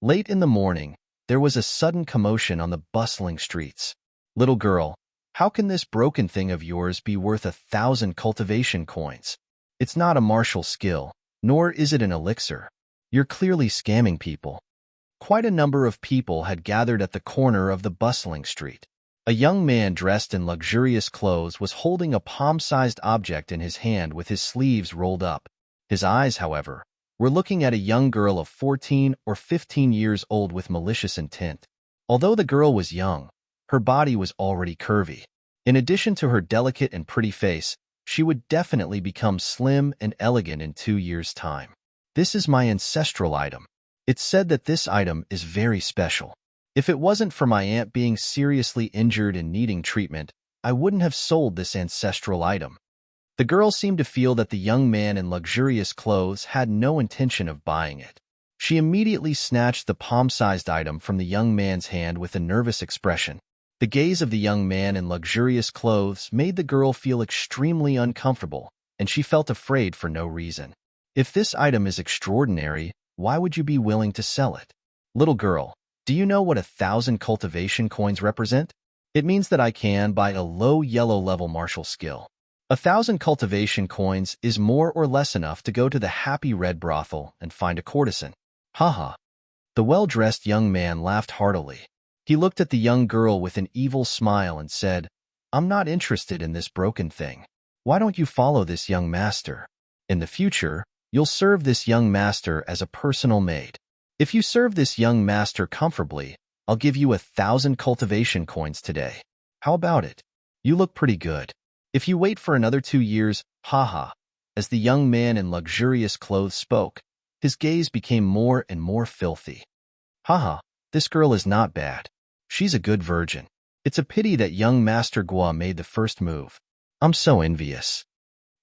S1: Late in the morning, there was a sudden commotion on the bustling streets. "Little girl, how can this broken thing of yours be worth 1,000 cultivation coins? It's not a martial skill, nor is it an elixir. You're clearly scamming people." Quite a number of people had gathered at the corner of the bustling street. A young man dressed in luxurious clothes was holding a palm-sized object in his hand with his sleeves rolled up. His eyes, however, were looking at a young girl of 14 or 15 years old with malicious intent. Although the girl was young, her body was already curvy. In addition to her delicate and pretty face, she would definitely become slim and elegant in 2 years' time. "This is my ancestral item. It's said that this item is very special. If it wasn't for my aunt being seriously injured and needing treatment, I wouldn't have sold this ancestral item." The girl seemed to feel that the young man in luxurious clothes had no intention of buying it. She immediately snatched the palm-sized item from the young man's hand with a nervous expression. The gaze of the young man in luxurious clothes made the girl feel extremely uncomfortable, and she felt afraid for no reason. If this item is extraordinary, why would you be willing to sell it? Little girl, do you know what 1,000 cultivation coins represent? It means that I can buy a low yellow level martial skill. 1,000 cultivation coins is more or less enough to go to the happy red brothel and find a courtesan. Haha. The well-dressed young man laughed heartily. He looked at the young girl with an evil smile and said, I'm not interested in this broken thing. Why don't you follow this young master? In the future, you'll serve this young master as a personal maid. If you serve this young master comfortably, I'll give you 1,000 cultivation coins today. How about it? You look pretty good. If you wait for another 2 years, haha. As the young man in luxurious clothes spoke, his gaze became more and more filthy. Haha, this girl is not bad. She's a good virgin. It's a pity that young Master Gua made the first move. I'm so envious.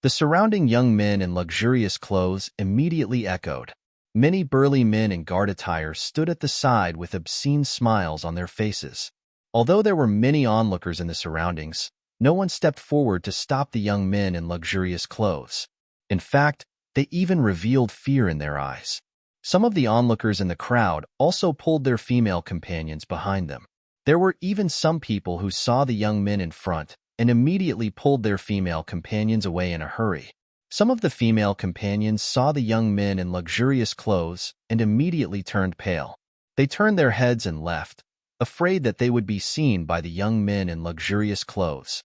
S1: The surrounding young men in luxurious clothes immediately echoed. Many burly men in guard attire stood at the side with obscene smiles on their faces. Although there were many onlookers in the surroundings, no one stepped forward to stop the young men in luxurious clothes. In fact, they even revealed fear in their eyes. Some of the onlookers in the crowd also pulled their female companions behind them. There were even some people who saw the young men in front and immediately pulled their female companions away in a hurry. Some of the female companions saw the young men in luxurious clothes and immediately turned pale. They turned their heads and left, afraid that they would be seen by the young men in luxurious clothes.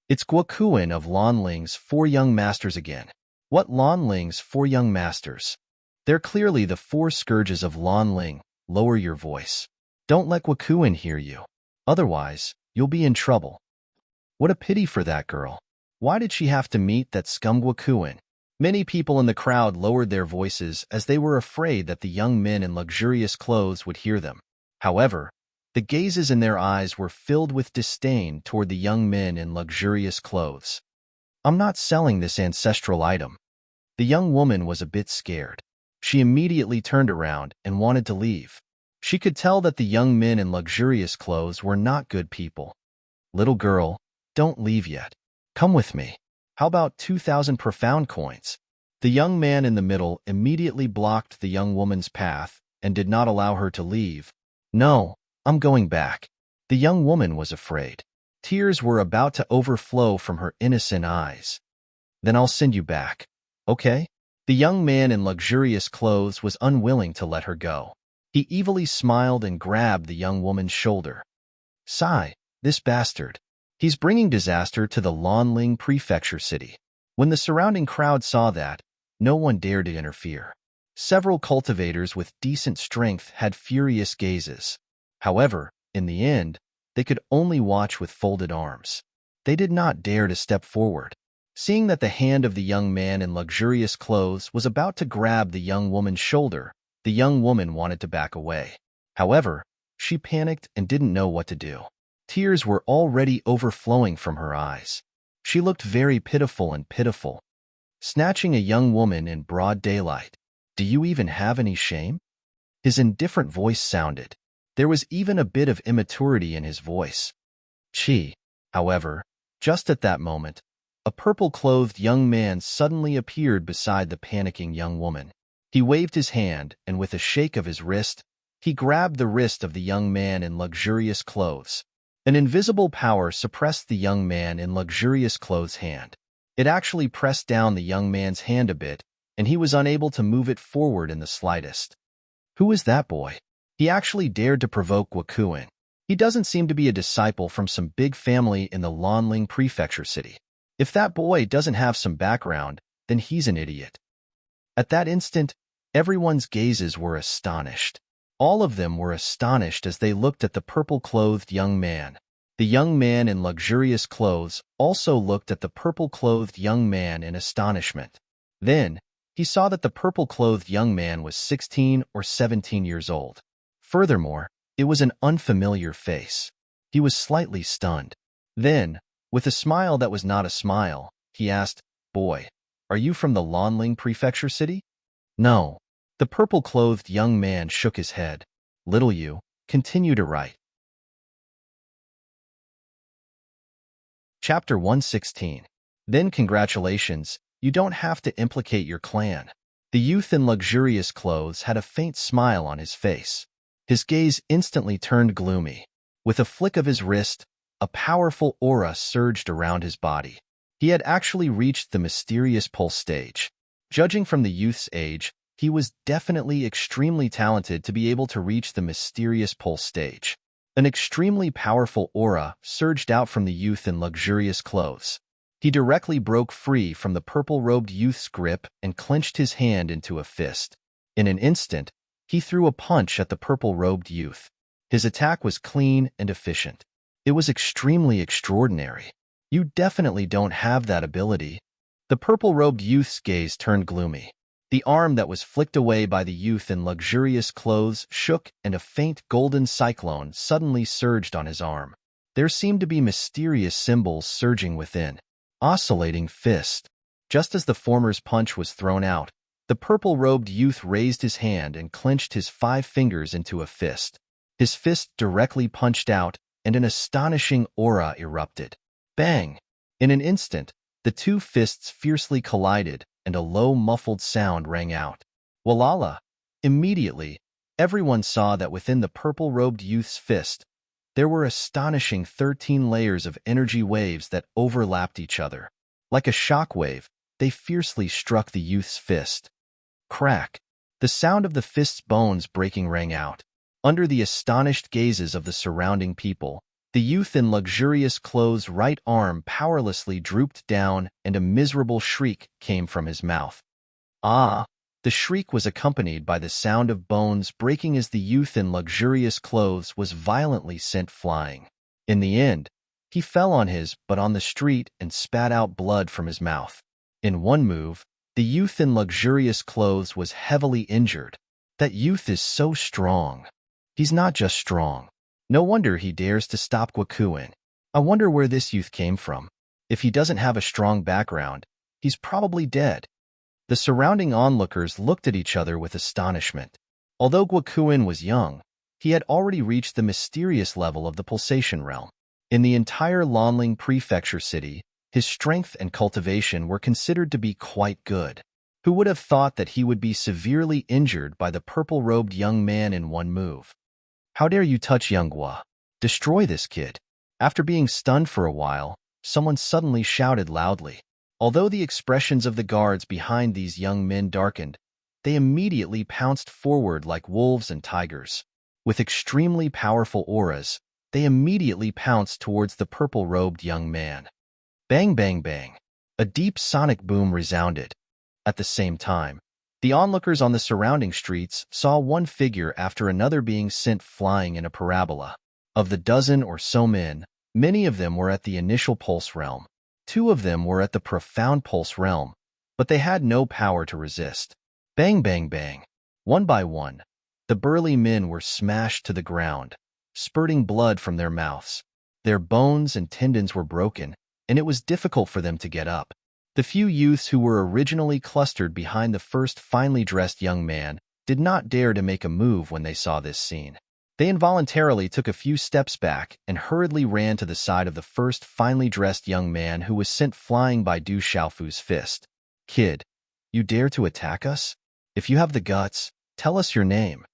S1: It's Guokuin of Lanling's 4 young masters again. What Lanling's 4 young masters? They're clearly the 4 scourges of Lanling. Lower your voice. Don't let Guokuin hear you. Otherwise, you'll be in trouble. What a pity for that girl. Why did she have to meet that scum Guokuin? Many people in the crowd lowered their voices as they were afraid that the young men in luxurious clothes would hear them. However, the gazes in their eyes were filled with disdain toward the young men in luxurious clothes. I'm not selling this ancestral item. The young woman was a bit scared. She immediately turned around and wanted to leave. She could tell that the young men in luxurious clothes were not good people. Little girl, don't leave yet. Come with me. How about 2,000 profound coins? The young man in the middle immediately blocked the young woman's path and did not allow her to leave. No, I'm going back. The young woman was afraid. Tears were about to overflow from her innocent eyes. Then I'll send you back. Okay? The young man in luxurious clothes was unwilling to let her go. He evilly smiled and grabbed the young woman's shoulder. Sigh, this bastard. He's bringing disaster to the Lanling prefecture city. When the surrounding crowd saw that, no one dared to interfere. Several cultivators with decent strength had furious gazes. However, in the end, they could only watch with folded arms. They did not dare to step forward. Seeing that the hand of the young man in luxurious clothes was about to grab the young woman's shoulder, the young woman wanted to back away. However, she panicked and didn't know what to do. Tears were already overflowing from her eyes. She looked very pitiful. Snatching a young woman in broad daylight. Do you even have any shame? His indifferent voice sounded. There was even a bit of immaturity in his voice. Chi. However, just at that moment, a purple-clothed young man suddenly appeared beside the panicking young woman. He waved his hand, and with a shake of his wrist, he grabbed the wrist of the young man in luxurious clothes. An invisible power suppressed the young man in luxurious clothes' hand. It actually pressed down the young man's hand a bit, and he was unable to move it forward in the slightest. Who is that boy? He actually dared to provoke Guokuin. He doesn't seem to be a disciple from some big family in the Lanling prefecture city. If that boy doesn't have some background, then he's an idiot. At that instant, everyone's gazes were astonished. All of them were astonished as they looked at the purple-clothed young man. The young man in luxurious clothes also looked at the purple-clothed young man in astonishment. Then, he saw that the purple-clothed young man was 16 or 17 years old. Furthermore, it was an unfamiliar face. He was slightly stunned. Then, with a smile that was not a smile, he asked, Boy, are you from the Lanling prefecture city? No. The purple-clothed young man shook his head. Little you, continue to write. Chapter 116. Then congratulations, you don't have to implicate your clan. The youth in luxurious clothes had a faint smile on his face. His gaze instantly turned gloomy. With a flick of his wrist, a powerful aura surged around his body. He had actually reached the mysterious pulse stage. Judging from the youth's age, he was definitely extremely talented to be able to reach the mysterious pulse stage. An extremely powerful aura surged out from the youth in luxurious clothes. He directly broke free from the purple-robed youth's grip and clenched his hand into a fist. In an instant, he threw a punch at the purple-robed youth. His attack was clean and efficient. It was extremely extraordinary. You definitely don't have that ability. The purple-robed youth's gaze turned gloomy. The arm that was flicked away by the youth in luxurious clothes shook, and a faint golden cyclone suddenly surged on his arm. There seemed to be mysterious symbols surging within. Oscillating fist. Just as the former's punch was thrown out, the purple-robed youth raised his hand and clenched his 5 fingers into a fist. His fist directly punched out, and an astonishing aura erupted. Bang! In an instant, the 2 fists fiercely collided, and a low, muffled sound rang out. Walala! Immediately, everyone saw that within the purple-robed youth's fist, there were astonishing 13 layers of energy waves that overlapped each other. Like a shock wave, they fiercely struck the youth's fist. Crack! The sound of the fist's bones breaking rang out. Under the astonished gazes of the surrounding people, the youth in luxurious clothes' right arm powerlessly drooped down, and a miserable shriek came from his mouth. Ah! The shriek was accompanied by the sound of bones breaking as the youth in luxurious clothes was violently sent flying. In the end, he fell on the street and spat out blood from his mouth. In one move, the youth in luxurious clothes was heavily injured. That youth is so strong. He's not just strong. No wonder he dares to stop Gwakuin. I wonder where this youth came from. If he doesn't have a strong background, he's probably dead. The surrounding onlookers looked at each other with astonishment. Although Gwakuin was young, he had already reached the mysterious level of the pulsation realm. In the entire Lanling prefecture city, his strength and cultivation were considered to be quite good. Who would have thought that he would be severely injured by the purple-robed young man in one move? How dare you touch young Gua? Destroy this kid. After being stunned for a while, someone suddenly shouted loudly. Although the expressions of the guards behind these young men darkened, they immediately pounced forward like wolves and tigers. With extremely powerful auras, they immediately pounced towards the purple-robed young man. Bang, bang, bang. A deep sonic boom resounded. At the same time, the onlookers on the surrounding streets saw one figure after another being sent flying in a parabola. Of the dozen or so men, many of them were at the initial pulse realm. 2 of them were at the profound pulse realm, but they had no power to resist. Bang, bang, bang. One by one, the burly men were smashed to the ground, spurting blood from their mouths. Their bones and tendons were broken, and it was difficult for them to get up. The few youths who were originally clustered behind the first finely dressed young man did not dare to make a move when they saw this scene. They involuntarily took a few steps back and hurriedly ran to the side of the first finely dressed young man who was sent flying by Du Xiaofu's fist. Kid, you dare to attack us? If you have the guts, tell us your name.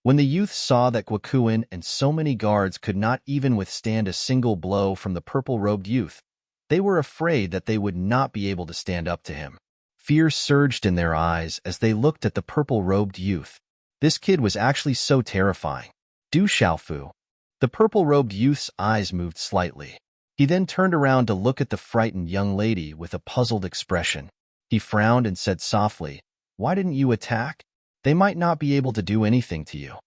S1: When the youth saw that Gwakuin and so many guards could not even withstand a single blow from the purple-robed youth, they were afraid that they would not be able to stand up to him. Fear surged in their eyes as they looked at the purple-robed youth. This kid was actually so terrifying. Du Xiaofu. The purple-robed youth's eyes moved slightly. He then turned around to look at the frightened young lady with a puzzled expression. He frowned and said softly, "Why didn't you attack? They might not be able to do anything to you."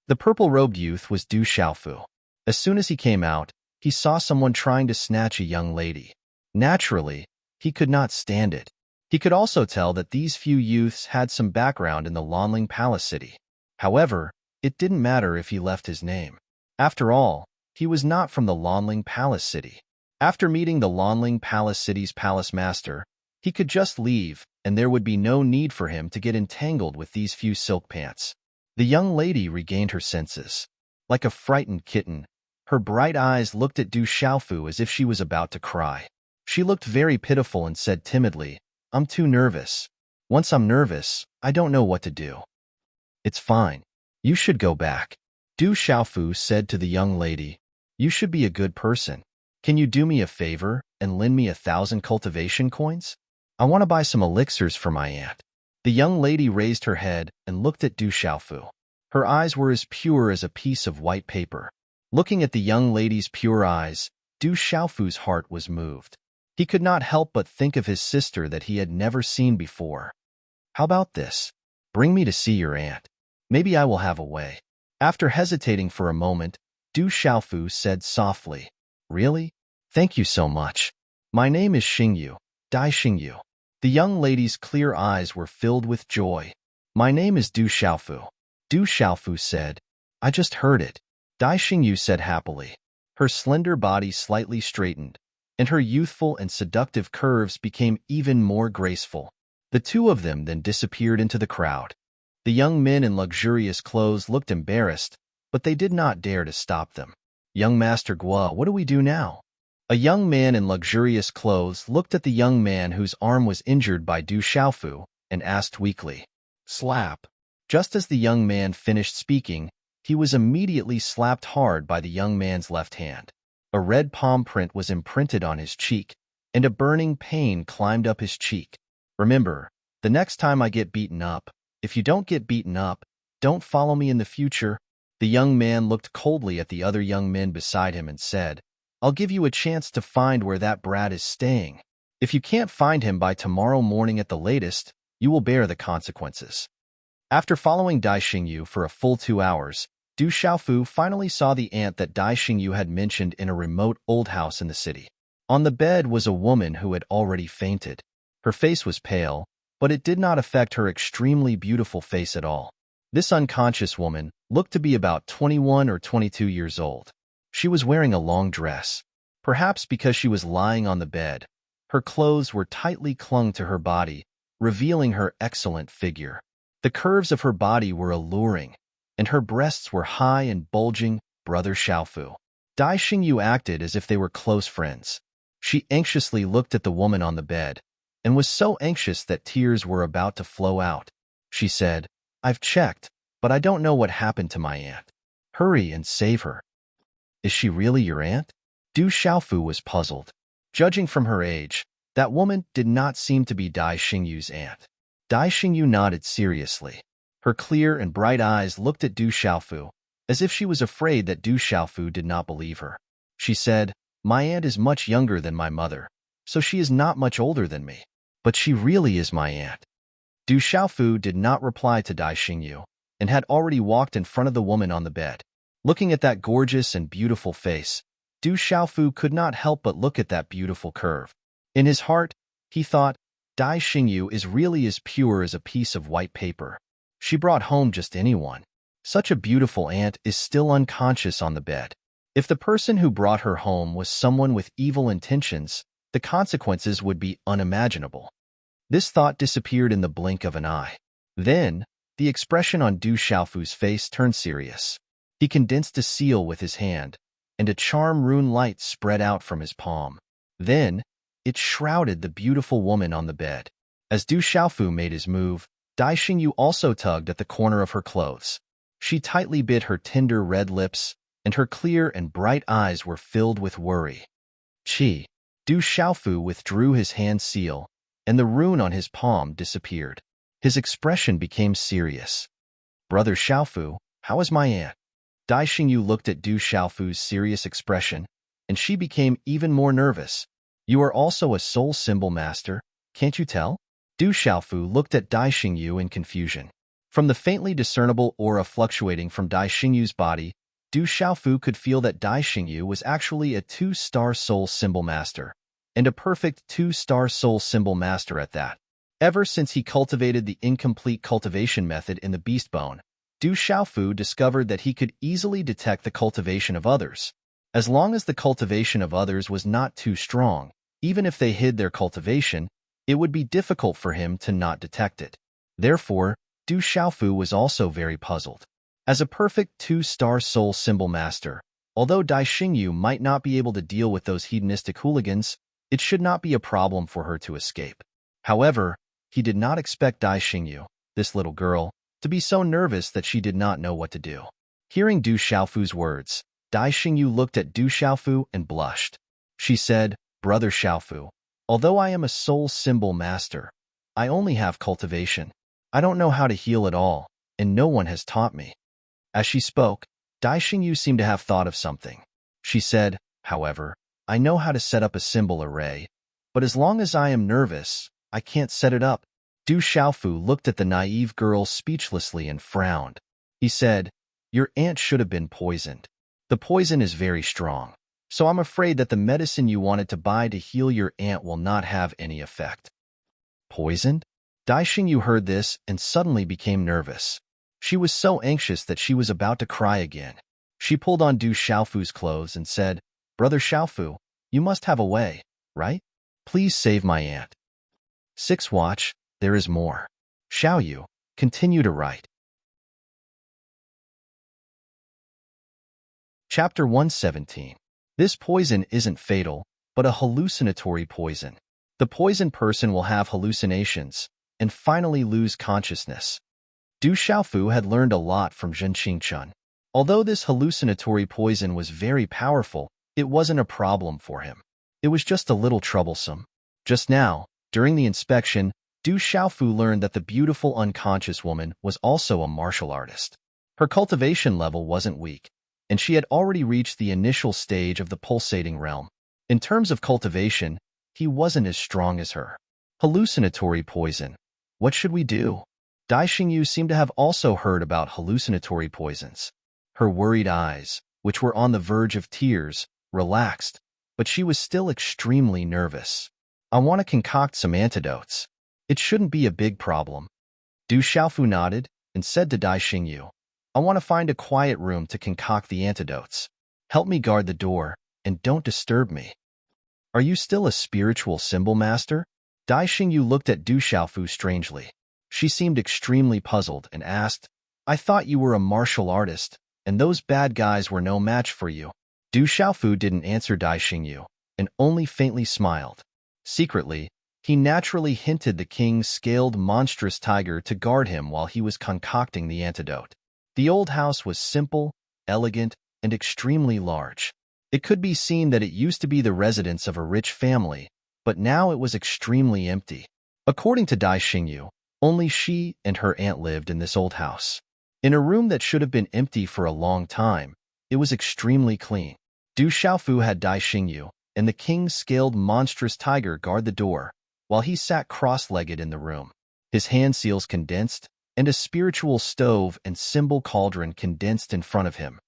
S1: The purple-robed youth was Du Xiaofu. As soon as he came out, he saw someone trying to snatch a young lady. Naturally, he could not stand it. He could also tell that these few youths had some background in the Lanling Palace City. However, it didn't matter if he left his name. After all, he was not from the Lanling Palace City. After meeting the Lanling Palace City's palace master, he could just leave, and there would be no need for him to get entangled with these few silk pants. The young lady regained her senses. Like a frightened kitten, Her bright eyes looked at Du Xiaofu as if she was about to cry. She looked very pitiful and said timidly, "I'm too nervous. Once I'm nervous, I don't know what to do." "It's fine. You should go back," Du Xiaofu said to the young lady. "You should be a good person. Can you do me a favor and lend me 1,000 cultivation coins? I want to buy some elixirs for my aunt." The young lady raised her head and looked at Du Xiaofu. Her eyes were as pure as a piece of white paper. Looking at the young lady's pure eyes, Du Xiaofu's heart was moved. He could not help but think of his sister that he had never seen before. "How about this? Bring me to see your aunt. Maybe I will have a way." After hesitating for a moment, Du Xiaofu said softly, "Really? Thank you so much. My name is Xingyu, Dai Xingyu." The young lady's clear eyes were filled with joy. "My name is Du Xiaofu." Du Xiaofu said, "I just heard it." Dai Xingyu said happily. Her slender body slightly straightened, and her youthful and seductive curves became even more graceful. The two of them then disappeared into the crowd. The young men in luxurious clothes looked embarrassed, but they did not dare to stop them. "Young Master Guo, what do we do now?" A young man in luxurious clothes looked at the young man whose arm was injured by Du Xiaofu and asked weakly, "Slap." Just as the young man finished speaking, he was immediately slapped hard by the young man's left hand. A red palm print was imprinted on his cheek, and a burning pain climbed up his cheek. "Remember, the next time I get beaten up, if you don't get beaten up, don't follow me in the future." The young man looked coldly at the other young men beside him and said, "I'll give you a chance to find where that brat is staying. If you can't find him by tomorrow morning at the latest, you will bear the consequences." After following Dai Xingyu for a full 2 hours, Du Xiaofu finally saw the aunt that Dai Xingyu had mentioned in a remote old house in the city. On the bed was a woman who had already fainted. Her face was pale, but it did not affect her extremely beautiful face at all. This unconscious woman looked to be about 21 or 22 years old. She was wearing a long dress. Perhaps because she was lying on the bed, her clothes were tightly clung to her body, revealing her excellent figure. The curves of her body were alluring, and her breasts were high and bulging. Brother Xiaofu. Dai Xingyu acted as if they were close friends. She anxiously looked at the woman on the bed, and was so anxious that tears were about to flow out. She said, "I've checked, but I don't know what happened to my aunt. Hurry and save her." "Is she really your aunt?" Du Xiaofu was puzzled. Judging from her age, that woman did not seem to be Dai Xingyu's aunt. Dai Xingyu nodded seriously. Her clear and bright eyes looked at Du Xiaofu, as if she was afraid that Du Xiaofu did not believe her. She said, "My aunt is much younger than my mother, so she is not much older than me. But she really is my aunt." Du Xiaofu did not reply to Dai Xingyu, and had already walked in front of the woman on the bed. Looking at that gorgeous and beautiful face, Du Xiaofu could not help but look at that beautiful curve. In his heart, he thought, Dai Xingyu is really as pure as a piece of white paper. She brought home just anyone. Such a beautiful aunt is still unconscious on the bed. If the person who brought her home was someone with evil intentions, the consequences would be unimaginable. This thought disappeared in the blink of an eye. Then, the expression on Du Xiaofu's face turned serious. He condensed a seal with his hand, and a charm rune light spread out from his palm. Then, it shrouded the beautiful woman on the bed. As Du Xiaofu made his move, Dai Xingyu also tugged at the corner of her clothes. She tightly bit her tender red lips, and her clear and bright eyes were filled with worry. "Qi." Du Xiaofu withdrew his hand seal, and the rune on his palm disappeared. His expression became serious. "Brother Xiaofu, how is my aunt?" Dai Xingyu looked at Du Xiaofu's serious expression, and she became even more nervous. "You are also a soul symbol master, can't you tell?" Du Xiaofu looked at Dai Xingyu in confusion. From the faintly discernible aura fluctuating from Dai Xingyu's body, Du Xiaofu could feel that Dai Xingyu was actually a 2-star soul symbol master, and a perfect 2-star soul symbol master at that. Ever since he cultivated the incomplete cultivation method in the beast bone, Du Xiaofu discovered that he could easily detect the cultivation of others. As long as the cultivation of others was not too strong, even if they hid their cultivation, it would be difficult for him to not detect it. Therefore, Du Xiaofu was also very puzzled. As a perfect 2-star soul symbol master, Although Dai Xingyu might not be able to deal with those hedonistic hooligans, it should not be a problem for her to escape. However, he did not expect Dai Xingyu, this little girl, to be so nervous that she did not know what to do. Hearing Du Xiaofu's words, Dai Xingyu looked at Du Xiaofu and blushed. She said, "Brother Xiaofu, although I am a soul symbol master, I only have cultivation. I don't know how to heal at all, and no one has taught me." As she spoke, Dai Xingyu seemed to have thought of something. She said, "However, I know how to set up a symbol array, but as long as I am nervous, I can't set it up." Du Xiaofu looked at the naive girl speechlessly and frowned. He said, "Your aunt should have been poisoned. The poison is very strong, so I'm afraid that the medicine you wanted to buy to heal your aunt will not have any effect." Poisoned? Dai Xingyu heard this and suddenly became nervous. She was so anxious that she was about to cry again. She pulled on Du Xiaofu's clothes and said, "Brother Xiaofu, you must have a way, right? Please save my aunt." 6. Watch, there is more. Xiaoyu, continue to write. Chapter 117. This poison isn't fatal, but a hallucinatory poison. The poisoned person will have hallucinations and finally lose consciousness. Du Xiaofu had learned a lot from Zhen Qingchun. Although this hallucinatory poison was very powerful, it wasn't a problem for him. It was just a little troublesome. Just now, during the inspection, Du Xiaofu learned that the beautiful unconscious woman was also a martial artist. Her cultivation level wasn't weak, and she had already reached the initial stage of the pulsating realm. In terms of cultivation, he wasn't as strong as her. Hallucinatory poison. What should we do? Dai Xingyu seemed to have also heard about hallucinatory poisons. Her worried eyes, which were on the verge of tears, relaxed, but she was still extremely nervous. "I want to concoct some antidotes. It shouldn't be a big problem." Du Xiaofu nodded and said to Dai Xingyu, "I want to find a quiet room to concoct the antidotes. Help me guard the door, and don't disturb me." "Are you still a spiritual symbol master?" Dai Xingyu looked at Du Xiaofu strangely. She seemed extremely puzzled and asked, "I thought you were a martial artist, and those bad guys were no match for you." Du Xiaofu didn't answer Dai Xingyu, and only faintly smiled. Secretly, he naturally hinted the king's scaled monstrous tiger to guard him while he was concocting the antidote. The old house was simple, elegant, and extremely large. It could be seen that it used to be the residence of a rich family, but now it was extremely empty. According to Dai Xingyu, only she and her aunt lived in this old house. In a room that should have been empty for a long time, it was extremely clean. Du Xiaofu had Dai Xingyu and the king's scaled monstrous tiger guard the door, while he sat cross-legged in the room. His hand seals condensed, and a spiritual stove and symbol cauldron condensed in front of him.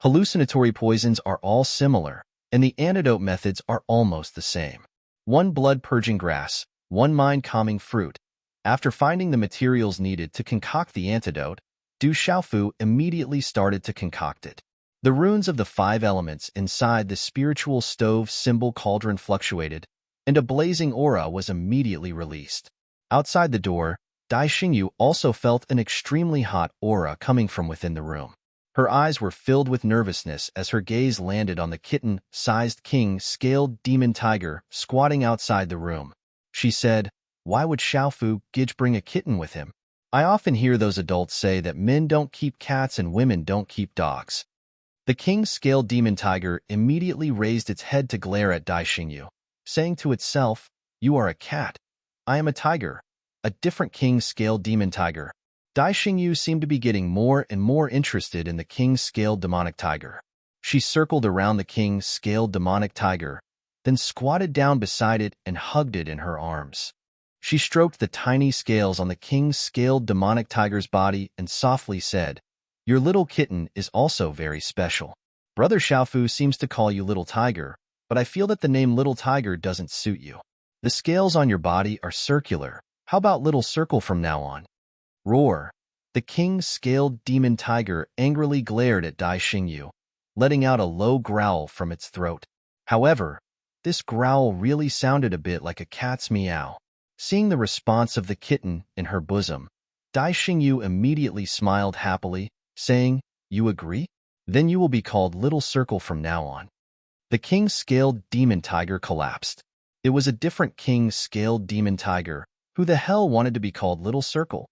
S1: Hallucinatory poisons are all similar, and the antidote methods are almost the same. 1 blood-purging grass, 1 mind-calming fruit. After finding the materials needed to concoct the antidote, Du Xiaofu immediately started to concoct it. The runes of the 5 elements inside the spiritual stove symbol cauldron fluctuated, and a blazing aura was immediately released. Outside the door, Dai Xingyu also felt an extremely hot aura coming from within the room. Her eyes were filled with nervousness as her gaze landed on the kitten-sized king-scaled demon tiger squatting outside the room. She said, "Why would Xiaofu Gij bring a kitten with him? I often hear those adults say that men don't keep cats and women don't keep dogs." The king-scaled demon tiger immediately raised its head to glare at Dai Xingyu, saying to itself, "You are a cat. I am a tiger, a different king-scaled demon tiger." Dai Xingyu seemed to be getting more and more interested in the king-scaled demonic tiger. She circled around the king-scaled demonic tiger, then squatted down beside it and hugged it in her arms. She stroked the tiny scales on the king-scaled demonic tiger's body and softly said, "Your little kitten is also very special. Brother Xiaofu seems to call you Little Tiger, but I feel that the name Little Tiger doesn't suit you. The scales on your body are circular. How about Little Circle from now on?" Roar! The king-scaled demon tiger angrily glared at Dai Xingyu, letting out a low growl from its throat. However, this growl really sounded a bit like a cat's meow. Seeing the response of the kitten in her bosom, Dai Xingyu immediately smiled happily, saying, "You agree?" Then you will be called Little Circle from now on." The king's scaled demon tiger collapsed. It was a different king's scaled demon tiger. Who the hell wanted to be called Little Circle?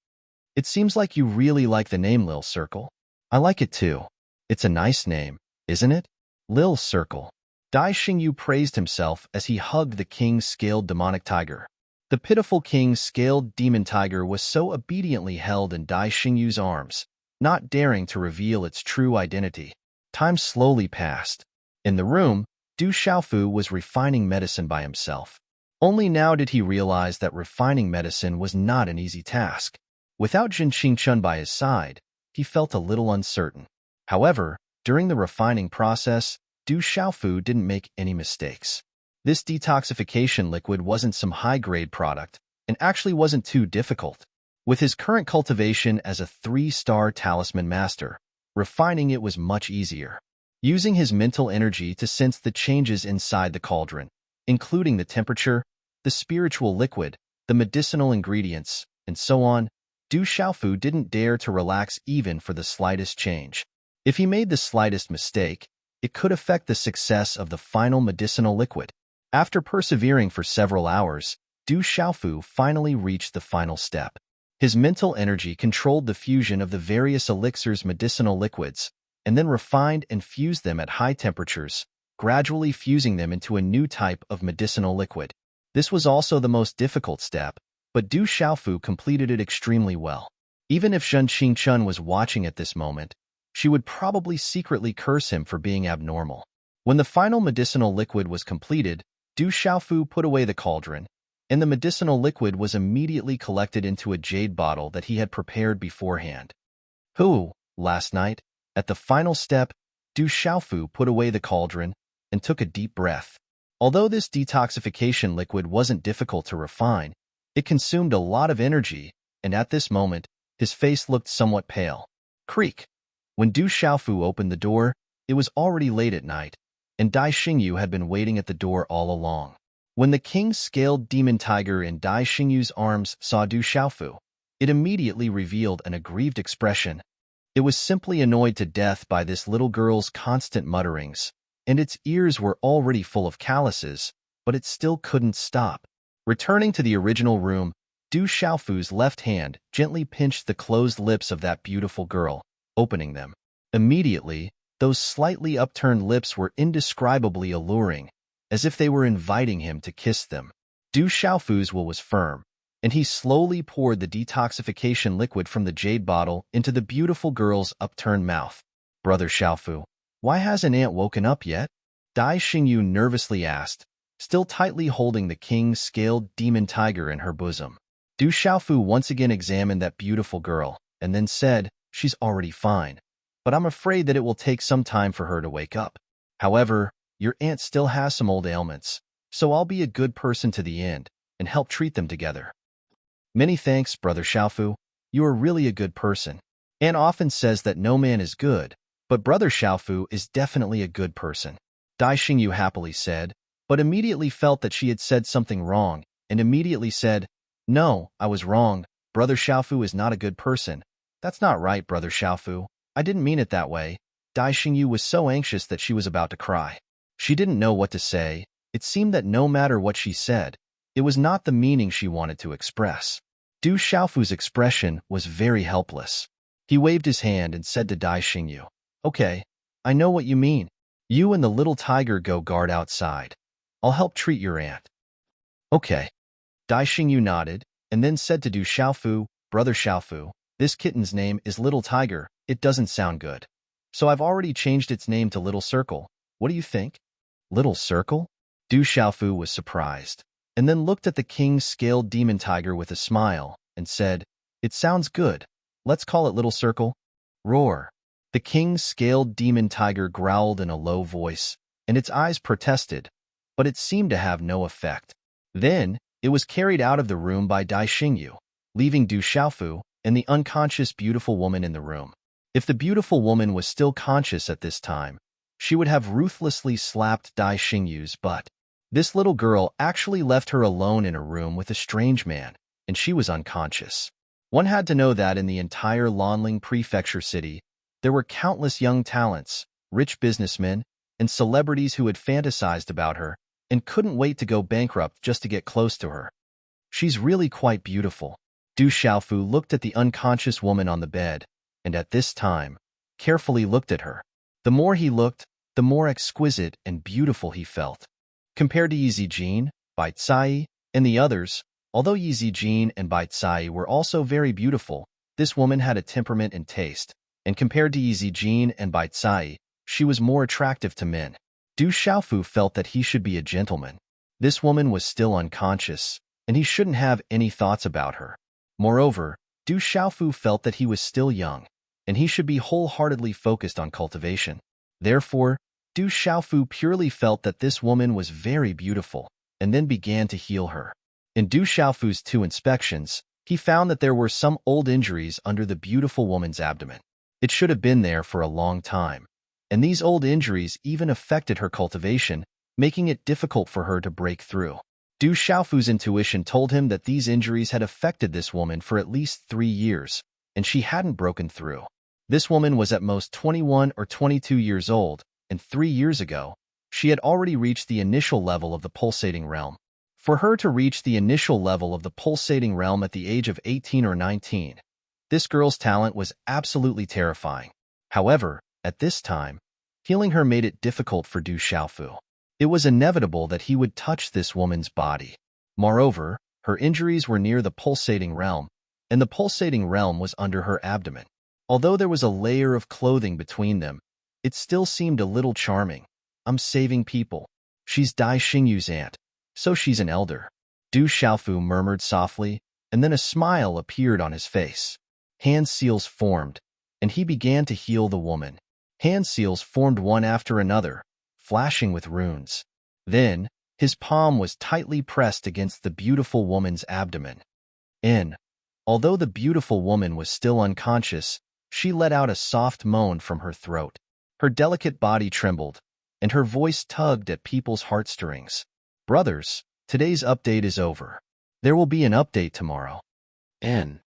S1: It seems like you really like the name Lil Circle. I like it too. It's a nice name, isn't it? Lil Circle. Dai Xingyu praised himself as he hugged the king's scaled demonic tiger. The pitiful king's scaled demon tiger was so obediently held in Dai Xingyu's arms, not daring to reveal its true identity. Time slowly passed. In the room, Du Xiaofu was refining medicine by himself. Only now did he realize that refining medicine was not an easy task. Without Jin Qingchun by his side, he felt a little uncertain. However, during the refining process, Du Xiaofu didn't make any mistakes. This detoxification liquid wasn't some high-grade product, and actually wasn't too difficult. With his current cultivation as a 3-star talisman master, refining it was much easier. Using his mental energy to sense the changes inside the cauldron, including the temperature, the spiritual liquid, the medicinal ingredients, and so on, Du Xiaofu didn't dare to relax even for the slightest change. If he made the slightest mistake, it could affect the success of the final medicinal liquid. After persevering for several hours, Du Xiaofu finally reached the final step. His mental energy controlled the fusion of the various elixirs' medicinal liquids, and then refined and fused them at high temperatures, gradually fusing them into a new type of medicinal liquid. This was also the most difficult step, but Du Xiaofu completed it extremely well. Even if Zhen Qingchun was watching at this moment, she would probably secretly curse him for being abnormal. When the final medicinal liquid was completed, Du Xiaofu put away the cauldron, and the medicinal liquid was immediately collected into a jade bottle that he had prepared beforehand. Last night, at the final step, Du Xiaofu put away the cauldron and took a deep breath. Although this detoxification liquid wasn't difficult to refine, it consumed a lot of energy, and at this moment, his face looked somewhat pale. Creak. When Du Xiaofu opened the door, it was already late at night, and Dai Xingyu had been waiting at the door all along. When the king's scaled demon tiger in Dai Xingyu's arms saw Du Xiaofu, it immediately revealed an aggrieved expression. It was simply annoyed to death by this little girl's constant mutterings, and its ears were already full of calluses, but it still couldn't stop. Returning to the original room, Du Xiaofu's left hand gently pinched the closed lips of that beautiful girl, opening them. Immediately, those slightly upturned lips were indescribably alluring, as if they were inviting him to kiss them. Du Xiaofu's will was firm, and he slowly poured the detoxification liquid from the jade bottle into the beautiful girl's upturned mouth. "Brother Xiaofu, why hasn't Aunt woken up yet?" Dai Xingyu nervously asked, still tightly holding the king's scaled demon tiger in her bosom. Du Xiaofu once again examined that beautiful girl, and then said, "She's already fine, but I'm afraid that it will take some time for her to wake up. However, your aunt still has some old ailments, so I'll be a good person to the end and help treat them together." "Many thanks, Brother Xiaofu. You are really a good person. Aunt often says that no man is good, but Brother Xiaofu is definitely a good person," Dai Xingyu happily said, but immediately felt that she had said something wrong, and immediately said, "No, I was wrong. Brother Xiaofu is not a good person. That's not right, Brother Xiaofu. I didn't mean it that way." Dai Xingyu was so anxious that she was about to cry. She didn't know what to say. It seemed that no matter what she said, it was not the meaning she wanted to express. Du Xiaofu's expression was very helpless. He waved his hand and said to Dai Xingyu, "Okay, I know what you mean. You and the little tiger go guard outside. I'll help treat your aunt." "Okay." Dai Xingyu nodded, and then said to Du Xiaofu, "Brother Xiaofu, this kitten's name is Little Tiger. It doesn't sound good. So I've already changed its name to Little Circle. What do you think?" "Little Circle?" Du Xiaofu was surprised, and then looked at the king's scaled demon tiger with a smile, and said, "It sounds good. Let's call it Little Circle." Roar. The king's scaled demon tiger growled in a low voice, and its eyes protested, but it seemed to have no effect. Then, it was carried out of the room by Dai Xingyu, leaving Du Xiaofu and the unconscious beautiful woman in the room. If the beautiful woman was still conscious at this time, she would have ruthlessly slapped Dai Xingyu's butt. This little girl actually left her alone in a room with a strange man, and she was unconscious. One had to know that in the entire Lanling Prefecture city, There were countless young talents, rich businessmen, and celebrities who had fantasized about her and couldn't wait to go bankrupt just to get close to her. She's really quite beautiful. Du Xiaofu looked at the unconscious woman on the bed, and at this time, carefully looked at her. The more he looked, the more exquisite and beautiful he felt. Compared to Yi Zijin, Bai Cai, and the others, although Yi Zijin and Bai Cai were also very beautiful, this woman had a temperament and taste, and compared to Yi Zijin and Bai Cai, she was more attractive to men. Du Xiaofu felt that he should be a gentleman. This woman was still unconscious, and he shouldn't have any thoughts about her. Moreover, Du Xiaofu felt that he was still young, and he should be wholeheartedly focused on cultivation. Therefore, Du Xiaofu purely felt that this woman was very beautiful, and then began to heal her. In Du Xiaofu's 2 inspections, he found that there were some old injuries under the beautiful woman's abdomen. It should have been there for a long time, and these old injuries even affected her cultivation, making it difficult for her to break through. Du Xiaofu's intuition told him that these injuries had affected this woman for at least 3 years, and she hadn't broken through. This woman was at most 21 or 22 years old, and 3 years ago, she had already reached the initial level of the pulsating realm. For her to reach the initial level of the pulsating realm at the age of 18 or 19, this girl's talent was absolutely terrifying. However, at this time, healing her made it difficult for Du Xiaofu. It was inevitable that he would touch this woman's body. Moreover, her injuries were near the pulsating realm, and the pulsating realm was under her abdomen. Although there was a layer of clothing between them, it still seemed a little charming. I'm saving people. She's Dai Xingyu's aunt, so she's an elder. Du Xiaofu murmured softly, and then a smile appeared on his face. Hand seals formed, and he began to heal the woman. Hand seals formed one after another, flashing with runes. Then, his palm was tightly pressed against the beautiful woman's abdomen. Although the beautiful woman was still unconscious, she let out a soft moan from her throat. Her delicate body trembled, and her voice tugged at people's heartstrings. Brothers, today's update is over. There will be an update tomorrow. N.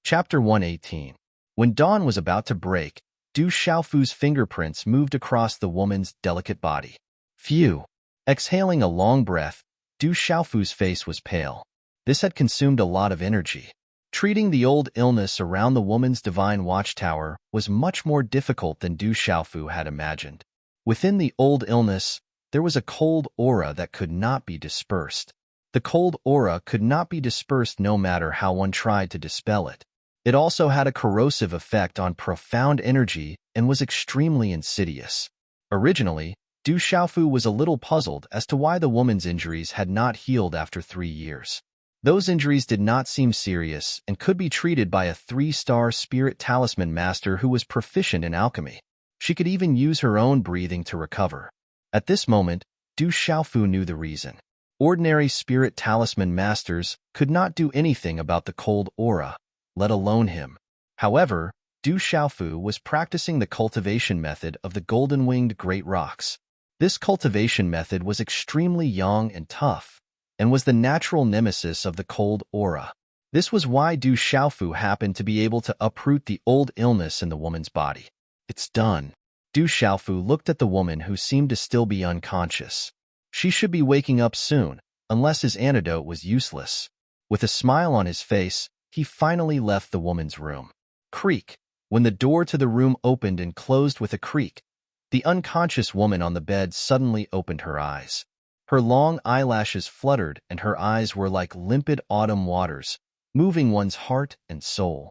S1: Chapter 118. When dawn was about to break, Du Xiaofu's fingerprints moved across the woman's delicate body. Phew! Exhaling a long breath, Du Xiaofu's face was pale. This had consumed a lot of energy. Treating the old illness around the woman's divine watchtower was much more difficult than Du Xiaofu had imagined. Within the old illness, there was a cold aura that could not be dispersed. The cold aura could not be dispersed no matter how one tried to dispel it. It also had a corrosive effect on profound energy and was extremely insidious. Originally, Du Xiaofu was a little puzzled as to why the woman's injuries had not healed after 3 years. Those injuries did not seem serious and could be treated by a 3-star spirit talisman master who was proficient in alchemy. She could even use her own breathing to recover. At this moment, Du Xiaofu knew the reason. Ordinary spirit talisman masters could not do anything about the cold aura, let alone him. However, Du Xiaofu was practicing the cultivation method of the golden-winged great rocks. This cultivation method was extremely young and tough, and was the natural nemesis of the cold aura. This was why Du Xiaofu happened to be able to uproot the old illness in the woman's body. It's done. Du Xiaofu looked at the woman who seemed to still be unconscious. She should be waking up soon, unless his antidote was useless. With a smile on his face, he finally left the woman's room. Creak. When the door to the room opened and closed with a creak, the unconscious woman on the bed suddenly opened her eyes. Her long eyelashes fluttered and her eyes were like limpid autumn waters, moving one's heart and soul.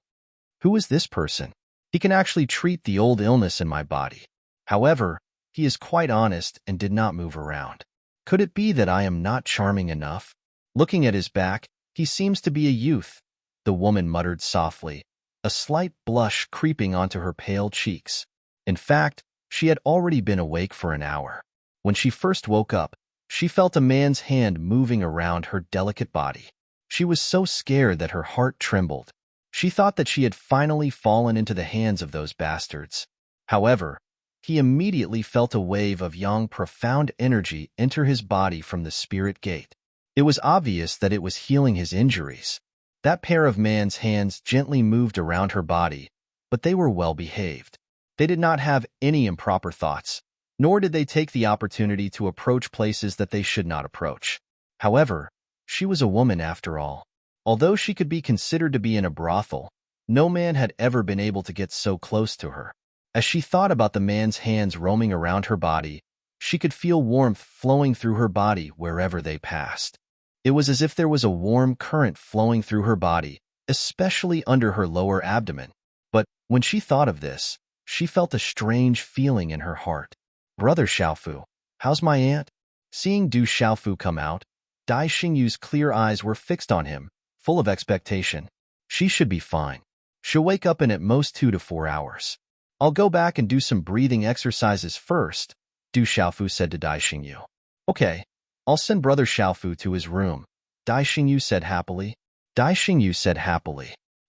S1: Who is this person? He can actually treat the old illness in my body. However, he is quite honest and did not move around. Could it be that I am not charming enough? Looking at his back, he seems to be a youth, the woman muttered softly, a slight blush creeping onto her pale cheeks. In fact, she had already been awake for an hour. When she first woke up, she felt a man's hand moving around her delicate body. She was so scared that her heart trembled. She thought that she had finally fallen into the hands of those bastards. However, he immediately felt a wave of young, profound energy enter his body from the spirit gate. It was obvious that it was healing his injuries. That pair of man's hands gently moved around her body, but they were well behaved. They did not have any improper thoughts, nor did they take the opportunity to approach places that they should not approach. However, she was a woman after all. Although she could be considered to be in a brothel, no man had ever been able to get so close to her. As she thought about the man's hands roaming around her body, she could feel warmth flowing through her body wherever they passed. It was as if there was a warm current flowing through her body, especially under her lower abdomen. But when she thought of this, she felt a strange feeling in her heart. "Brother Xiaofu, how's my aunt?" Seeing Du Xiaofu come out, Dai Xingyu's clear eyes were fixed on him, full of expectation. She should be fine. She'll wake up in at most 2 to 4 hours. "I'll go back and do some breathing exercises first," Du Xiaofu said to Dai Xingyu. "Okay, I'll send Brother Xiaofu to his room," Dai Xingyu said happily.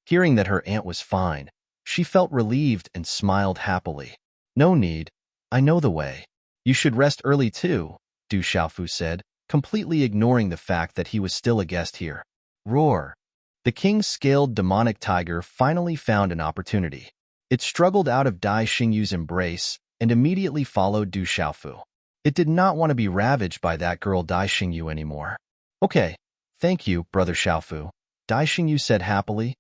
S1: Hearing that her aunt was fine, she felt relieved and smiled happily. "No need. I know the way. You should rest early too," Du Xiaofu said, completely ignoring the fact that he was still a guest here. Roar. The king's scaled demonic tiger finally found an opportunity. It struggled out of Dai Xingyu's embrace and immediately followed Du Xiaofu. It did not want to be ravaged by that girl Dai Xingyu anymore. "Okay, thank you, Brother Xiaofu," Dai Xingyu said happily.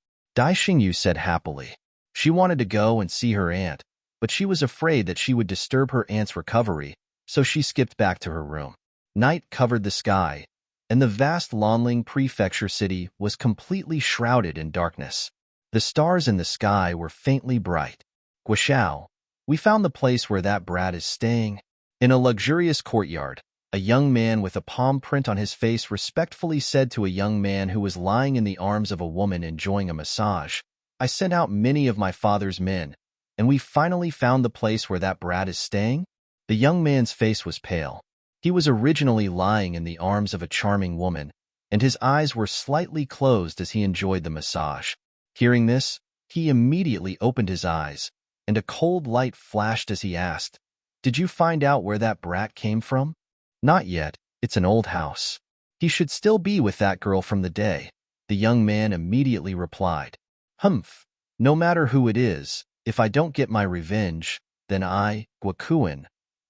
S1: She wanted to go and see her aunt, but she was afraid that she would disturb her aunt's recovery, so she skipped back to her room. Night covered the sky, and the vast Lanling prefecture city was completely shrouded in darkness. The stars in the sky were faintly bright. "Guoxiao, we found the place where that brat is staying." In a luxurious courtyard, a young man with a palm print on his face respectfully said to a young man who was lying in the arms of a woman enjoying a massage, "I sent out many of my father's men, and we finally found the place where that brat is staying." The young man's face was pale. He was originally lying in the arms of a charming woman, and his eyes were slightly closed as he enjoyed the massage. Hearing this, he immediately opened his eyes, and a cold light flashed as he asked, "Did you find out where that brat came from?" "Not yet. It's an old house. He should still be with that girl from the day," the young man immediately replied. "Humph. No matter who it is, if I don't get my revenge, then I, Guokuin,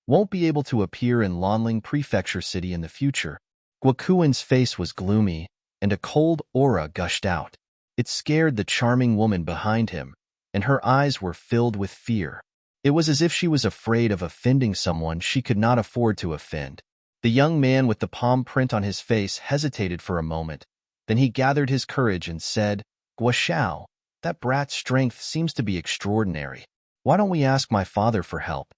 S1: won't be able to appear in Lanling Prefecture City in the future." Guokuin's face was gloomy, and a cold aura gushed out. It scared the charming woman behind him, and her eyes were filled with fear. It was as if she was afraid of offending someone she could not afford to offend. The young man with the palm print on his face hesitated for a moment. Then he gathered his courage and said, "Guoxiao, that brat's strength seems to be extraordinary. Why don't we ask my father for help?"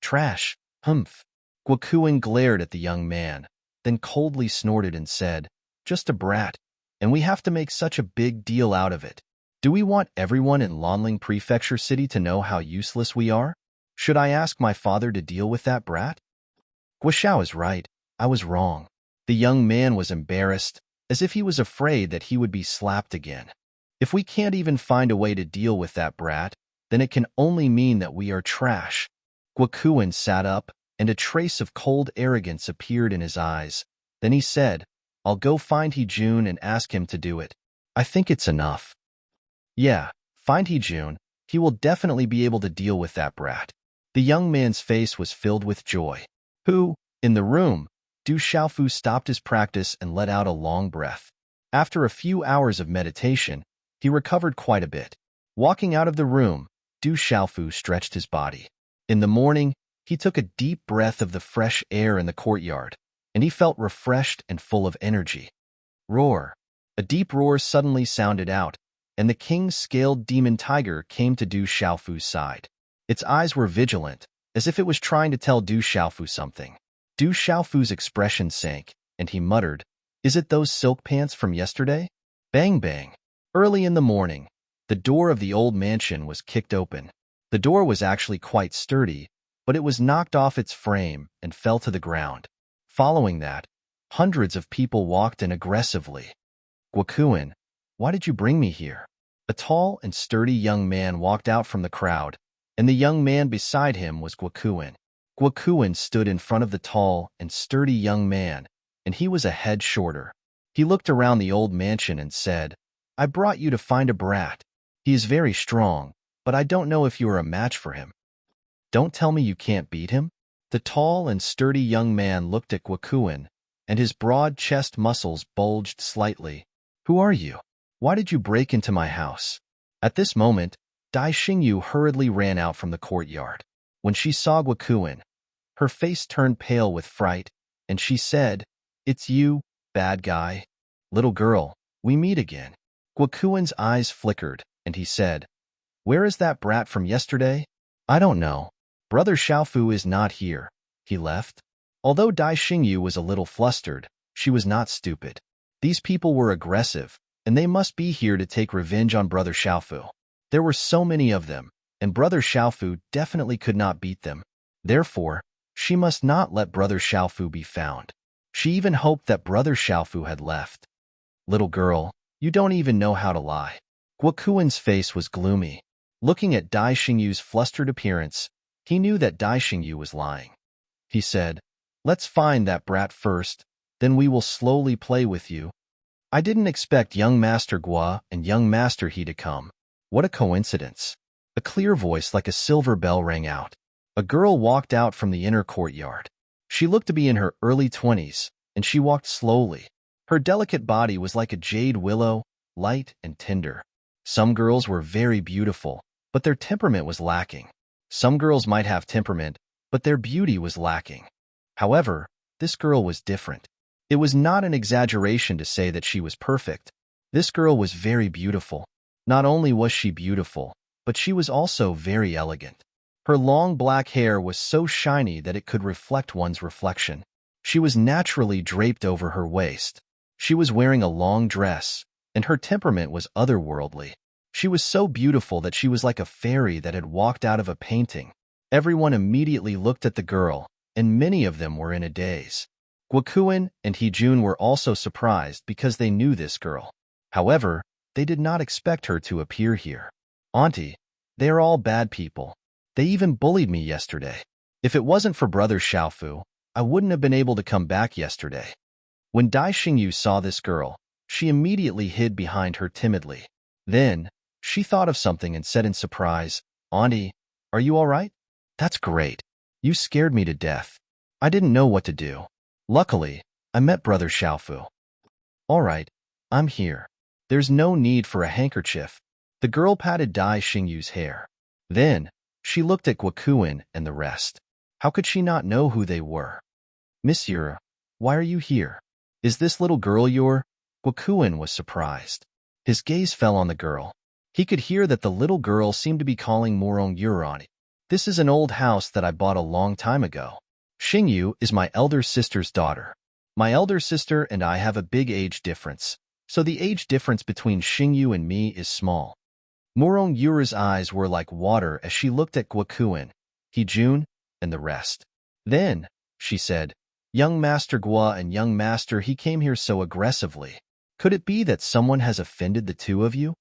S1: "Trash, humph." Guokuin glared at the young man, then coldly snorted and said, "Just a brat, and we have to make such a big deal out of it. Do we want everyone in Lanling Prefecture City to know how useless we are? Should I ask my father to deal with that brat?" "Guoxiao is right. I was wrong." The young man was embarrassed, as if he was afraid that he would be slapped again. "If we can't even find a way to deal with that brat, then it can only mean that we are trash." Guokuin sat up, and a trace of cold arrogance appeared in his eyes. Then he said, "I'll go find Hejun and ask him to do it. I think it's enough." "Yeah, find Hejun. He will definitely be able to deal with that brat." The young man's face was filled with joy. In the room, Du Xiaofu stopped his practice and let out a long breath. After a few hours of meditation, he recovered quite a bit. Walking out of the room, Du Xiaofu stretched his body. In the morning, he took a deep breath of the fresh air in the courtyard, and he felt refreshed and full of energy. Roar! A deep roar suddenly sounded out, and the king's scaled demon tiger came to Du Xiaofu's side. Its eyes were vigilant, as if it was trying to tell Du Xiaofu something. Du Xiaofu's expression sank, and he muttered, "Is it those silk pants from yesterday?" Bang bang! Early in the morning, the door of the old mansion was kicked open. The door was actually quite sturdy, but it was knocked off its frame and fell to the ground. Following that, hundreds of people walked in aggressively. "Guokuin, why did you bring me here?" A tall and sturdy young man walked out from the crowd, and the young man beside him was Guokuin. Guokuin stood in front of the tall and sturdy young man, and he was a head shorter. He looked around the old mansion and said, I brought you to find a brat. He is very strong, but I don't know if you are a match for him. Don't tell me you can't beat him? The tall and sturdy young man looked at Gwakuin, and his broad chest muscles bulged slightly. Who are you? Why did you break into my house? At this moment, Dai Xingyu hurriedly ran out from the courtyard. When she saw Gwakuin, her face turned pale with fright, and she said, "It's you, bad guy. Little girl, we meet again." Gwakuin's eyes flickered, and he said, "Where is that brat from yesterday?" "I don't know. Brother Xiaofu is not here. He left." Although Dai Xingyu was a little flustered, she was not stupid. These people were aggressive, and they must be here to take revenge on Brother Xiaofu. There were so many of them, and Brother Xiaofu definitely could not beat them. Therefore, she must not let Brother Xiaofu be found. She even hoped that Brother Xiaofu had left. "Little girl, you don't even know how to lie." Gwakuin's face was gloomy. Looking at Dai Xingyu's flustered appearance, he knew that Dai Xingyu was lying. He said, "Let's find that brat first, then we will slowly play with you." "I didn't expect young Master Gua and young Master He to come. What a coincidence." A clear voice like a silver bell rang out. A girl walked out from the inner courtyard. She looked to be in her early 20s, and she walked slowly. Her delicate body was like a jade willow, light and tender. Some girls were very beautiful, but their temperament was lacking. Some girls might have temperament, but their beauty was lacking. However, this girl was different. It was not an exaggeration to say that she was perfect. This girl was very beautiful. Not only was she beautiful, but she was also very elegant. Her long black hair was so shiny that it could reflect one's reflection. She was naturally draped over her waist. She was wearing a long dress, and her temperament was otherworldly. She was so beautiful that she was like a fairy that had walked out of a painting. Everyone immediately looked at the girl, and many of them were in a daze. Gwakuin and Hejun were also surprised because they knew this girl. However, they did not expect her to appear here. "Auntie, they are all bad people. They even bullied me yesterday. If it wasn't for Brother Xiaofu, I wouldn't have been able to come back yesterday." When Dai Xingyu saw this girl, she immediately hid behind her timidly. Then, she thought of something and said in surprise, "Auntie, are you all right?" "That's great. You scared me to death. I didn't know what to do. Luckily, I met Brother Xiaofu." "All right, I'm here. There's no need for a handkerchief." The girl patted Dai Xingyu's hair. Then, she looked at Gwakuin and the rest. How could she not know who they were? "Monsieur, why are you here? Is this little girl your—" Gwakuin was surprised. His gaze fell on the girl. He could hear that the little girl seemed to be calling Morong Yuran. "This is an old house that I bought a long time ago. Xingyu is my elder sister's daughter. My elder sister and I have a big age difference, so the age difference between Xingyu and me is small." Morong Yura's eyes were like water as she looked at Gwakuin, Hejun, and the rest. Then, she said, "Young Master Gua and young Master He came here so aggressively. Could it be that someone has offended the two of you?"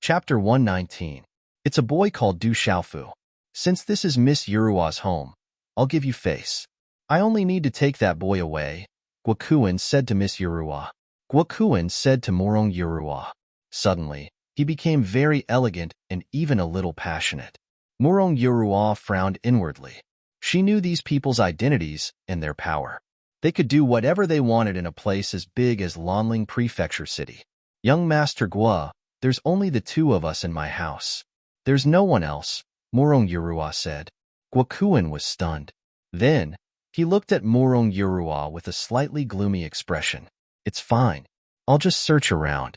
S1: Chapter 119. It's a boy called Du Xiaofu. "Since this is Miss Yurua's home, I'll give you face. I only need to take that boy away," Gwakuin said to Miss Yurua. Gwakuin said to Morong Yurua. Suddenly, he became very elegant and even a little passionate. Morong Yurua frowned inwardly. She knew these people's identities and their power. They could do whatever they wanted in a place as big as Lanling Prefecture City. "Young Master Gua, there's only the two of us in my house. There's no one else," Morong Yurua said. Gwakuin was stunned. Then, he looked at Morong Yurua with a slightly gloomy expression. "It's fine. I'll just search around."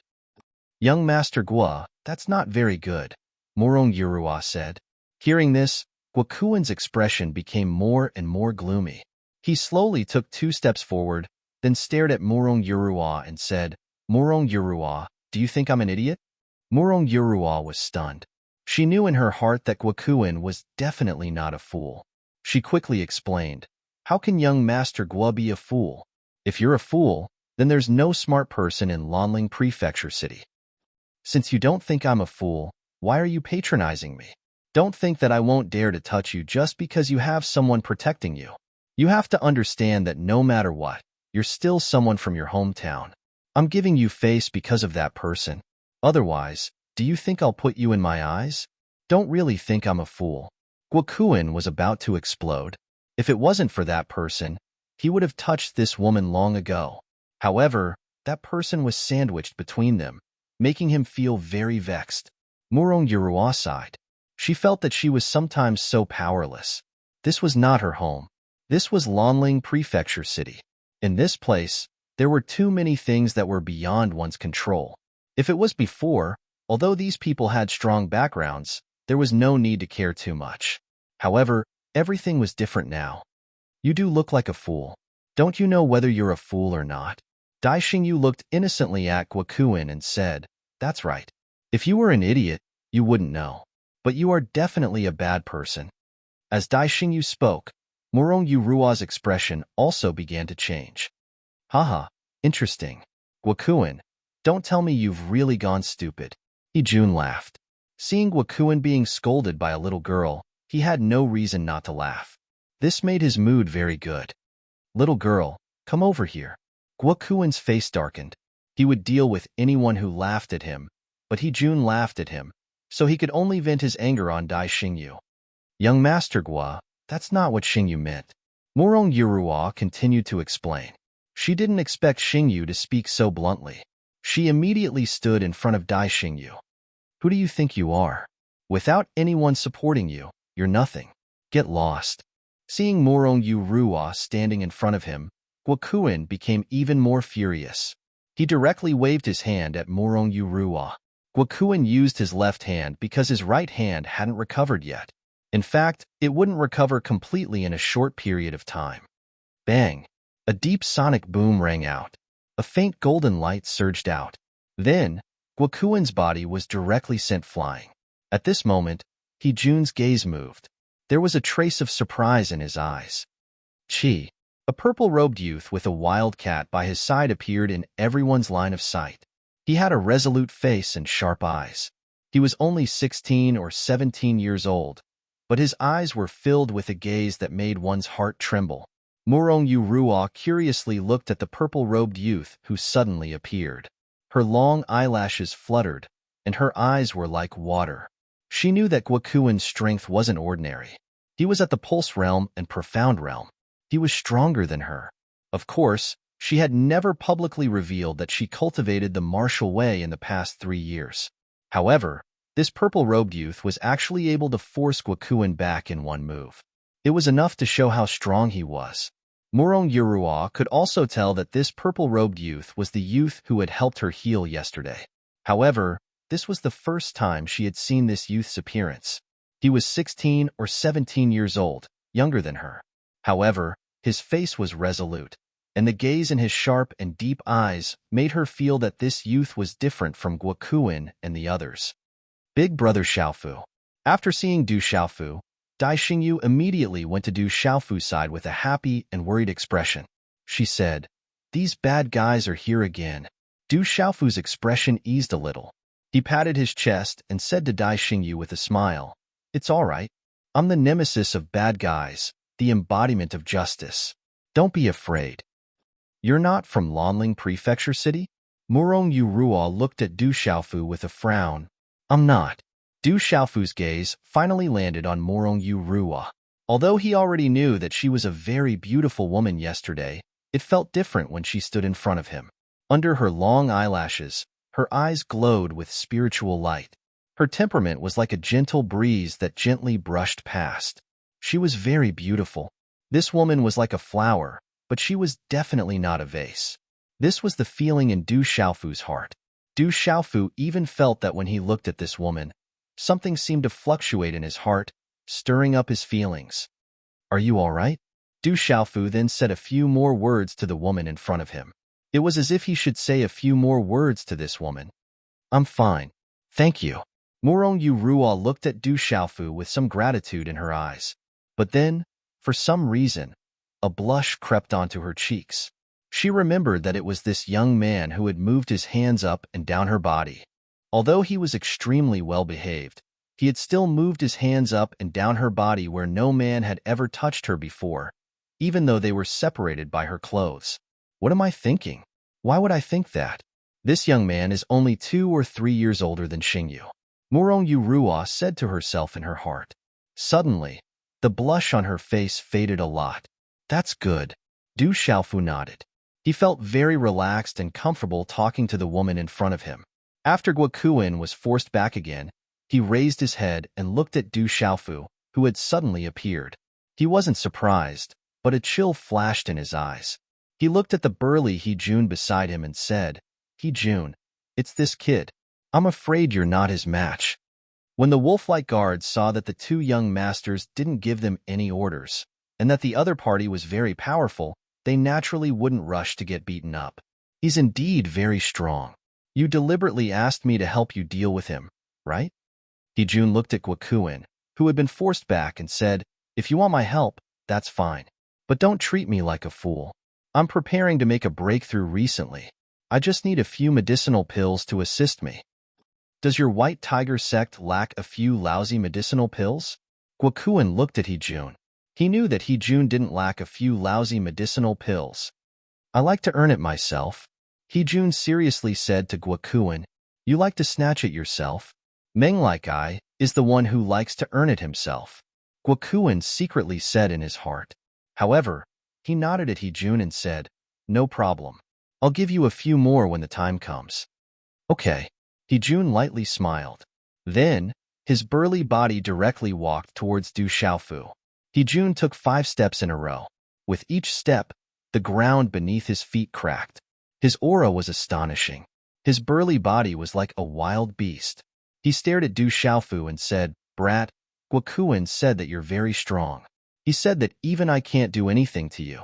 S1: "Young Master Gua, that's not very good," Morong Yurua said. Hearing this, Gwakuin's expression became more and more gloomy. He slowly took 2 steps forward, then stared at Morong Yurua and said, "Morong Yurua, do you think I'm an idiot?" Morong Yurua was stunned. She knew in her heart that Gwakuin was definitely not a fool. She quickly explained, "How can young Master Gua be a fool? If you're a fool, then there's no smart person in Lanling Prefecture City. Since you don't think I'm a fool, why are you patronizing me? Don't think that I won't dare to touch you just because you have someone protecting you. You have to understand that no matter what, You're still someone from your hometown. I'm giving you face because of that person. Otherwise, do you think I'll put you in my eyes? Don't really think I'm a fool." Guokuin was about to explode. If it wasn't for that person, he would have touched this woman long ago. However, that person was sandwiched between them, making him feel very vexed. Murong Yurua sighed. She felt that she was sometimes so powerless. This was not her home. This was Lanling Prefecture City. In this place, there were too many things that were beyond one's control. If it was before, although these people had strong backgrounds, there was no need to care too much. However, everything was different now. "You do look like a fool. Don't you know whether you're a fool or not?" Dai Xingyu looked innocently at Guokuin and said, "That's right. If you were an idiot, you wouldn't know. But you are definitely a bad person." As Dai Xingyu spoke, Murong Yurua's expression also began to change. "Haha, interesting. Guokuin, don't tell me you've really gone stupid." Jun laughed. Seeing Guokuin being scolded by a little girl, he had no reason not to laugh. This made his mood very good. "Little girl, come over here." Guokuin's face darkened. He would deal with anyone who laughed at him, but Jun laughed at him, so he could only vent his anger on Dai Xingyu. "Young Master Gua, that's not what Xingyu meant." Murong Yurua continued to explain. She didn't expect Xingyu to speak so bluntly. She immediately stood in front of Dai Xingyu. "Who do you think you are? Without anyone supporting you, you're nothing. Get lost." Seeing Murong Yurua standing in front of him, Guokuin became even more furious. He directly waved his hand at Murong Yurua. Guokuin used his left hand because his right hand hadn't recovered yet. In fact, it wouldn't recover completely in a short period of time. Bang! A deep sonic boom rang out. A faint golden light surged out. Then, Guokuin's body was directly sent flying. At this moment, Jun's gaze moved. There was a trace of surprise in his eyes. Chi, a purple-robed youth with a wild cat by his side, appeared in everyone's line of sight. He had a resolute face and sharp eyes. He was only 16 or 17 years old, but his eyes were filled with a gaze that made one's heart tremble. Murong Yurua curiously looked at the purple-robed youth who suddenly appeared. Her long eyelashes fluttered, and her eyes were like water. She knew that Guokuin's strength wasn't ordinary. He was at the Pulse Realm and Profound Realm. He was stronger than her. Of course, she had never publicly revealed that she cultivated the martial way in the past 3 years. However, this purple-robed youth was actually able to force Guokuin back in one move. It was enough to show how strong he was. Murong Yurua could also tell that this purple-robed youth was the youth who had helped her heal yesterday. However, this was the first time she had seen this youth's appearance. He was 16 or 17 years old, younger than her. However, his face was resolute, and the gaze in his sharp and deep eyes made her feel that this youth was different from Guokuin and the others. Big Brother Xiaofu. After seeing Du Xiaofu, Dai Xingyu immediately went to Du Xiaofu's side with a happy and worried expression. She said, "These bad guys are here again." Du Xiaofu's expression eased a little. He patted his chest and said to Dai Xingyu with a smile, "It's all right. I'm the nemesis of bad guys, the embodiment of justice. Don't be afraid." "You're not from Lanling Prefecture City?" Murong Yurua looked at Du Xiaofu with a frown. "I'm not." Du Xiaofu's gaze finally landed on Murong Yurua. Although he already knew that she was a very beautiful woman yesterday, it felt different when she stood in front of him. Under her long eyelashes, her eyes glowed with spiritual light. Her temperament was like a gentle breeze that gently brushed past. She was very beautiful. This woman was like a flower, but she was definitely not a vase. This was the feeling in Du Xiaofu's heart. Du Xiaofu even felt that when he looked at this woman, something seemed to fluctuate in his heart, stirring up his feelings. "Are you all right?" Du Xiaofu then said a few more words to the woman in front of him. It was as if he should say a few more words to this woman. "I'm fine. Thank you." Murong Yurua looked at Du Xiaofu with some gratitude in her eyes. But then, for some reason, a blush crept onto her cheeks. She remembered that it was this young man who had moved his hands up and down her body. Although he was extremely well-behaved, he had still moved his hands up and down her body where no man had ever touched her before, even though they were separated by her clothes. What am I thinking? Why would I think that? This young man is only 2 or 3 years older than Xingyu. Murong Yurua said to herself in her heart. Suddenly, the blush on her face faded a lot. That's good. Du Xiaofu nodded. He felt very relaxed and comfortable talking to the woman in front of him. After Guokuin was forced back again, he raised his head and looked at Du Xiaofu, who had suddenly appeared. He wasn't surprised, but a chill flashed in his eyes. He looked at the burly He-jun beside him and said, He-jun, it's this kid. I'm afraid you're not his match. When the wolf-like guards saw that the two young masters didn't give them any orders, and that the other party was very powerful, they naturally wouldn't rush to get beaten up. He's indeed very strong. You deliberately asked me to help you deal with him, right? He-jun looked at Guokuin, who had been forced back, and said, If you want my help, that's fine. But don't treat me like a fool. I'm preparing to make a breakthrough recently. I just need a few medicinal pills to assist me. Does your White Tiger sect lack a few lousy medicinal pills? Guokuin looked at He-jun. He knew that He-jun didn't lack a few lousy medicinal pills. I like to earn it myself. He-jun seriously said to Guokuin, You like to snatch it yourself? Meng like I is the one who likes to earn it himself. Guokuin secretly said in his heart. However, he nodded at He-jun and said, No problem. I'll give you a few more when the time comes. Okay. He-jun lightly smiled. Then, his burly body directly walked towards Du Xiaofu. He-jun took 5 steps in a row. With each step, the ground beneath his feet cracked. His aura was astonishing. His burly body was like a wild beast. He stared at Du Xiaofu and said, Brat, Guokuin said that you're very strong. He said that even I can't do anything to you.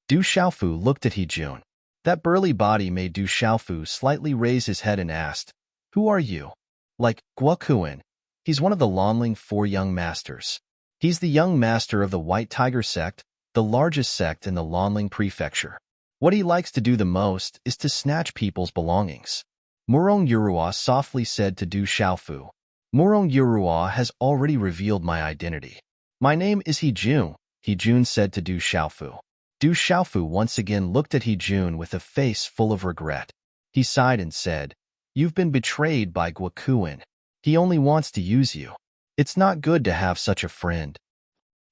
S1: Du Xiaofu looked at He-jun. That burly body made Du Xiaofu slightly raise his head and asked, Who are you? Like Guokuin. He's one of the Lanling 4 young masters. He's the young master of the White Tiger sect, the largest sect in the Lanling prefecture. What he likes to do the most is to snatch people's belongings. Murong Yurua softly said to Du Xiaofu, Murong Yurua has already revealed my identity. My name is He-jun, He-jun said to Du Xiaofu. Du Xiaofu once again looked at He-jun with a face full of regret. He sighed and said, You've been betrayed by Guokuin. He only wants to use you. It's not good to have such a friend.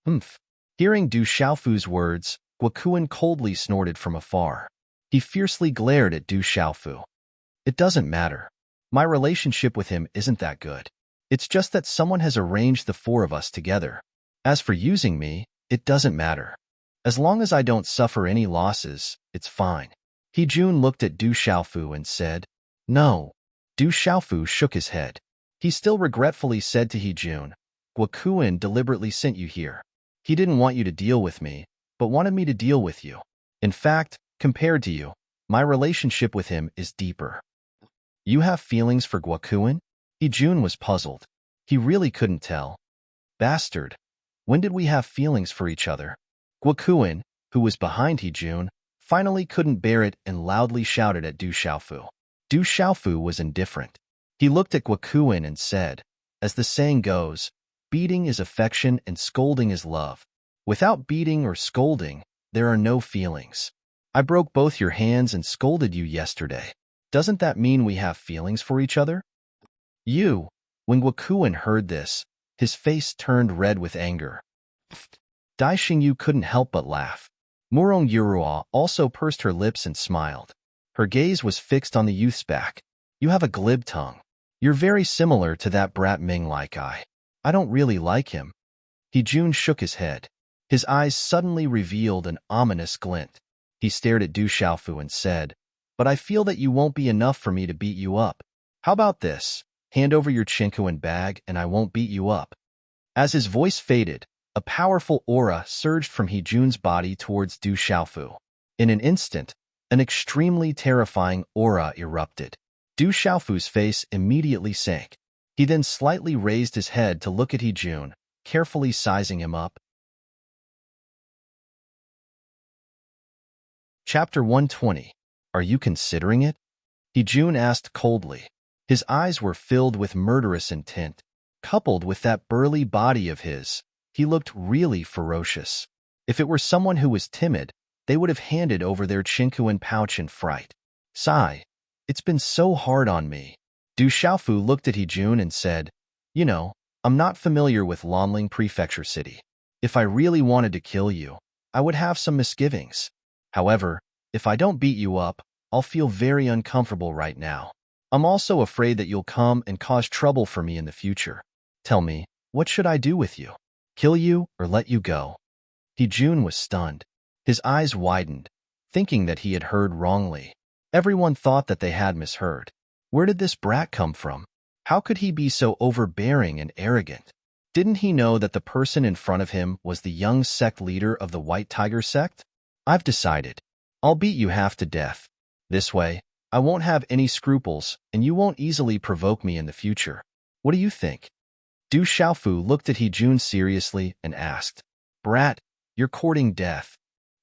S1: Humph. Hearing Du Xiaofu's words, Guokuin coldly snorted from afar. He fiercely glared at Du Xiaofu. It doesn't matter. My relationship with him isn't that good. It's just that someone has arranged the 4 of us together. As for using me, it doesn't matter. As long as I don't suffer any losses, it's fine. He-jun looked at Du Xiaofu and said, No. Du Xiaofu shook his head. He still regretfully said to He-jun, Guokuin deliberately sent you here. He didn't want you to deal with me, but wanted me to deal with you. In fact, compared to you, my relationship with him is deeper. You have feelings for Guokuin? He-jun was puzzled. He really couldn't tell. Bastard. When did we have feelings for each other? Guokuin, who was behind He-jun, finally couldn't bear it and loudly shouted at Du Xiaofu. Du Xiaofu was indifferent. He looked at Guokuin and said, As the saying goes, beating is affection and scolding is love. Without beating or scolding, there are no feelings. I broke both your hands and scolded you yesterday. Doesn't that mean we have feelings for each other? When Guokuin heard this, his face turned red with anger. Dai Xingyu couldn't help but laugh. Murong Yurua also pursed her lips and smiled. Her gaze was fixed on the youth's back. You have a glib tongue. You're very similar to that brat Ming like I. I don't really like him. He-jun shook his head. His eyes suddenly revealed an ominous glint. He stared at Du Xiaofu and said, But I feel that you won't be enough for me to beat you up. How about this? Hand over your Chinkoan bag and I won't beat you up. As his voice faded, a powerful aura surged from He-jun's body towards Du Xiaofu. In an instant, an extremely terrifying aura erupted. Du Xiaofu's face immediately sank. He then slightly raised his head to look at He-jun, carefully sizing him up. Chapter 120. Are you considering it? He-jun asked coldly. His eyes were filled with murderous intent. Coupled with that burly body of his, he looked really ferocious. If it were someone who was timid, they would have handed over their Chinkuan pouch in fright. Sigh. It's been so hard on me. Du Xiaofu looked at Hejun and said, You know, I'm not familiar with Lanling Prefecture City. If I really wanted to kill you, I would have some misgivings. However, if I don't beat you up, I'll feel very uncomfortable right now. I'm also afraid that you'll come and cause trouble for me in the future. Tell me, what should I do with you? Kill you or let you go? Hejun was stunned. His eyes widened, thinking that he had heard wrongly. Everyone thought that they had misheard. Where did this brat come from? How could he be so overbearing and arrogant? Didn't he know that the person in front of him was the young sect leader of the White Tiger sect? I've decided. I'll beat you half to death. This way, I won't have any scruples, and you won't easily provoke me in the future. What do you think? Du Xiaofu looked at Hejun seriously and asked, Brat, you're courting death.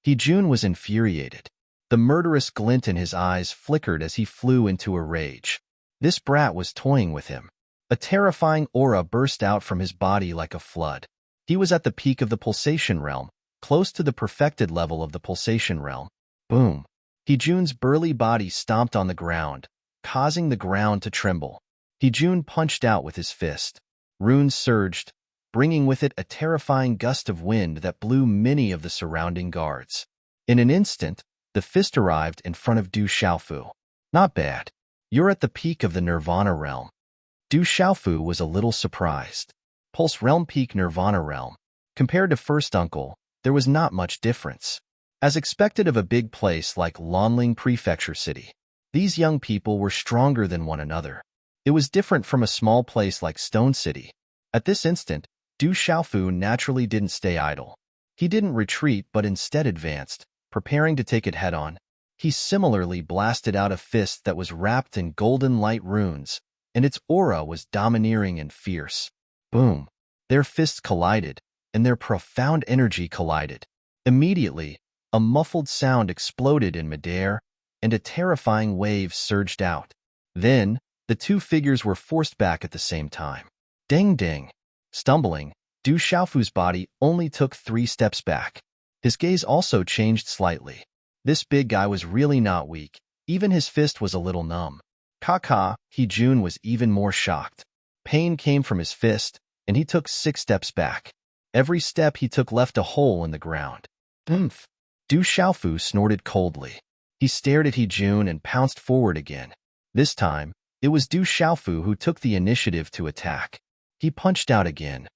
S1: Hejun was infuriated. The murderous glint in his eyes flickered as he flew into a rage. This brat was toying with him. A terrifying aura burst out from his body like a flood. He was at the peak of the pulsation realm, close to the perfected level of the pulsation realm. Boom! Hejun's burly body stomped on the ground, causing the ground to tremble. Hejun punched out with his fist. Runes surged, bringing with it a terrifying gust of wind that blew many of the surrounding guards. In an instant, the fist arrived in front of Du Xiaofu. Not bad. You're at the peak of the Nirvana realm. Du Xiaofu was a little surprised. Pulse realm peak Nirvana realm. Compared to first uncle, there was not much difference. As expected of a big place like Lanling Prefecture City, these young people were stronger than one another. It was different from a small place like Stone City. At this instant, Du Xiaofu naturally didn't stay idle. He didn't retreat but instead advanced, preparing to take it head-on. He similarly blasted out a fist that was wrapped in golden light runes, and its aura was domineering and fierce. Boom! Their fists collided, and their profound energy collided. Immediately, a muffled sound exploded in midair, and a terrifying wave surged out. Then, the two figures were forced back at the same time. Ding ding! Stumbling, Du Xiaofu's body only took 3 steps back. His gaze also changed slightly. This big guy was really not weak. Even his fist was a little numb. Kaka, Hejun was even more shocked. Pain came from his fist, and he took 6 steps back. Every step he took left a hole in the ground. Oomph! Du Xiaofu snorted coldly. He stared at Hejun and pounced forward again. This time, it was Du Xiaofu who took the initiative to attack. He punched out again.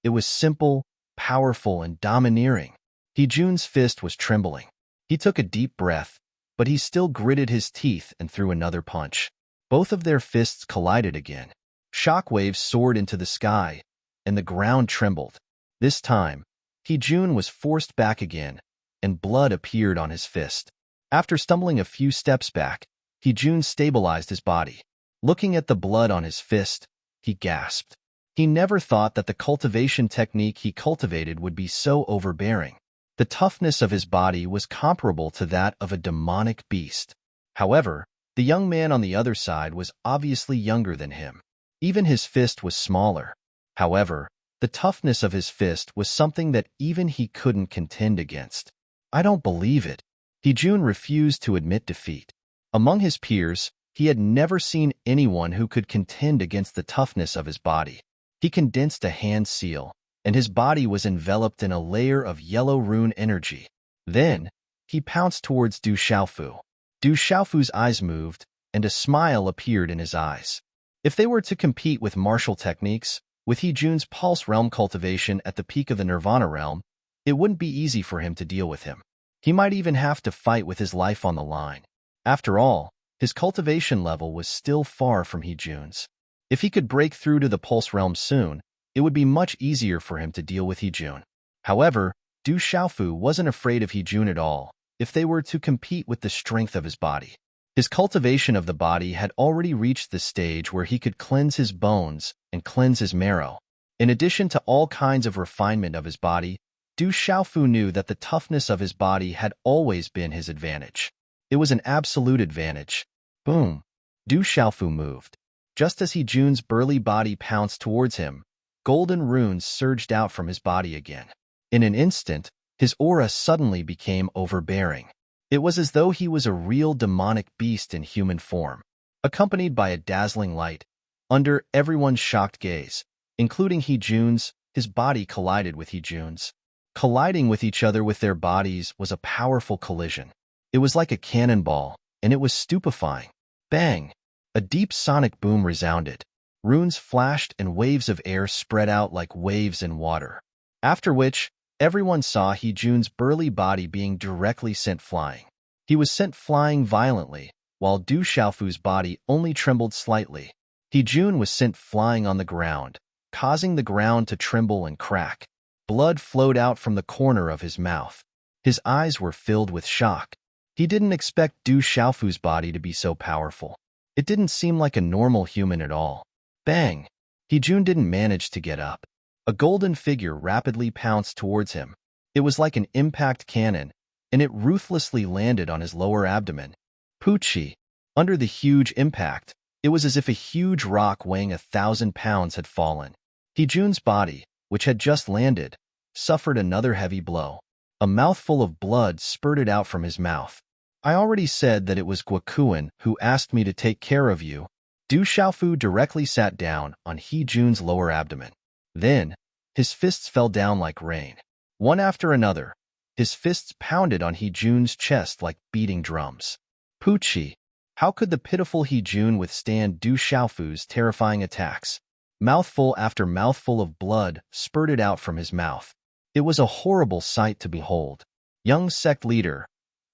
S1: It was simple, powerful, and domineering. Hejun's fist was trembling. He took a deep breath, but he still gritted his teeth and threw another punch. Both of their fists collided again. Shockwaves soared into the sky, and the ground trembled. This time, Hejun was forced back again, and blood appeared on his fist. After stumbling a few steps back, Hejun stabilized his body. Looking at the blood on his fist, he gasped. He never thought that the cultivation technique he cultivated would be so overbearing. The toughness of his body was comparable to that of a demonic beast. However, the young man on the other side was obviously younger than him. Even his fist was smaller. However, the toughness of his fist was something that even he couldn't contend against. I don't believe it. Hejun refused to admit defeat. Among his peers, he had never seen anyone who could contend against the toughness of his body. He condensed a hand seal, and his body was enveloped in a layer of yellow rune energy. Then, he pounced towards Du Xiaofu. Du Xiaofu's eyes moved, and a smile appeared in his eyes. If they were to compete with martial techniques, with Hejun's pulse realm cultivation at the peak of the Nirvana realm, it wouldn't be easy for him to deal with him. He might even have to fight with his life on the line. After all, his cultivation level was still far from Hejun's. If he could break through to the pulse realm soon, it would be much easier for him to deal with Hejun. However, Du Xiaofu wasn't afraid of Hejun at all, if they were to compete with the strength of his body. His cultivation of the body had already reached the stage where he could cleanse his bones and cleanse his marrow. In addition to all kinds of refinement of his body, Du Xiaofu knew that the toughness of his body had always been his advantage. It was an absolute advantage. Boom! Du Xiaofu moved. Just as Hejun's burly body pounced towards him, golden runes surged out from his body again. In an instant, His aura suddenly became overbearing. It was as though he was a real demonic beast in human form, accompanied by a dazzling light. Under everyone's shocked gaze, including Heejun's, his body collided with Heejun's. Colliding with each other with their bodies was a powerful collision. It was like a cannonball, and it was stupefying. Bang! A deep sonic boom resounded. Runes flashed and waves of air spread out like waves in water. After which, everyone saw Heejun's burly body being directly sent flying. He was sent flying violently, while Du Xiaofu's body only trembled slightly. Heejun was sent flying on the ground, causing the ground to tremble and crack. Blood flowed out from the corner of his mouth. His eyes were filled with shock. He didn't expect Du Xiaofu's body to be so powerful. It didn't seem like a normal human at all. Bang! Heejun didn't manage to get up. A golden figure rapidly pounced towards him. It was like an impact cannon, and it ruthlessly landed on his lower abdomen. Poochie! Under the huge impact, it was as if a huge rock weighing 1,000 pounds had fallen. Heejun's body, which had just landed, suffered another heavy blow. A mouthful of blood spurted out from his mouth. I already said that it was Guokuan who asked me to take care of you. Du Xiaofu directly sat down on Heejun's lower abdomen. Then, his fists fell down like rain. One after another, his fists pounded on Heejun's chest like beating drums. Poochie! How could the pitiful Heejun withstand Du Xiaofu's terrifying attacks? Mouthful after mouthful of blood spurted out from his mouth. It was a horrible sight to behold. Young sect leader.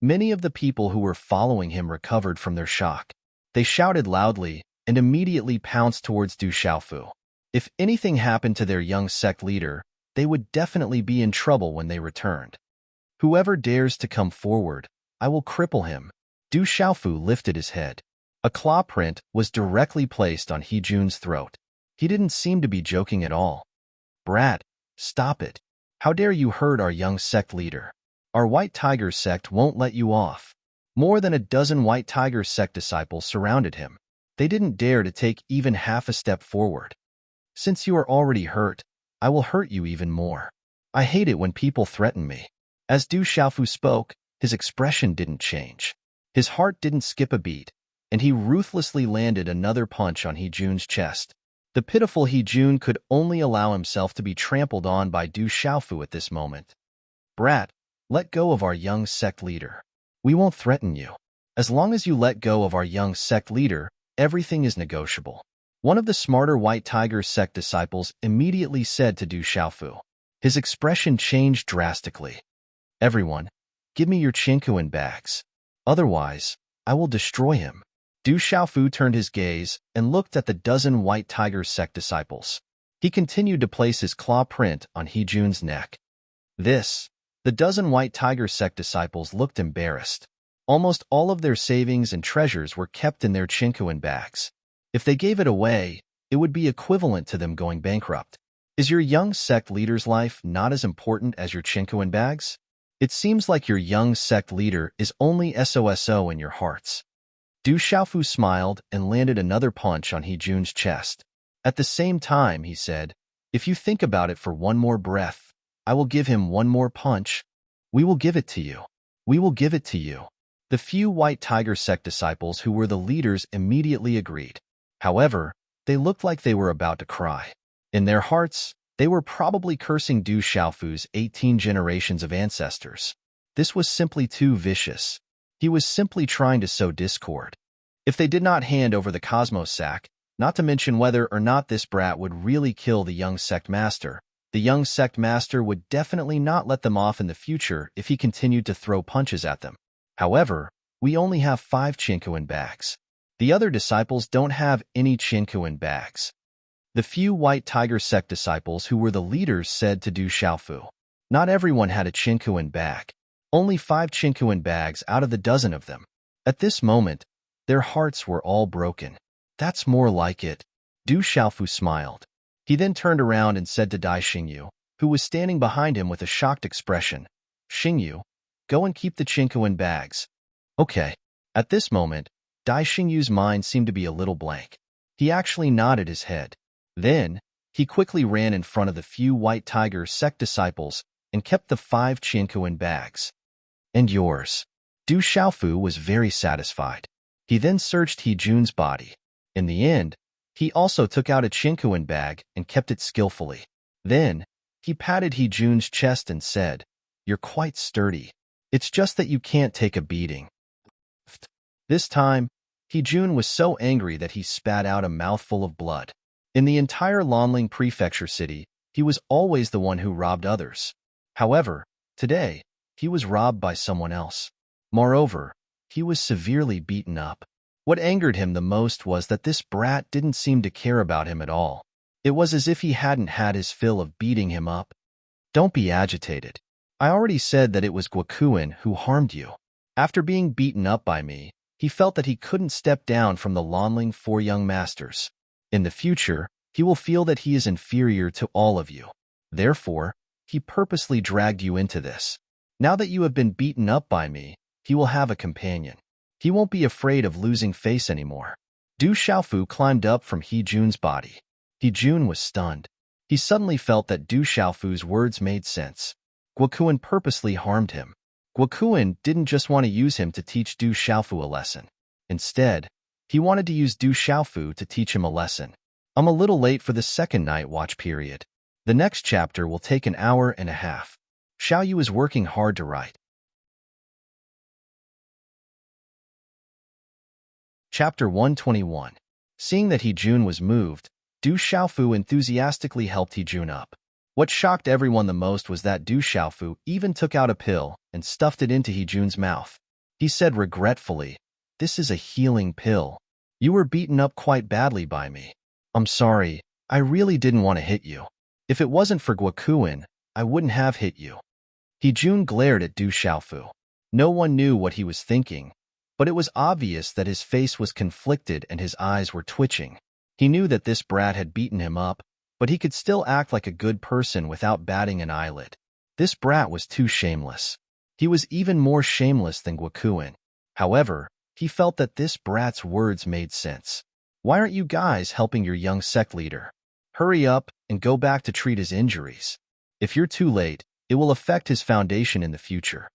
S1: Many of the people who were following him recovered from their shock. They shouted loudly and immediately pounced towards Du Xiaofu. If anything happened to their young sect leader, they would definitely be in trouble when they returned. Whoever dares to come forward, I will cripple him. Du Xiaofu lifted his head. A claw print was directly placed on Heejun's throat. He didn't seem to be joking at all. Brat, stop it. How dare you hurt our young sect leader? Our White Tiger sect won't let you off. More than a dozen White Tiger sect disciples surrounded him. They didn't dare to take even half a step forward. Since you are already hurt, I will hurt you even more. I hate it when people threaten me. As Du Xiaofu spoke, his expression didn't change. His heart didn't skip a beat, and he ruthlessly landed another punch on Heejun's chest. The pitiful Heejun could only allow himself to be trampled on by Du Xiaofu at this moment. Brat, let go of our young sect leader. We won't threaten you. As long as you let go of our young sect leader, everything is negotiable. One of the smarter White Tiger sect disciples immediately said to Du Xiaofu. His expression changed drastically. Everyone, give me your Chinkuan bags. Otherwise, I will destroy him. Du Xiaofu turned his gaze and looked at the dozen White Tiger sect disciples. He continued to place his claw print on Heejun's neck. The dozen White Tiger sect disciples looked embarrassed. Almost all of their savings and treasures were kept in their Chinkuan bags. If they gave it away, it would be equivalent to them going bankrupt. Is your young sect leader's life not as important as your Chinkuan bags? It seems like your young sect leader is only SOSO in your hearts. Du Xiaofu smiled and landed another punch on Heejun's chest. At the same time, he said, if you think about it for one more breath, I will give him one more punch. We will give it to you. We will give it to you. The few White Tiger sect disciples who were the leaders immediately agreed. However, they looked like they were about to cry. In their hearts, they were probably cursing Du Xiaofu's 18 generations of ancestors. This was simply too vicious. He was simply trying to sow discord. If they did not hand over the Cosmos sack, not to mention whether or not this brat would really kill the young sect master, the young sect master would definitely not let them off in the future if he continued to throw punches at them. However, we only have 5 Chinkuan bags. The other disciples don't have any Chinkuan bags. The few White Tiger sect disciples who were the leaders said to Du Xiaofu. Not everyone had a Chinkuan bag. Only 5 Chinkuan bags out of the dozen of them. At this moment, their hearts were all broken. That's more like it. Du Xiaofu smiled. He then turned around and said to Dai Xingyu, who was standing behind him with a shocked expression, Xingyu, go and keep the Chinkuan bags. Okay. At this moment, Dai Xingyu's mind seemed to be a little blank. He actually nodded his head. Then, he quickly ran in front of the few White Tiger sect disciples and kept the 5 Qiankuan bags. And yours. Du Xiaofu was very satisfied. He then searched He Jun's body. In the end, he also took out a Qiankuan bag and kept it skillfully. Then, he patted He Jun's chest and said, "You're quite sturdy. It's just that you can't take a beating." This time, He Jun was so angry that he spat out a mouthful of blood. In the entire Lanling Prefecture city, he was always the one who robbed others. However, today, he was robbed by someone else. Moreover, he was severely beaten up. What angered him the most was that this brat didn't seem to care about him at all. It was as if he hadn't had his fill of beating him up. "Don't be agitated. I already said that it was Guokuin who harmed you. After being beaten up by me, he felt that he couldn't step down from the Lanling 4 young masters. In the future, he will feel that he is inferior to all of you. Therefore, he purposely dragged you into this. Now that you have been beaten up by me, he will have a companion. He won't be afraid of losing face anymore." Du Xiaofu climbed up from He Jun's body. He Jun was stunned. He suddenly felt that Du Xiaofu's words made sense. Guokuin purposely harmed him. Guokuin didn't just want to use him to teach Du Xiaofu a lesson. Instead, he wanted to use Du Xiaofu to teach him a lesson. I'm a little late for the second night watch period. The next chapter will take an hour and a half. Xiao Yu is working hard to write. Chapter 121. Seeing that He Jun was moved, Du Xiaofu enthusiastically helped He Jun up. What shocked everyone the most was that Du Xiaofu even took out a pill and stuffed it into He Jun's mouth. He said regretfully, "This is a healing pill. You were beaten up quite badly by me. I'm sorry, I really didn't want to hit you. If it wasn't for Guokuin, I wouldn't have hit you." He Jun glared at Du Xiaofu. No one knew what he was thinking, but it was obvious that his face was conflicted and his eyes were twitching. He knew that this brat had beaten him up, but he could still act like a good person without batting an eyelid. This brat was too shameless. He was even more shameless than Guokuin. However, he felt that this brat's words made sense. "Why aren't you guys helping your young sect leader? Hurry up and go back to treat his injuries. If you're too late, it will affect his foundation in the future."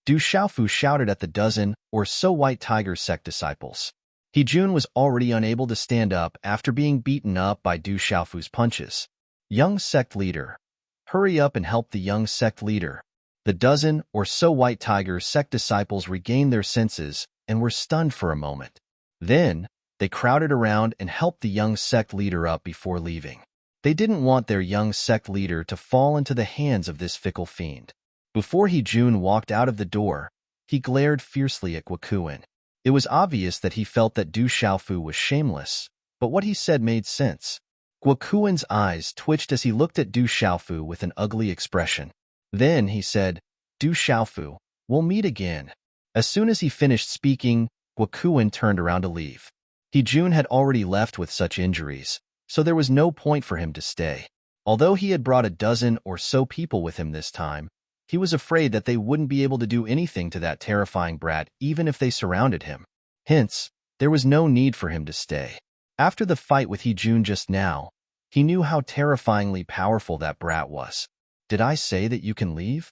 S1: Du Xiaofu shouted at the dozen or so White Tiger sect disciples. He Jun was already unable to stand up after being beaten up by Du Xiaofu's punches. "Young sect leader, hurry up and help the young sect leader." The dozen or so White Tiger sect disciples regained their senses and were stunned for a moment. Then, they crowded around and helped the young sect leader up before leaving. They didn't want their young sect leader to fall into the hands of this fickle fiend. Before He Jun walked out of the door, he glared fiercely at Guokuin. It was obvious that he felt that Du Xiaofu was shameless, but what he said made sense. Guokuin's eyes twitched as he looked at Du Xiaofu with an ugly expression. Then he said, "Du Xiaofu, we'll meet again." As soon as he finished speaking, Guokuin turned around to leave. He Jun had already left with such injuries, so there was no point for him to stay. Although he had brought a dozen or so people with him this time, he was afraid that they wouldn't be able to do anything to that terrifying brat even if they surrounded him. Hence, there was no need for him to stay. After the fight with He Jun just now, he knew how terrifyingly powerful that brat was. "Did I say that you can leave?"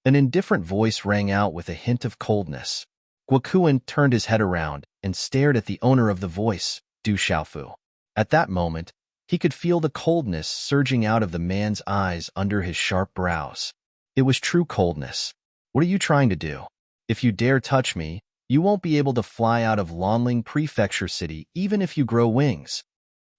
S1: An indifferent voice rang out with a hint of coldness. Guokuin turned his head around and stared at the owner of the voice, Du Xiaofu. At that moment, he could feel the coldness surging out of the man's eyes under his sharp brows. It was true coldness. "What are you trying to do? If you dare touch me, you won't be able to fly out of Lanling Prefecture City even if you grow wings."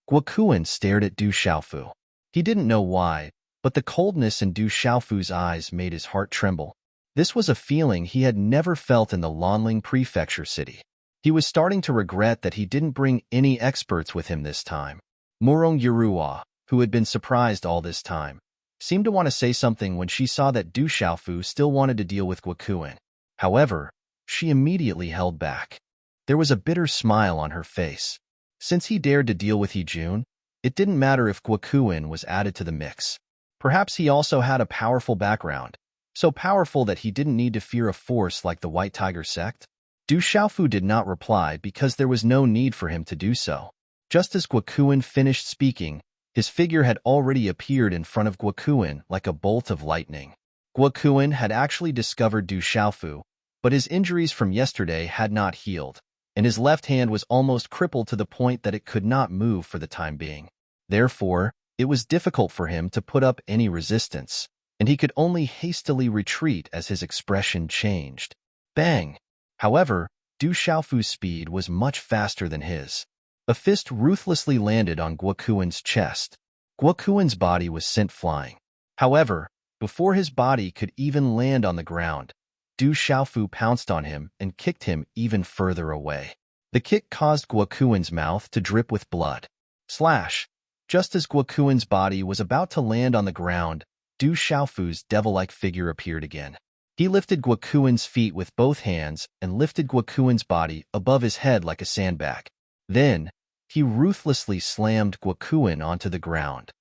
S1: Guokuin stared at Du Xiaofu. He didn't know why, but the coldness in Du Xiaofu's eyes made his heart tremble. This was a feeling he had never felt in the Lanling Prefecture City. He was starting to regret that he didn't bring any experts with him this time. Murong Yurua, who had been surprised all this time, seemed to want to say something when she saw that Du Xiaofu still wanted to deal with Guokuin. However, she immediately held back. There was a bitter smile on her face. Since he dared to deal with He Jun, it didn't matter if Guokuin was added to the mix. Perhaps he also had a powerful background, so powerful that he didn't need to fear a force like the White Tiger sect. Du Xiaofu did not reply because there was no need for him to do so. Just as Guokuin finished speaking, his figure had already appeared in front of Guokuin like a bolt of lightning. Guokuan had actually discovered Du Xiaofu, but his injuries from yesterday had not healed, and his left hand was almost crippled to the point that it could not move for the time being. Therefore, it was difficult for him to put up any resistance, and he could only hastily retreat as his expression changed. Bang! However, Du Xiaofu's speed was much faster than his. A fist ruthlessly landed on Guokuan's chest. Guokuan's body was sent flying. However, before his body could even land on the ground, Du Xiaofu pounced on him and kicked him even further away. The kick caused Guokuan's mouth to drip with blood. Slash! Just as Guokuan's body was about to land on the ground, Du Xiaofu's devil-like figure appeared again. He lifted Guokuan's feet with both hands and lifted Guokuan's body above his head like a sandbag. Then, he ruthlessly slammed Guokuan onto the ground.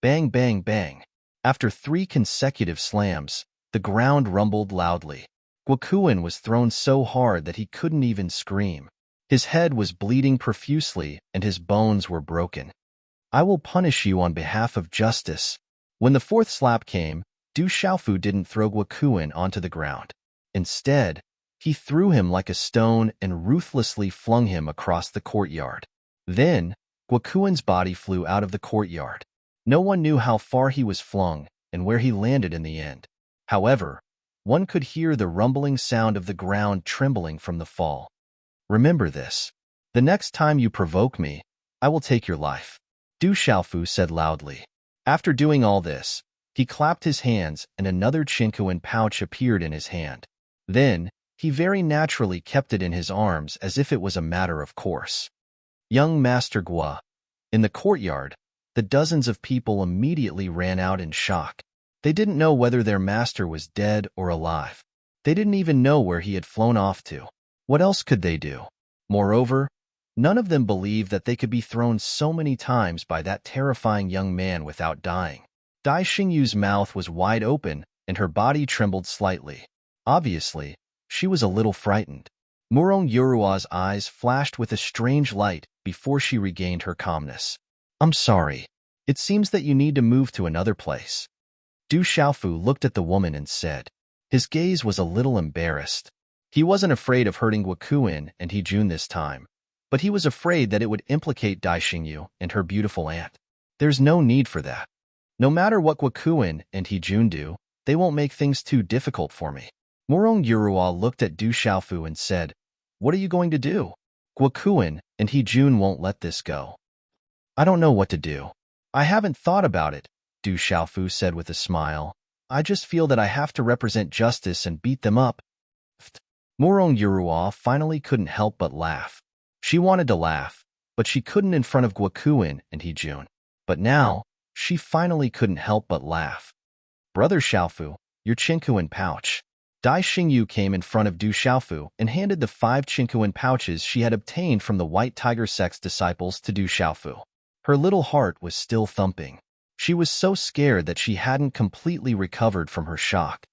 S1: Bang, bang, bang. After 3 consecutive slams, the ground rumbled loudly. Guokuan was thrown so hard that he couldn't even scream. His head was bleeding profusely and his bones were broken. I will punish you on behalf of justice. When the 4th slap came, Du Xiaofu didn't throw Guokuan onto the ground. Instead, he threw him like a stone and ruthlessly flung him across the courtyard. Then, Guokuan's body flew out of the courtyard. No one knew how far he was flung and where he landed in the end. However, one could hear the rumbling sound of the ground trembling from the fall. Remember this. The next time you provoke me, I will take your life, Du Xiaofu said loudly. After doing all this, he clapped his hands and another Chinquan pouch appeared in his hand. Then, he very naturally kept it in his arms as if it was a matter of course. Young Master Gua. In the courtyard, the dozens of people immediately ran out in shock. They didn't know whether their master was dead or alive. They didn't even know where he had flown off to. What else could they do? Moreover, none of them believed that they could be thrown so many times by that terrifying young man without dying. Dai Xingyu's mouth was wide open and her body trembled slightly. Obviously, she was a little frightened. Murong Yurua's eyes flashed with a strange light before she regained her calmness. I'm sorry. It seems that you need to move to another place. Du Xiaofu looked at the woman and said. His gaze was a little embarrassed. He wasn't afraid of hurting Guokuan and Hejun this time, but he was afraid that it would implicate Dai Xingyu and her beautiful aunt. There's no need for that. No matter what Guokuan and Hejun do, they won't make things too difficult for me. Murong Yurua looked at Du Xiaofu and said, What are you going to do? Guokuan and Hejun won't let this go. I don't know what to do. I haven't thought about it, Du Xiaofu said with a smile. I just feel that I have to represent justice and beat them up. Murong Yurua finally couldn't help but laugh. She wanted to laugh, but she couldn't in front of Guokuan and Hejun. But now, she finally couldn't help but laugh. Brother Xiaofu, your Chinquan pouch. Dai Xingyu came in front of Du Xiaofu and handed the 5 Chinquan pouches she had obtained from the White Tiger Sect's disciples to Du Xiaofu. Her little heart was still thumping. She was so scared that she hadn't completely recovered from her shock.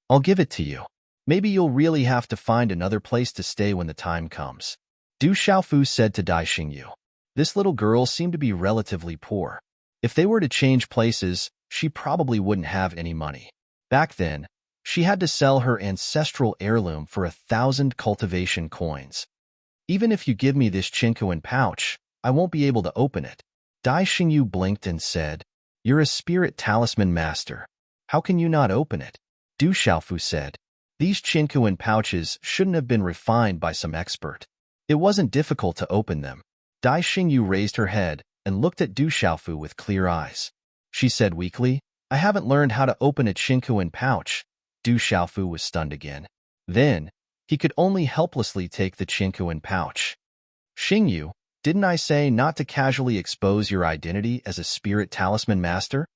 S1: I'll give it to you. Maybe you'll really have to find another place to stay when the time comes. Du Xiaofu said to Dai Xingyu. This little girl seemed to be relatively poor. If they were to change places, she probably wouldn't have any money. Back then, she had to sell her ancestral heirloom for 1,000 cultivation coins. Even if you give me this Chinquan pouch, I won't be able to open it. Dai Xingyu blinked and said, You're a spirit talisman master. How can you not open it? Du Xiaofu said, These Chinquan pouches shouldn't have been refined by some expert. It wasn't difficult to open them. Dai Xingyu raised her head and looked at Du Xiaofu with clear eyes. She said weakly, I haven't learned how to open a Chinquan pouch. Du Xiaofu was stunned again. Then, he could only helplessly take the Chinquan pouch. Xingyu, didn't I say not to casually expose your identity as a spirit talisman master?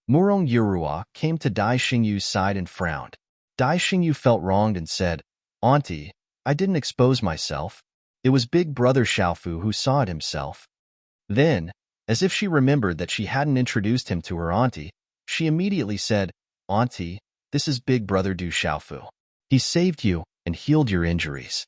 S1: Murong Yurua came to Dai Xingyu's side and frowned. Dai Xingyu felt wronged and said, Auntie, I didn't expose myself. It was Big Brother Xiaofu who saw it himself. Then, as if she remembered that she hadn't introduced him to her auntie, she immediately said, Auntie, this is Big Brother Du Xiaofu. He saved you and healed your injuries.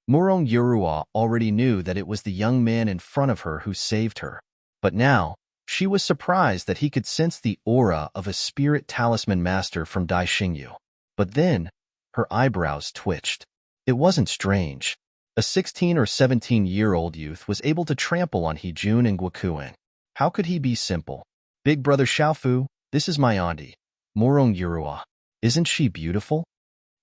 S1: Murong Yurua already knew that it was the young man in front of her who saved her. But now, She was surprised that he could sense the aura of a spirit talisman master from Dai Xingyu. But then, her eyebrows twitched. It wasn't strange. A 16 or 17-year-old youth was able to trample on Hejun and Guokuan. How could he be simple? Big brother Xiaofu, this is my auntie, Morong Yurua. Isn't she beautiful?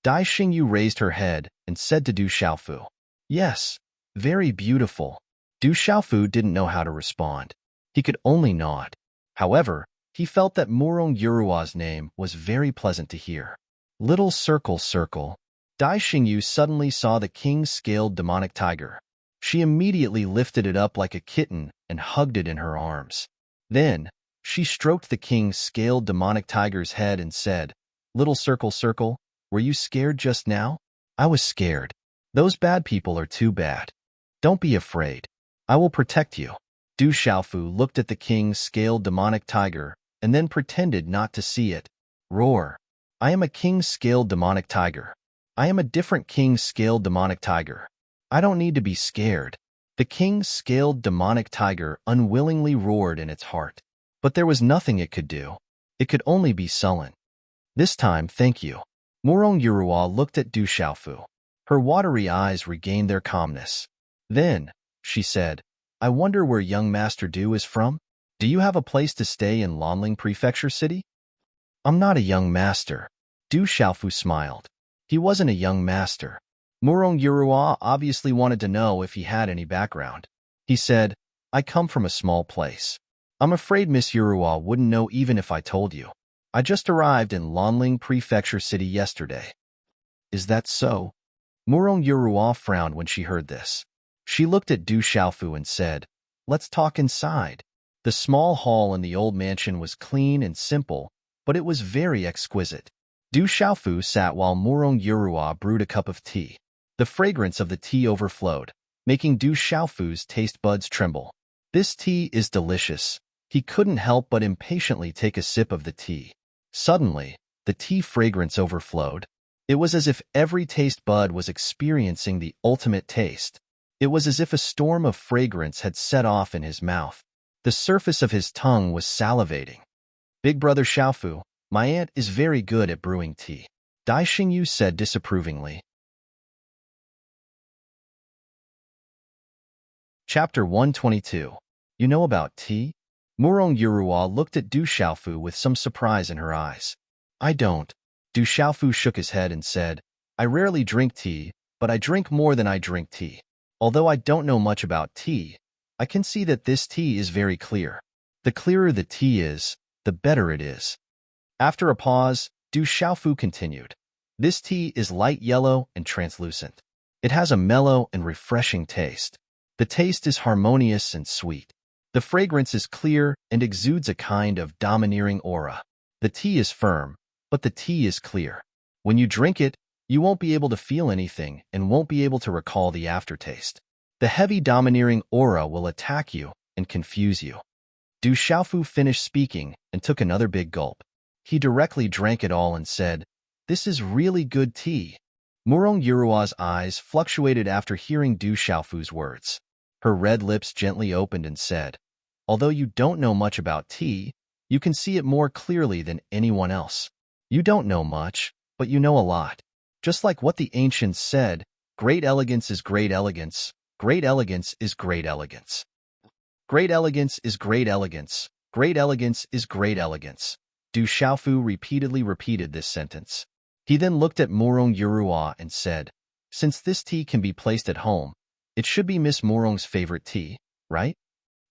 S1: Dai Xingyu raised her head and said to Du Xiaofu. Yes, very beautiful. Du Xiaofu didn't know how to respond. He could only nod. However, he felt that Morong Yurua's name was very pleasant to hear. Little circle circle. Dai Xingyu suddenly saw the king's scaled demonic tiger. She immediately lifted it up like a kitten and hugged it in her arms. Then, she stroked the king's scaled demonic tiger's head and said, Little circle circle, were you scared just now? I was scared. Those bad people are too bad. Don't be afraid. I will protect you. Du Xiaofu looked at the king's scaled demonic tiger and then pretended not to see it. Roar. I am a king's scaled demonic tiger. I am a different king's scaled demonic tiger. I don't need to be scared. The king's scaled demonic tiger unwillingly roared in its heart. But there was nothing it could do. It could only be sullen. This time, thank you. Morong Yurua looked at Du Xiaofu. Her watery eyes regained their calmness. Then, she said, I wonder where young Master Du is from? Do you have a place to stay in Lanling Prefecture City? I'm not a young master. Du Xiaofu smiled. He wasn't a young master. Morong Yurua obviously wanted to know if he had any background. He said, I come from a small place. I'm afraid Miss Yurua wouldn't know even if I told you. I just arrived in Lanling Prefecture City yesterday. Is that so? Morong Yurua frowned when she heard this. She looked at Du Xiaofu and said, Let's talk inside. The small hall in the old mansion was clean and simple, but it was very exquisite. Du Xiaofu sat while Morong Yurua brewed a cup of tea. The fragrance of the tea overflowed, making Du Xiaofu's taste buds tremble. This tea is delicious. He couldn't help but impatiently take a sip of the tea. Suddenly, the tea fragrance overflowed. It was as if every taste bud was experiencing the ultimate taste. It was as if a storm of fragrance had set off in his mouth. The surface of his tongue was salivating. Big brother Xiaofu, my aunt is very good at brewing tea. Dai Xingyu said disapprovingly. Chapter 122. You know about tea? Morong Yurua looked at Du Xiaofu with some surprise in her eyes. I don't. Du Xiaofu shook his head and said, I rarely drink tea, but I drink more than I drink tea. Although I don't know much about tea, I can see that this tea is very clear. The clearer the tea is, the better it is. After a pause, Du Xiaofu continued. This tea is light yellow and translucent. It has a mellow and refreshing taste. The taste is harmonious and sweet. The fragrance is clear and exudes a kind of domineering aura. The tea is firm, but the tea is clear. When you drink it, you won't be able to feel anything and won't be able to recall the aftertaste. The heavy domineering aura will attack you and confuse you. Du Xiaofu finished speaking and took another big gulp. He directly drank it all and said, This is really good tea. Morong Yurua's eyes fluctuated after hearing Du Xiaofu's words. Her red lips gently opened and said, Although you don't know much about tea, you can see it more clearly than anyone else. You don't know much, but you know a lot. Just like what the ancients said, great elegance is great elegance, great elegance is great elegance. Great elegance is great elegance, great elegance is great elegance. Du Xiaofu repeatedly repeated this sentence. He then looked at Morong Yurua and said, Since this tea can be placed at home, it should be Miss Morong's favorite tea, right?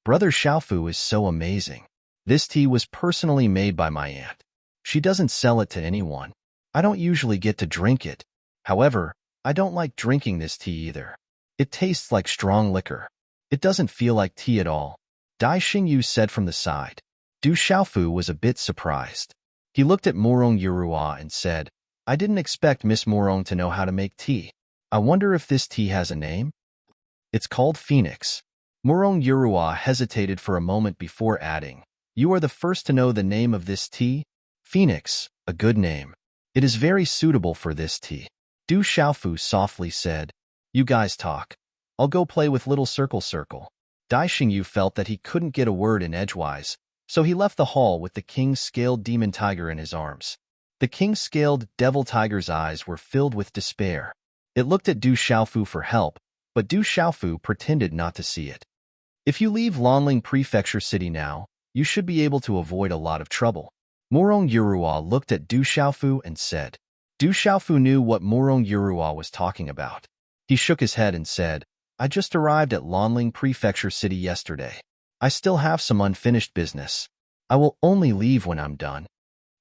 S1: Brother Xiaofu is so amazing. This tea was personally made by my aunt. She doesn't sell it to anyone. I don't usually get to drink it. However, I don't like drinking this tea either. It tastes like strong liquor. It doesn't feel like tea at all. Dai Xingyu said from the side. Du Xiaofu was a bit surprised. He looked at Morong Yurua and said, I didn't expect Miss Morong to know how to make tea. I wonder if this tea has a name? It's called Phoenix. Morong Yurua hesitated for a moment before adding, You are the first to know the name of this tea? Phoenix, a good name. It is very suitable for this tea. Du Xiaofu softly said, You guys talk. I'll go play with little circle circle. Dai Xingyu felt that he couldn't get a word in edgewise, So he left the hall with the king's scaled demon tiger in his arms. The king's scaled devil tiger's eyes were filled with despair. It looked at Du Xiaofu for help, but Du Xiaofu pretended not to see it. If you leave Lanling Prefecture City now, you should be able to avoid a lot of trouble. Murong Yurua looked at Du Xiaofu and said. Du Xiaofu knew what Murong Yurua was talking about. He shook his head and said, I just arrived at Lanling Prefecture City yesterday. I still have some unfinished business. I will only leave when I'm done.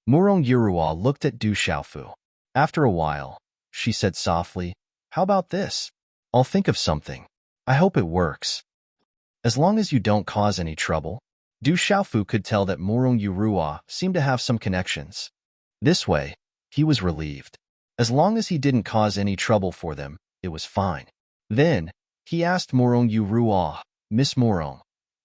S1: Murong Yurua looked at Du Xiaofu. After a while, she said softly, How about this? I'll think of something. I hope it works. As long as you don't cause any trouble. Du Xiaofu could tell that Murong Yurua seemed to have some connections. This way, he was relieved. As long as he didn't cause any trouble for them, it was fine. Then, he asked Murong Yurua, Miss Murong,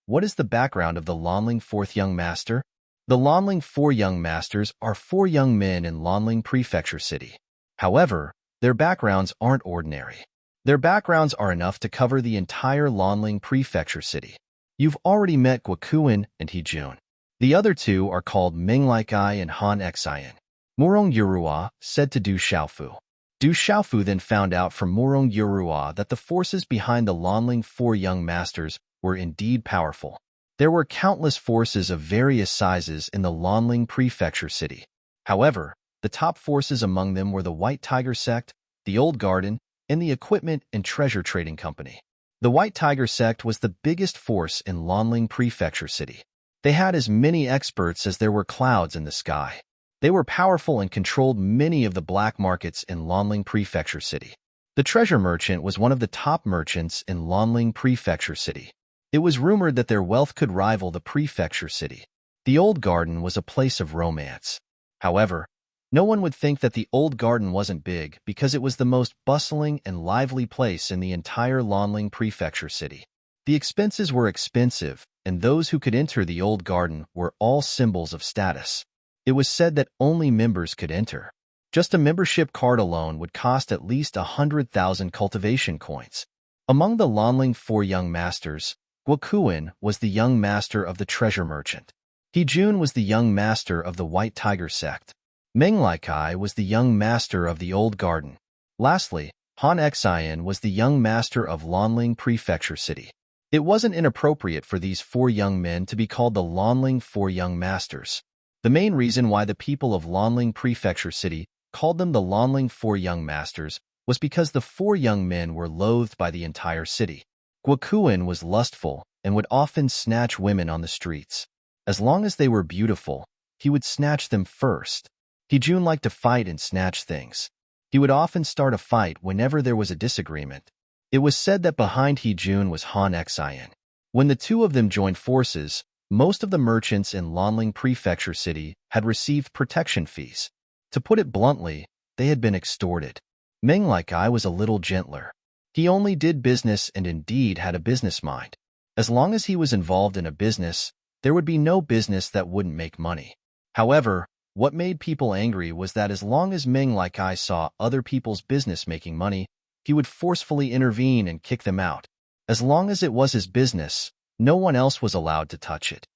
S1: what is the background of the Lanling Fourth Young Master? The Lanling Four Young Masters are 4 young men in Lanling Prefecture City. However, their backgrounds aren't ordinary. Their backgrounds are enough to cover the entire Lanling Prefecture City. You've already met Guokuin and Hejun. The other 2 are called Menglaikai and Han Xian. Murong Yurua said to Du Xiaofu. Du Xiaofu then found out from Murong Yurua that the forces behind the Lanling Four Young Masters were indeed powerful. There were countless forces of various sizes in the Lanling Prefecture City. However, the top forces among them were the White Tiger Sect, the Old Garden, and the Equipment and Treasure Trading Company. The White Tiger Sect was the biggest force in Lanling Prefecture City. They had as many experts as there were clouds in the sky. They were powerful and controlled many of the black markets in Lanling Prefecture City. The treasure merchant was one of the top merchants in Lanling Prefecture City. It was rumored that their wealth could rival the prefecture city. The Old Garden was a place of romance. However, no one would think that the Old Garden wasn't big because it was the most bustling and lively place in the entire Lanling Prefecture City. The expenses were expensive, and those who could enter the Old Garden were all symbols of status. It was said that only members could enter. Just a membership card alone would cost at least 100,000 cultivation coins. Among the Lanling Four Young Masters, Guokuin was the young master of the treasure merchant. Hejun was the young master of the White Tiger Sect. Menglaikai was the young master of the Old Garden. Lastly, Han Xian was the young master of Lanling Prefecture City. It wasn't inappropriate for these 4 young men to be called the Lanling Four Young Masters. The main reason why the people of Lanling Prefecture City called them the Lanling Four Young Masters was because the 4 young men were loathed by the entire city. Guokuin was lustful and would often snatch women on the streets. As long as they were beautiful, he would snatch them first. Hejun liked to fight and snatch things. He would often start a fight whenever there was a disagreement. It was said that behind Hejun was Han Xian. When the 2 of them joined forces, most of the merchants in Lanling Prefecture City had received protection fees. To put it bluntly, they had been extorted. Menglaikai was a little gentler. He only did business and indeed had a business mind. As long as he was involved in a business, there would be no business that wouldn't make money. However, what made people angry was that as long as Menglaikai saw other people's business making money, he would forcefully intervene and kick them out. As long as it was his business, no one else was allowed to touch it.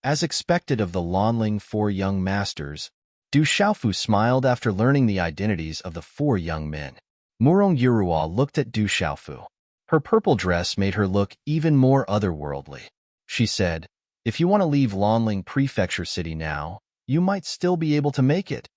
S1: As expected of the Lanling Four Young Masters, Du Xiaofu smiled after learning the identities of the 4 young men. Murong Yurua looked at Du Xiaofu. Her purple dress made her look even more otherworldly. She said, If you want to leave Lanling Prefecture City now, you might still be able to make it.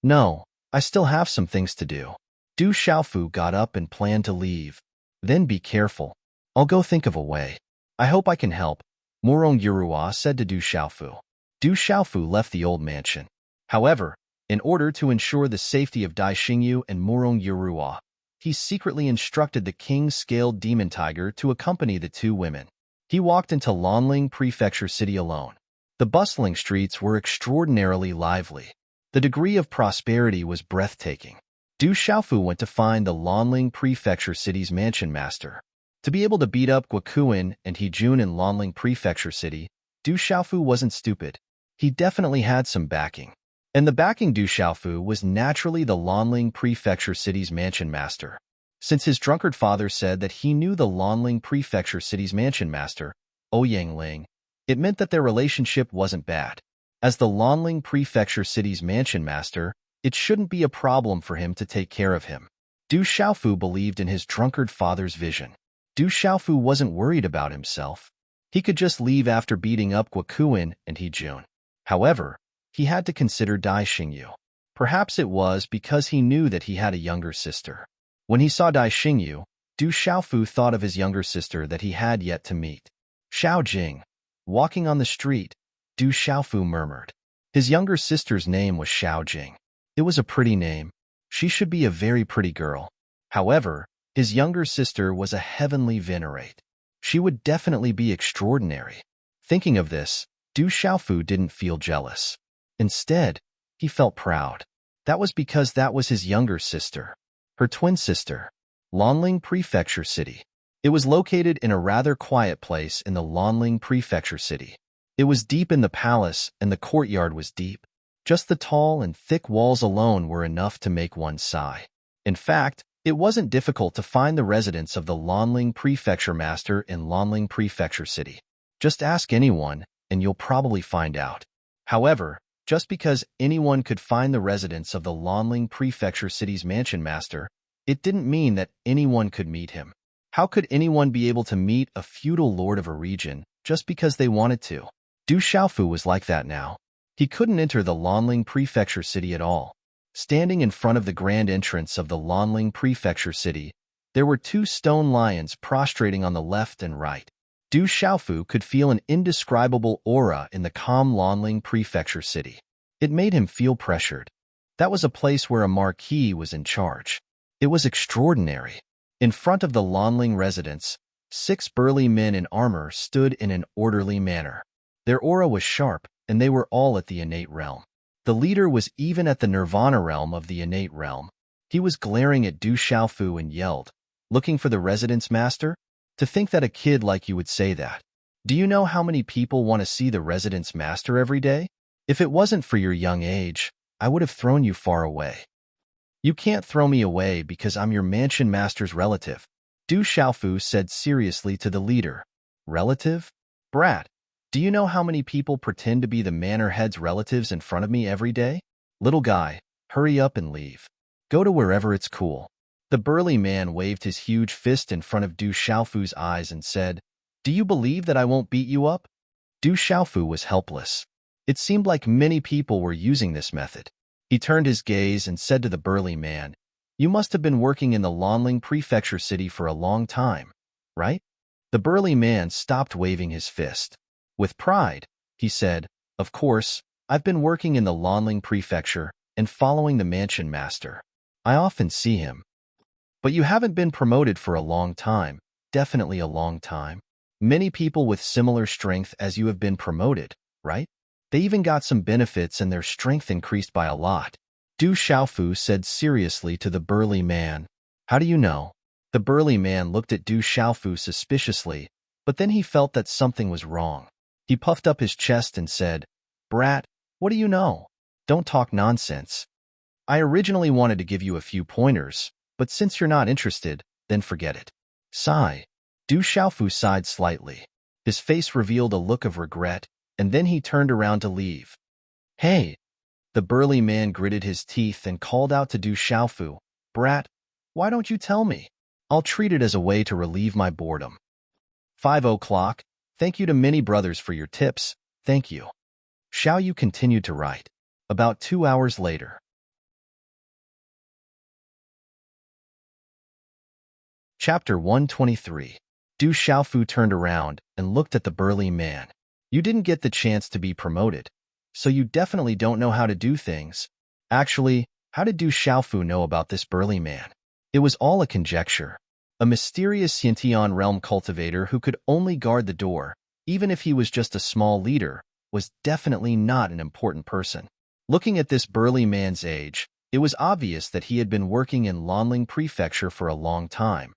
S1: No, I still have some things to do. Du Xiaofu got up and planned to leave. Then be careful. I'll go think of a way. I hope I can help, Murong Yurua said to Du Xiaofu. Du Xiaofu left the old mansion. However, in order to ensure the safety of Dai Xingyu and Murong Yurua, he secretly instructed the king's scaled demon tiger to accompany the 2 women. He walked into Lanling Prefecture City alone. The bustling streets were extraordinarily lively. The degree of prosperity was breathtaking. Du Xiaofu went to find the Lanling Prefecture City's mansion master. To be able to beat up Guokuin and Hejun in Lanling Prefecture City, Du Xiaofu wasn't stupid. He definitely had some backing. And the backing Du Xiaofu was naturally the Lanling Prefecture City's mansion master. Since his drunkard father said that he knew the Lanling Prefecture City's mansion master, Ouyang Ling, It meant that their relationship wasn't bad. As the Lanling Prefecture City's mansion master, it shouldn't be a problem for him to take care of him. Du Xiaofu believed in his drunkard father's vision. Du Xiaofu wasn't worried about himself. He could just leave after beating up Guokuin and Hejun. However, he had to consider Dai Xingyu. Perhaps it was because he knew that he had a younger sister. When he saw Dai Xingyu, Du Xiaofu thought of his younger sister that he had yet to meet. Xiao Jing. Walking on the street, Du Xiaofu murmured. His younger sister's name was Xiao Jing. It was a pretty name. She should be a very pretty girl. However, his younger sister was a heavenly venerate. She would definitely be extraordinary. Thinking of this, Du Xiaofu didn't feel jealous. Instead, he felt proud. That was because that was his younger sister, her twin sister, Lanling Prefecture City. It was located in a rather quiet place in the Lanling Prefecture City. It was deep in the palace, and the courtyard was deep. Just the tall and thick walls alone were enough to make one sigh. In fact, it wasn't difficult to find the residence of the Lanling Prefecture Master in Lanling Prefecture City. Just ask anyone, and you'll probably find out. However, just because anyone could find the residence of the Lanling Prefecture City's mansion master, it didn't mean that anyone could meet him. How could anyone be able to meet a feudal lord of a region just because they wanted to? Du Xiaofu was like that now. He couldn't enter the Lanling Prefecture City at all. Standing in front of the grand entrance of the Lanling Prefecture City, there were two stone lions prostrating on the left and right. Du Xiaofu could feel an indescribable aura in the calm Lanling Prefecture City. It made him feel pressured. That was a place where a marquis was in charge. It was extraordinary. In front of the Lanling residence, 6 burly men in armor stood in an orderly manner. Their aura was sharp, and they were all at the innate realm. The leader was even at the nirvana realm of the innate realm. He was glaring at Du Xiaofu and yelled, "Looking for the residence master? To think that a kid like you would say that. Do you know how many people want to see the residence master every day? If it wasn't for your young age, I would have thrown you far away." "You can't throw me away because I'm your mansion master's relative," Du Xiaofu said seriously to the leader. "Relative? Brat, do you know how many people pretend to be the manor head's relatives in front of me every day? Little guy, hurry up and leave. Go to wherever it's cool." The burly man waved his huge fist in front of Du Xiaofu's eyes and said, "Do you believe that I won't beat you up?" Du Xiaofu was helpless. It seemed like many people were using this method. He turned his gaze and said to the burly man, "You must have been working in the Lanling Prefecture City for a long time, right?" The burly man stopped waving his fist. With pride, he said, "Of course, I've been working in the Lanling Prefecture and following the mansion master. I often see him." "But you haven't been promoted for a long time, definitely a long time. Many people with similar strength as you have been promoted, right? They even got some benefits and their strength increased by a lot." Du Xiaofu said seriously to the burly man. "How do you know?" The burly man looked at Du Xiaofu suspiciously, but then he felt that something was wrong. He puffed up his chest and said, "Brat, what do you know? Don't talk nonsense. I originally wanted to give you a few pointers, but since you're not interested, then forget it." Sigh. Du Xiaofu sighed slightly. His face revealed a look of regret, and then he turned around to leave. "Hey!" The burly man gritted his teeth and called out to Du Xiaofu, "Brat, why don't you tell me? I'll treat it as a way to relieve my boredom." 5 o'clock. Thank you to many brothers for your tips. Thank you. Xiao Yu continued to write. About 2 hours later. Chapter 123. Du Xiaofu turned around and looked at the burly man. "You didn't get the chance to be promoted, so you definitely don't know how to do things." Actually, how did Du Xiaofu know about this burly man? It was all a conjecture. A mysterious Xiantian realm cultivator who could only guard the door, even if he was just a small leader, was definitely not an important person. Looking at this burly man's age, it was obvious that he had been working in Lanling Prefecture for a long time,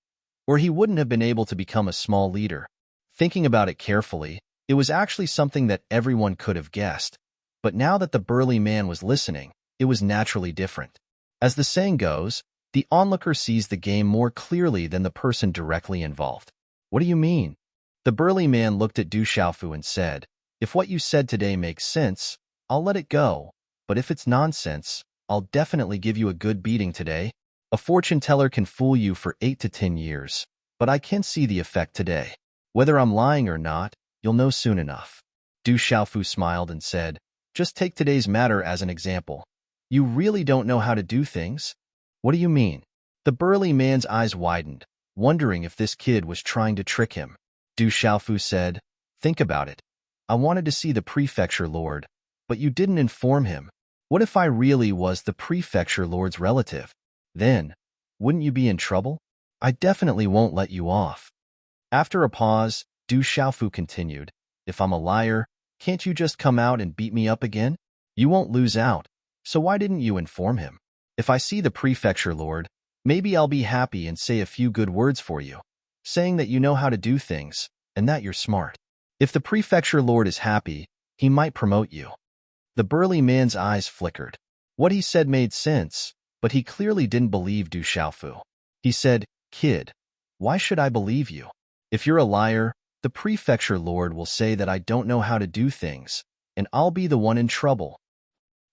S1: or he wouldn't have been able to become a small leader. Thinking about it carefully, it was actually something that everyone could have guessed, but now that the burly man was listening, it was naturally different. As the saying goes, the onlooker sees the game more clearly than the person directly involved. "What do you mean?" The burly man looked at Du Xiaofu and said, If what you said today makes sense, I'll let it go, but if it's nonsense, I'll definitely give you a good beating today. A fortune teller can fool you for 8 to 10 years, but I can see the effect today. Whether I'm lying or not, you'll know soon enough. Du Xiaofu smiled and said, just take today's matter as an example. You really don't know how to do things? What do you mean? The burly man's eyes widened, wondering if this kid was trying to trick him. Du Xiaofu said, think about it. I wanted to see the prefecture lord, but you didn't inform him. What if I really was the prefecture lord's relative? Then, wouldn't you be in trouble? I definitely won't let you off. After a pause, Du Xiaofu continued, if I'm a liar, can't you just come out and beat me up again? You won't lose out, so why didn't you inform him? If I see the prefecture lord, maybe I'll be happy and say a few good words for you, saying that you know how to do things, and that you're smart. If the prefecture lord is happy, he might promote you. The burly man's eyes flickered. What he said made sense, but he clearly didn't believe Du Xiaofu. He said, kid, why should I believe you? If you're a liar, the prefecture lord will say that I don't know how to do things, and I'll be the one in trouble.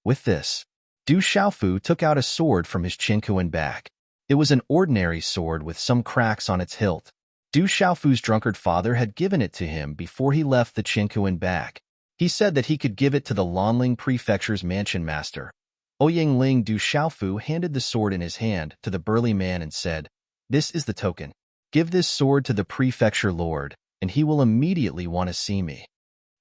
S1: With this, Du Xiaofu took out a sword from his chinkuan bag. It was an ordinary sword with some cracks on its hilt. Du Xiaofu's drunkard father had given it to him before he left the chinkuan bag. He said that he could give it to the Lanling Prefecture's mansion master. Ouyangling Du Xiaofu handed the sword in his hand to the burly man and said, this is the token. Give this sword to the prefecture lord, and he will immediately want to see me.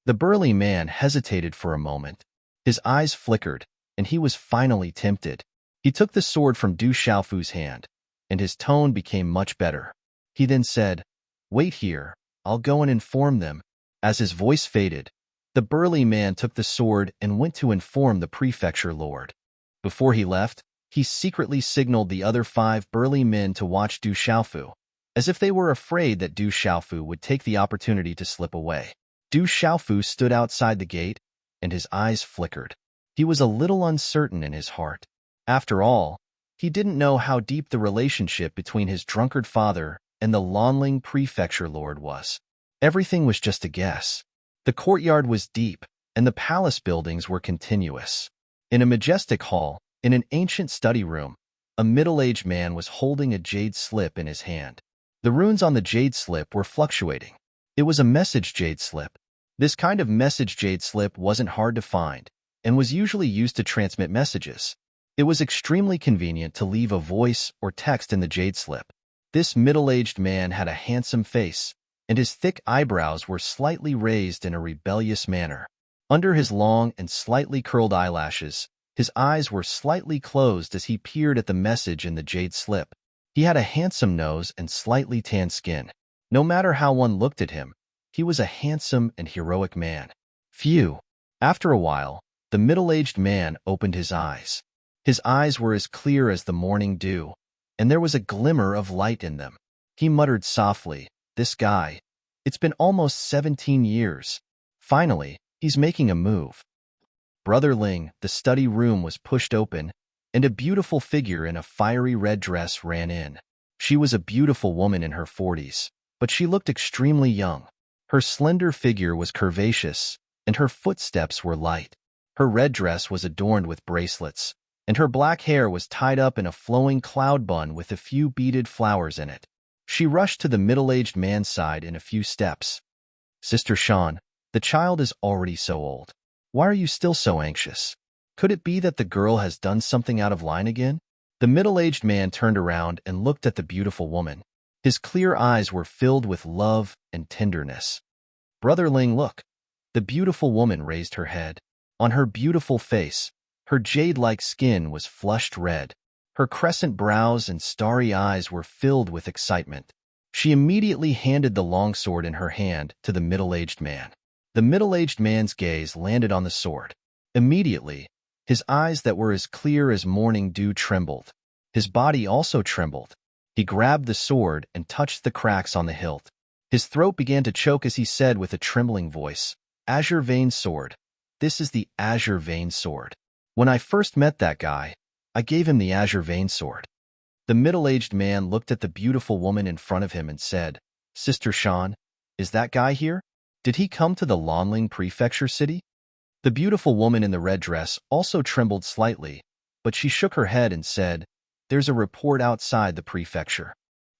S1: The burly man hesitated for a moment. His eyes flickered, and he was finally tempted. He took the sword from Du Xiaofu's hand, and his tone became much better. He then said, wait here, I'll go and inform them. As his voice faded, the burly man took the sword and went to inform the prefecture lord. Before he left, he secretly signaled the other 5 burly men to watch Du Xiaofu, as if they were afraid that Du Xiaofu would take the opportunity to slip away. Du Xiaofu stood outside the gate, and his eyes flickered. He was a little uncertain in his heart. After all, he didn't know how deep the relationship between his drunkard father and the Lanling prefecture lord was. Everything was just a guess. The courtyard was deep, and the palace buildings were continuous. In a majestic hall, in an ancient study room, a middle-aged man was holding a jade slip in his hand. The runes on the jade slip were fluctuating. It was a message jade slip. This kind of message jade slip wasn't hard to find, and was usually used to transmit messages. It was extremely convenient to leave a voice or text in the jade slip. This middle-aged man had a handsome face, and his thick eyebrows were slightly raised in a rebellious manner. Under his long and slightly curled eyelashes, his eyes were slightly closed as he peered at the message in the jade slip. He had a handsome nose and slightly tanned skin. No matter how one looked at him, he was a handsome and heroic man. Phew! After a while, the middle-aged man opened his eyes. His eyes were as clear as the morning dew, and there was a glimmer of light in them. He muttered softly, this guy, it's been almost 17 years. Finally, he's making a move. Brother Ling, the study room was pushed open, and a beautiful figure in a fiery red dress ran in. She was a beautiful woman in her 40s, but she looked extremely young. Her slender figure was curvaceous, and her footsteps were light. Her red dress was adorned with bracelets, and her black hair was tied up in a flowing cloud bun with a few beaded flowers in it. She rushed to the middle-aged man's side in a few steps. Sister Shan, the child is already so old. Why are you still so anxious? Could it be that the girl has done something out of line again? The middle-aged man turned around and looked at the beautiful woman. His clear eyes were filled with love and tenderness. Brother Ling, look. The beautiful woman raised her head. On her beautiful face, her jade-like skin was flushed red. Her crescent brows and starry eyes were filled with excitement. She immediately handed the longsword in her hand to the middle-aged man. The middle-aged man's gaze landed on the sword. Immediately, his eyes that were as clear as morning dew trembled. His body also trembled. He grabbed the sword and touched the cracks on the hilt. His throat began to choke as he said with a trembling voice, Azure Vein Sword. This is the Azure Vein Sword. When I first met that guy, I gave him the Azure Vein Sword. The middle-aged man looked at the beautiful woman in front of him and said, Sister Shan, is that guy here? Did he come to the Lanling Prefecture city? The beautiful woman in the red dress also trembled slightly, but she shook her head and said, "There's a report outside the prefecture.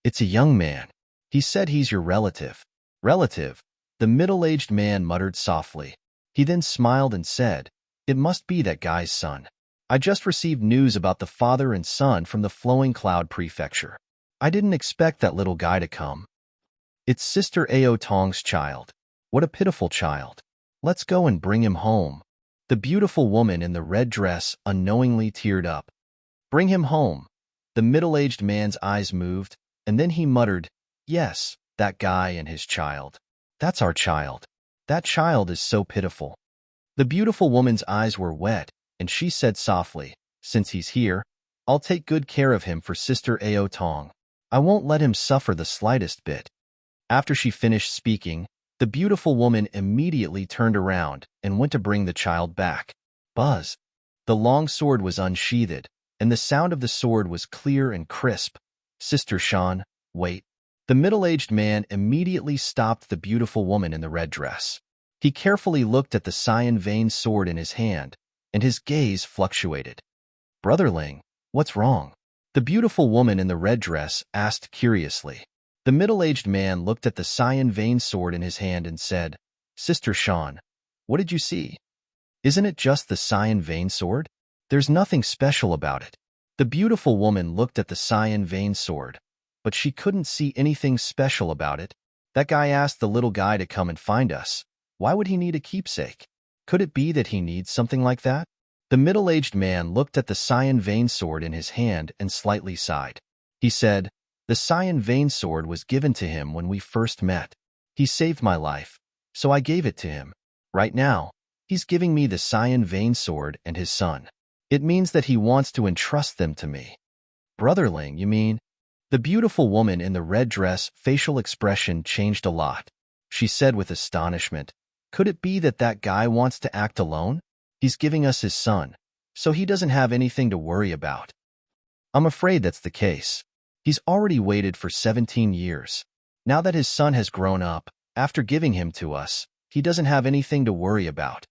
S1: It's a young man. He said he's your relative." Relative? The middle-aged man muttered softly. He then smiled and said, "It must be that guy's son. I just received news about the father and son from the Flowing Cloud Prefecture. I didn't expect that little guy to come. It's Sister Ao Tong's child. What a pitiful child. Let's go and bring him home." The beautiful woman in the red dress unknowingly teared up. "Bring him home." The middle-aged man's eyes moved, and then he muttered, "Yes, that guy and his child. That's our child. That child is so pitiful." The beautiful woman's eyes were wet, and she said softly, "Since he's here, I'll take good care of him for Sister Ao Tong. I won't let him suffer the slightest bit." After she finished speaking, the beautiful woman immediately turned around and went to bring the child back. Buzz! The long sword was unsheathed, and the sound of the sword was clear and crisp. "Sister Shan, wait." The middle-aged man immediately stopped the beautiful woman in the red dress. He carefully looked at the cyan veined sword in his hand, and his gaze fluctuated. "Brotherling, what's wrong?" the beautiful woman in the red dress asked curiously. The middle-aged man looked at the cyan veined sword in his hand and said, "Sister Shan, what did you see? Isn't it just the cyan veined sword? There's nothing special about it." The beautiful woman looked at the cyan veined sword, but she couldn't see anything special about it. "That guy asked the little guy to come and find us. Why would he need a keepsake? Could it be that he needs something like that?" The middle-aged man looked at the cyan veined sword in his hand and slightly sighed. He said, "The cyan veined sword was given to him when we first met. He saved my life, so I gave it to him. Right now, he's giving me the cyan veined sword and his son. It means that he wants to entrust them to me." "Brotherling, you mean?" The beautiful woman in the red dress facial expression changed a lot. She said with astonishment, "Could it be that that guy wants to act alone? He's giving us his son, so he doesn't have anything to worry about." "I'm afraid that's the case. He's already waited for 17 years. Now that his son has grown up, after giving him to us, he doesn't have anything to worry about."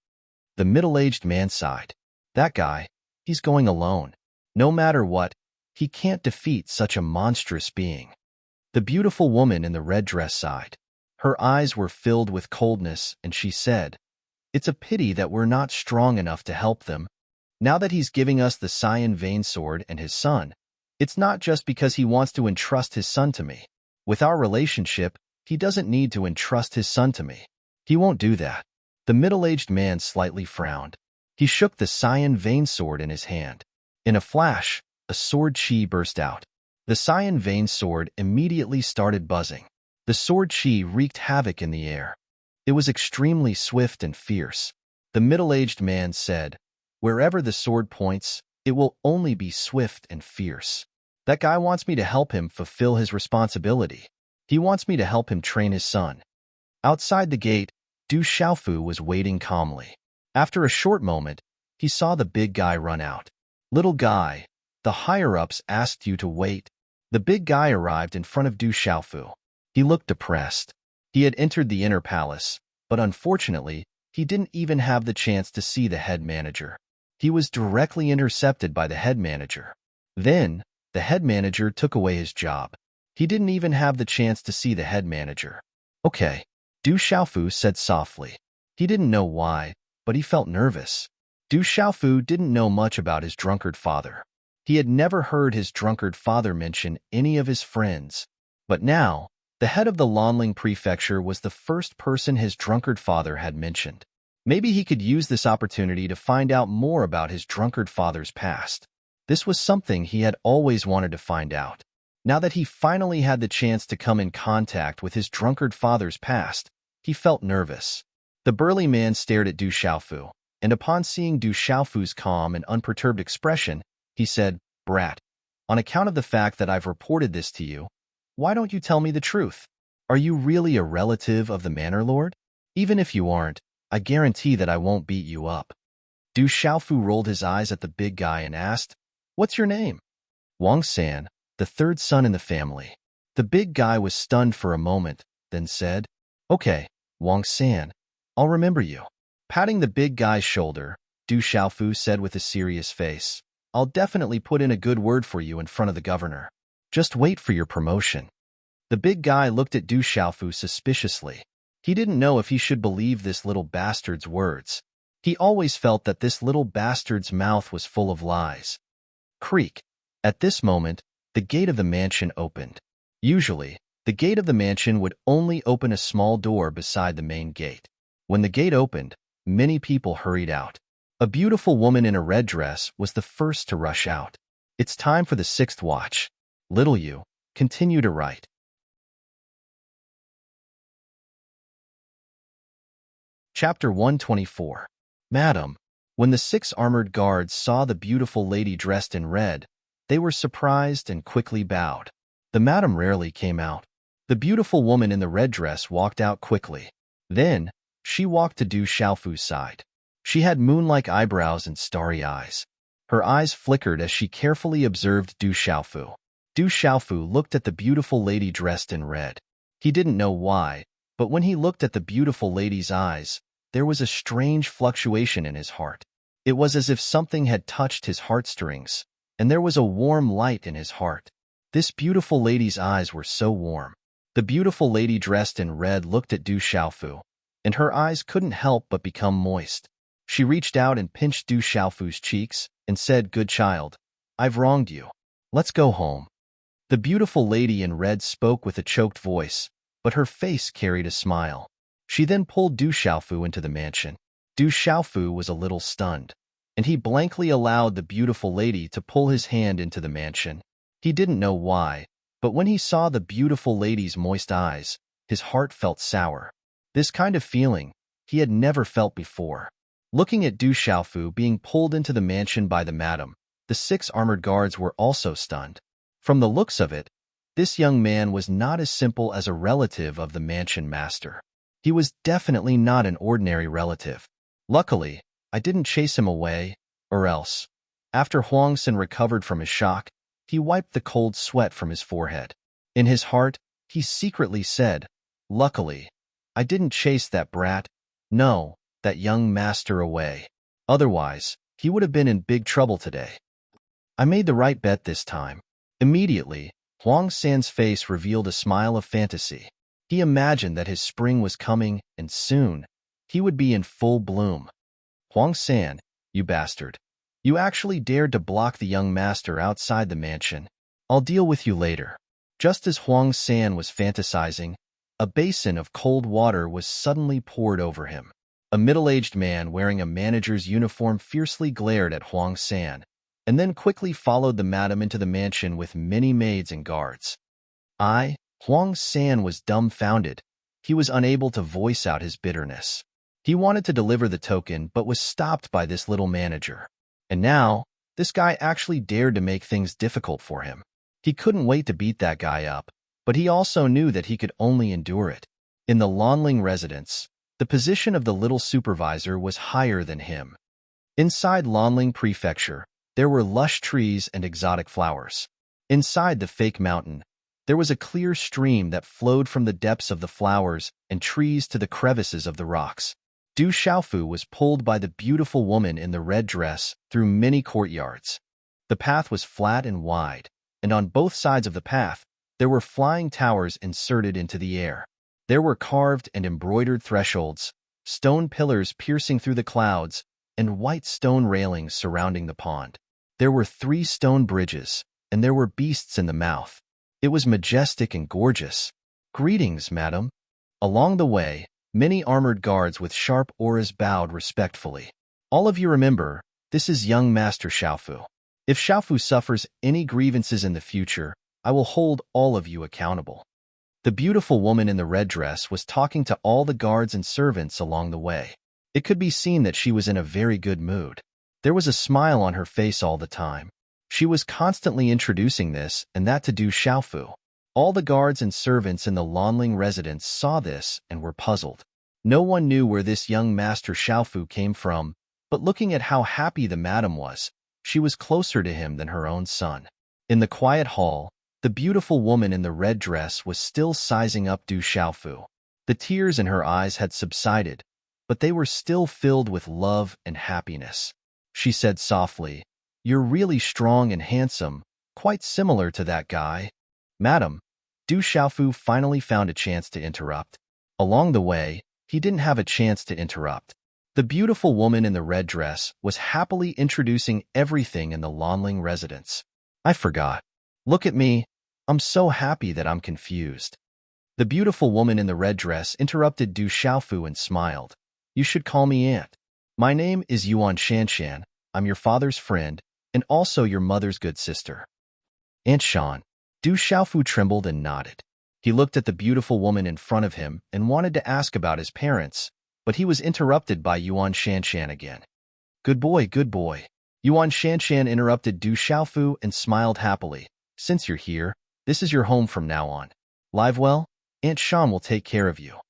S1: The middle-aged man sighed. "That guy, he's going alone. No matter what, he can't defeat such a monstrous being." The beautiful woman in the red dress sighed. Her eyes were filled with coldness, and she said, "It's a pity that we're not strong enough to help them. Now that he's giving us the cyan veined sword and his son, it's not just because he wants to entrust his son to me. With our relationship, he doesn't need to entrust his son to me. He won't do that." The middle-aged man slightly frowned. He shook the cyan veined sword in his hand. In a flash, a sword chi burst out. The cyan veined sword immediately started buzzing. The sword chi wreaked havoc in the air. It was extremely swift and fierce. The middle-aged man said, "Wherever the sword points, it will only be swift and fierce. That guy wants me to help him fulfill his responsibility. He wants me to help him train his son." Outside the gate, Du Xiaofu was waiting calmly. After a short moment, he saw the big guy run out. "Little guy, the higher-ups asked you to wait." The big guy arrived in front of Du Xiaofu. He looked depressed. He had entered the inner palace, but unfortunately, he didn't even have the chance to see the head manager. He was directly intercepted by the head manager. Then, the head manager took away his job. He didn't even have the chance to see the head manager. "Okay," Du Xiaofu said softly. He didn't know why, but he felt nervous. Du Xiaofu didn't know much about his drunkard father. He had never heard his drunkard father mention any of his friends. But now, the head of the Lanling Prefecture was the first person his drunkard father had mentioned. Maybe he could use this opportunity to find out more about his drunkard father's past. This was something he had always wanted to find out. Now that he finally had the chance to come in contact with his drunkard father's past, he felt nervous. The burly man stared at Du Xiaofu, and upon seeing Du Xiaofu's calm and unperturbed expression, he said, "Brat, on account of the fact that I've reported this to you, why don't you tell me the truth? Are you really a relative of the Manor Lord? Even if you aren't, I guarantee that I won't beat you up." Du Xiaofu rolled his eyes at the big guy and asked, "What's your name?" "Wang San, the third son in the family." The big guy was stunned for a moment, then said, "Okay, Wang San, I'll remember you. Patting the big guy's shoulder, Du Xiaofu said with a serious face, I'll definitely put in a good word for you in front of the governor. Just wait for your promotion. The big guy looked at Du Xiaofu suspiciously. He didn't know if he should believe this little bastard's words. He always felt that this little bastard's mouth was full of lies. Creak. At this moment, the gate of the mansion opened. Usually, the gate of the mansion would only open a small door beside the main gate. When the gate opened, many people hurried out. A beautiful woman in a red dress was the first to rush out. It's time for the 6th watch. Little you, continue to write. Chapter 124. Madam, when the 6 armored guards saw the beautiful lady dressed in red, they were surprised and quickly bowed. The madam rarely came out. The beautiful woman in the red dress walked out quickly. Then, she walked to Du Xiaofu's side. She had moon-like eyebrows and starry eyes. Her eyes flickered as she carefully observed Du Xiaofu. Du Xiaofu looked at the beautiful lady dressed in red. He didn't know why, but when he looked at the beautiful lady's eyes, there was a strange fluctuation in his heart. It was as if something had touched his heartstrings, and there was a warm light in his heart. This beautiful lady's eyes were so warm. The beautiful lady dressed in red looked at Du Xiaofu, and her eyes couldn't help but become moist. She reached out and pinched Du Xiaofu's cheeks and said, Good child, I've wronged you. Let's go home. The beautiful lady in red spoke with a choked voice, but her face carried a smile. She then pulled Du Xiaofu into the mansion. Du Xiaofu was a little stunned, and he blankly allowed the beautiful lady to pull his hand into the mansion. He didn't know why, but when he saw the beautiful lady's moist eyes, his heart felt sour. This kind of feeling he had never felt before. Looking at Du Xiaofu being pulled into the mansion by the madam, the 6 armored guards were also stunned. From the looks of it, this young man was not as simple as a relative of the mansion master. He was definitely not an ordinary relative. Luckily, I didn't chase him away, or else. After Huang San recovered from his shock, he wiped the cold sweat from his forehead. In his heart, he secretly said, Luckily, I didn't chase that brat, no, that young master away. Otherwise, he would have been in big trouble today. I made the right bet this time. Immediately, Huang San's face revealed a smile of fantasy. He imagined that his spring was coming, and soon, he would be in full bloom. Huang San, you bastard. You actually dared to block the young master outside the mansion. I'll deal with you later. Just as Huang San was fantasizing, a basin of cold water was suddenly poured over him. A middle-aged man wearing a manager's uniform fiercely glared at Huang San, and then quickly followed the madam into the mansion with many maids and guards. Huang San was dumbfounded. He was unable to voice out his bitterness. He wanted to deliver the token but was stopped by this little manager. And now, this guy actually dared to make things difficult for him. He couldn't wait to beat that guy up, but he also knew that he could only endure it. In the Lanling residence, the position of the little supervisor was higher than him. Inside Lanling Prefecture, there were lush trees and exotic flowers. Inside the fake mountain, there was a clear stream that flowed from the depths of the flowers and trees to the crevices of the rocks. Du Xiaofu was pulled by the beautiful woman in the red dress through many courtyards. The path was flat and wide, and on both sides of the path, there were flying towers inserted into the air. There were carved and embroidered thresholds, stone pillars piercing through the clouds, and white stone railings surrounding the pond. There were 3 stone bridges, and there were beasts in the mouth. It was majestic and gorgeous. Greetings, madam. Along the way, many armored guards with sharp auras bowed respectfully. All of you remember, this is young Master Xiaofu. If Xiaofu suffers any grievances in the future, I will hold all of you accountable. The beautiful woman in the red dress was talking to all the guards and servants along the way. It could be seen that she was in a very good mood. There was a smile on her face all the time. She was constantly introducing this and that to Du Xiaofu. All the guards and servants in the Lanling residence saw this and were puzzled. No one knew where this young Master Xiaofu came from, but looking at how happy the madam was, she was closer to him than her own son. In the quiet hall, the beautiful woman in the red dress was still sizing up Du Xiaofu. The tears in her eyes had subsided, but they were still filled with love and happiness. She said softly, "You're really strong and handsome, quite similar to that guy." "Madam," Du Xiaofu finally found a chance to interrupt. Along the way, he didn't have a chance to interrupt. The beautiful woman in the red dress was happily introducing everything in the Lanling residence. "I forgot. Look at me. I'm so happy that I'm confused." The beautiful woman in the red dress interrupted Du Xiaofu and smiled. "You should call me Aunt. My name is Yuan Shanshan. I'm your father's friend, and also your mother's good sister." "Aunt Shan." Du Xiaofu trembled and nodded. He looked at the beautiful woman in front of him and wanted to ask about his parents, but he was interrupted by Yuan Shanshan again. Good boy, good boy." Yuan Shanshan interrupted Du Xiaofu and smiled happily. "Since you're here, this is your home from now on. Live well? Aunt Shan will take care of you."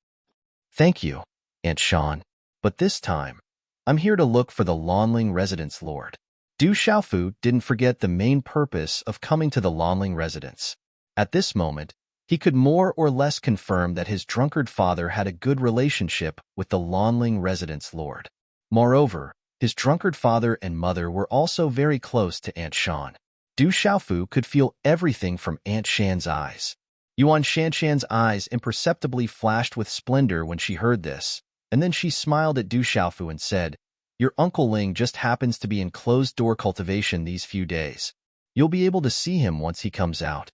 S1: "Thank you, Aunt Shan. But this time, I'm here to look for the Lanling residence lord." Du Xiaofu didn't forget the main purpose of coming to the Lanling residence. At this moment, he could more or less confirm that his drunkard father had a good relationship with the Lanling residence lord. Moreover, his drunkard father and mother were also very close to Aunt Shan. Du Xiaofu could feel everything from Aunt Shan's eyes. Yuan Shanshan's eyes imperceptibly flashed with splendor when she heard this, and then she smiled at Du Xiaofu and said, "Your Uncle Ling just happens to be in closed-door cultivation these few days. You'll be able to see him once he comes out."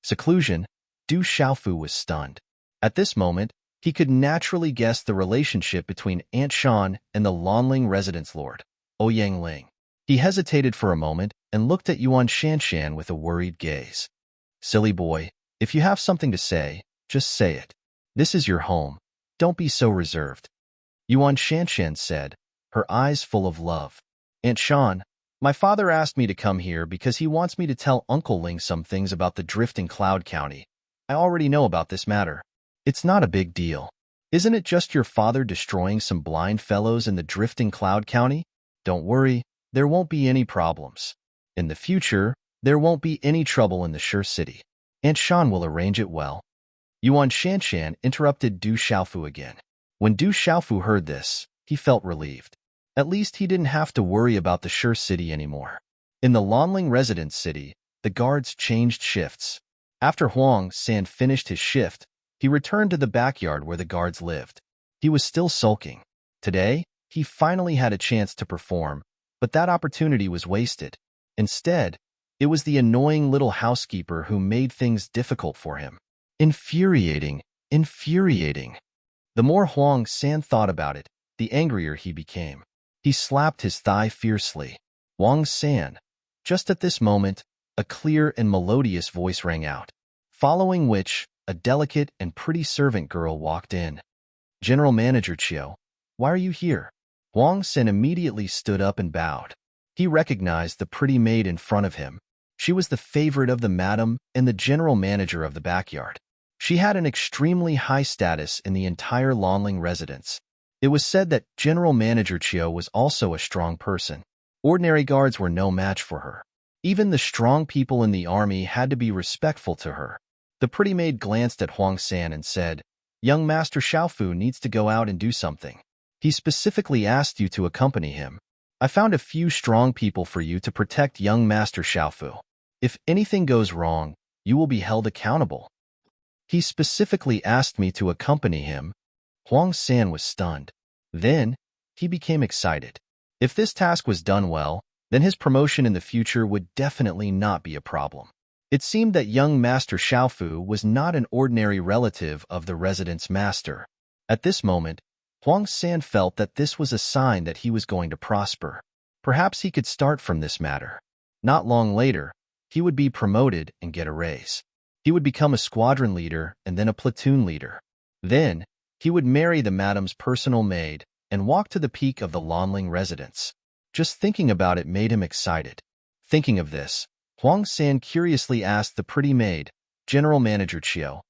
S1: Seclusion. Du Xiaofu was stunned. At this moment, he could naturally guess the relationship between Aunt Shan and the Lanling residence lord, Ouyang Ling. He hesitated for a moment and looked at Yuan Shanshan with a worried gaze. "Silly boy, if you have something to say, just say it. This is your home. Don't be so reserved." Yuan Shanshan said, her eyes full of love. "Aunt Shan, my father asked me to come here because he wants me to tell Uncle Ling some things about the drifting cloud county. I already know about this matter. It's not a big deal. Isn't it just your father destroying some blind fellows in the drifting cloud county? Don't worry, there won't be any problems. In the future, there won't be any trouble in the Sure City. Aunt Shan will arrange it well." Yuan Shanshan interrupted Du Xiaofu again. When Du Xiaofu heard this, he felt relieved. At least he didn't have to worry about the Sure City anymore. In the Lanling residence city, the guards changed shifts. After Huang San finished his shift, he returned to the backyard where the guards lived. He was still sulking. Today, he finally had a chance to perform, but that opportunity was wasted. Instead, it was the annoying little housekeeper who made things difficult for him. Infuriating, infuriating. The more Huang San thought about it, the angrier he became. He slapped his thigh fiercely. "Huang San." Just at this moment, a clear and melodious voice rang out, following which a delicate and pretty servant girl walked in. "General Manager Chiu, why are you here?" Huang San immediately stood up and bowed. He recognized the pretty maid in front of him. She was the favorite of the madam and the general manager of the backyard. She had an extremely high status in the entire Lanling residence. It was said that General Manager Chiu was also a strong person. Ordinary guards were no match for her. Even the strong people in the army had to be respectful to her. The pretty maid glanced at Huang San and said, "Young Master Xiaofu needs to go out and do something. He specifically asked you to accompany him. I found a few strong people for you to protect young Master Xiaofu. If anything goes wrong, you will be held accountable." "He specifically asked me to accompany him." Huang San was stunned. Then, he became excited. If this task was done well, then his promotion in the future would definitely not be a problem. It seemed that young Master Xiaofu was not an ordinary relative of the residence master. At this moment, Huang San felt that this was a sign that he was going to prosper. Perhaps he could start from this matter. Not long later, he would be promoted and get a raise. He would become a squadron leader and then a platoon leader. Then, he would marry the madam's personal maid and walk to the peak of the Lanling residence. Just thinking about it made him excited. Thinking of this, Huang San curiously asked the pretty maid, "General Manager Chiu,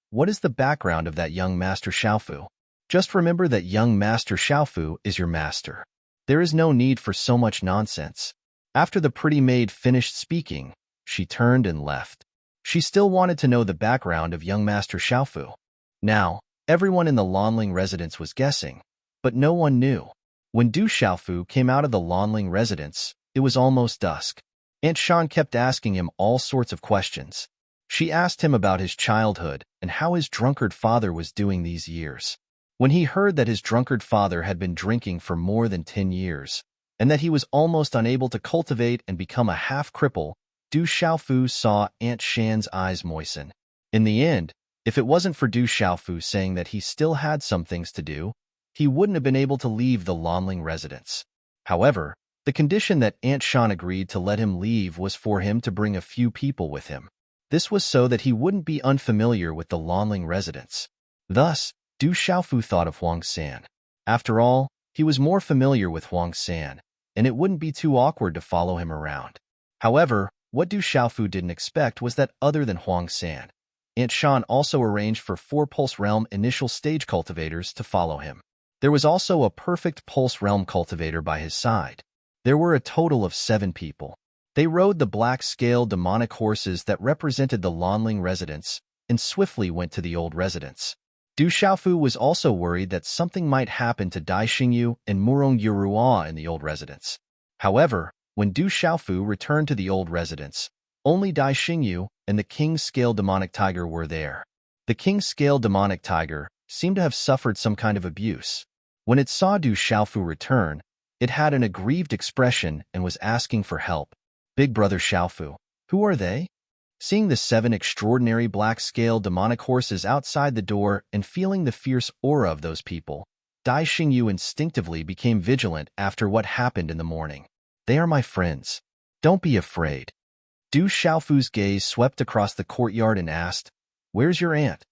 S1: what is the background of that young Master Xiaofu? Just remember that young Master Xiaofu is your master. There is no need for so much nonsense." After the pretty maid finished speaking, she turned and left. She still wanted to know the background of young Master Xiaofu. Now, Everyone in the Lanling residence was guessing, but no one knew. When Du Xiaofu came out of the Lanling residence, it was almost dusk. Aunt Shan kept asking him all sorts of questions. She asked him about his childhood and how his drunkard father was doing these years. When he heard that his drunkard father had been drinking for more than 10 years, and that he was almost unable to cultivate and become a half-cripple, Du Xiaofu saw Aunt Shan's eyes moisten. In the end, if it wasn't for Du Xiaofu saying that he still had some things to do, he wouldn't have been able to leave the Lanling residence. However, the condition that Aunt Shan agreed to let him leave was for him to bring a few people with him. This was so that he wouldn't be unfamiliar with the Lanling residence. Thus, Du Xiaofu thought of Huang San. After all, he was more familiar with Huang San, and it wouldn't be too awkward to follow him around. However, what Du Xiaofu didn't expect was that other than Huang San, Aunt Shan also arranged for 4 Pulse Realm initial stage cultivators to follow him. There was also a perfect Pulse Realm cultivator by his side. There were a total of 7 people. They rode the black-scale demonic horses that represented the Lanling residence and swiftly went to the old residence. Du Xiaofu was also worried that something might happen to Dai Xingyu and Murong Yurua in the old residence. However, when Du Xiaofu returned to the old residence, only Dai Xingyu and the King-scale demonic tiger were there. The King-scale demonic tiger seemed to have suffered some kind of abuse. When it saw Du Xiaofu return, it had an aggrieved expression and was asking for help. Big brother Xiaofu, who are they? Seeing the 7 extraordinary black-scale demonic horses outside the door and feeling the fierce aura of those people, Dai Xingyu instinctively became vigilant after what happened in the morning. They are my friends. Don't be afraid. Du Xiaofu's gaze swept across the courtyard and asked, "Where's your aunt?"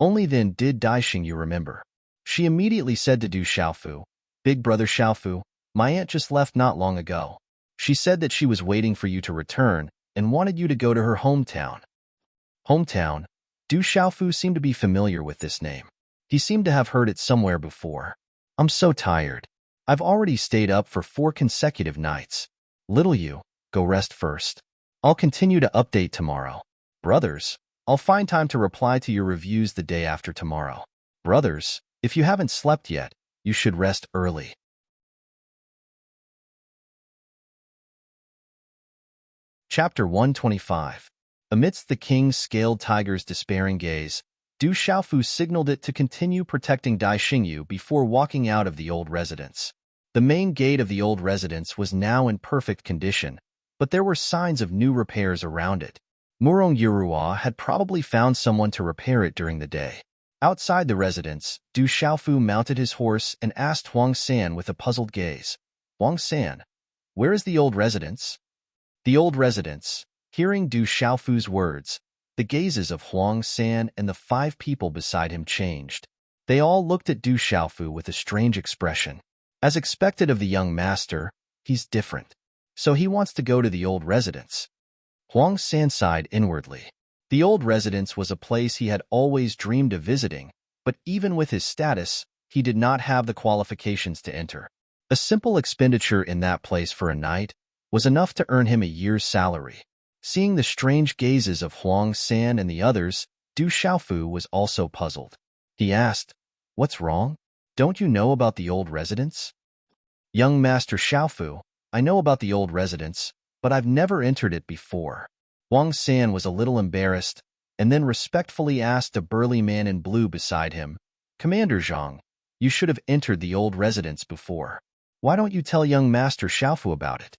S1: Only then did Dai Xingyu remember. She immediately said to Du Xiaofu, "Big brother Xiaofu, my aunt just left not long ago. She said that she was waiting for you to return and wanted you to go to her hometown." Hometown? Du Xiaofu seemed to be familiar with this name. He seemed to have heard it somewhere before. "I'm so tired. I've already stayed up for 4 consecutive nights. Little you, go rest first. I'll continue to update tomorrow. Brothers, I'll find time to reply to your reviews the day after tomorrow. Brothers, if you haven't slept yet, you should rest early." Chapter 125. Amidst the king's scaled tiger's despairing gaze, Du Xiaofu signaled it to continue protecting Dai Xingyu before walking out of the old residence. The main gate of the old residence was now in perfect condition, but there were signs of new repairs around it. Murong Yurua had probably found someone to repair it during the day. Outside the residence, Du Xiaofu mounted his horse and asked Huang San with a puzzled gaze, "Huang San, where is the old residence?" The old residence. Hearing Du Xiaofu's words, the gazes of Huang San and the 5 people beside him changed. They all looked at Du Xiaofu with a strange expression. As expected of the young master, he's different. So he wants to go to the old residence. Huang San sighed inwardly. The old residence was a place he had always dreamed of visiting, but even with his status, he did not have the qualifications to enter. A simple expenditure in that place for a night was enough to earn him a year's salary. Seeing the strange gazes of Huang San and the others, Du Xiaofu was also puzzled. He asked, "What's wrong? Don't you know about the old residence?" "Young Master Xiaofu, I know about the old residence, but I've never entered it before." Huang San was a little embarrassed, and then respectfully asked a burly man in blue beside him, "Commander Zhang, you should have entered the old residence before. Why don't you tell young Master Xiaofu about it?"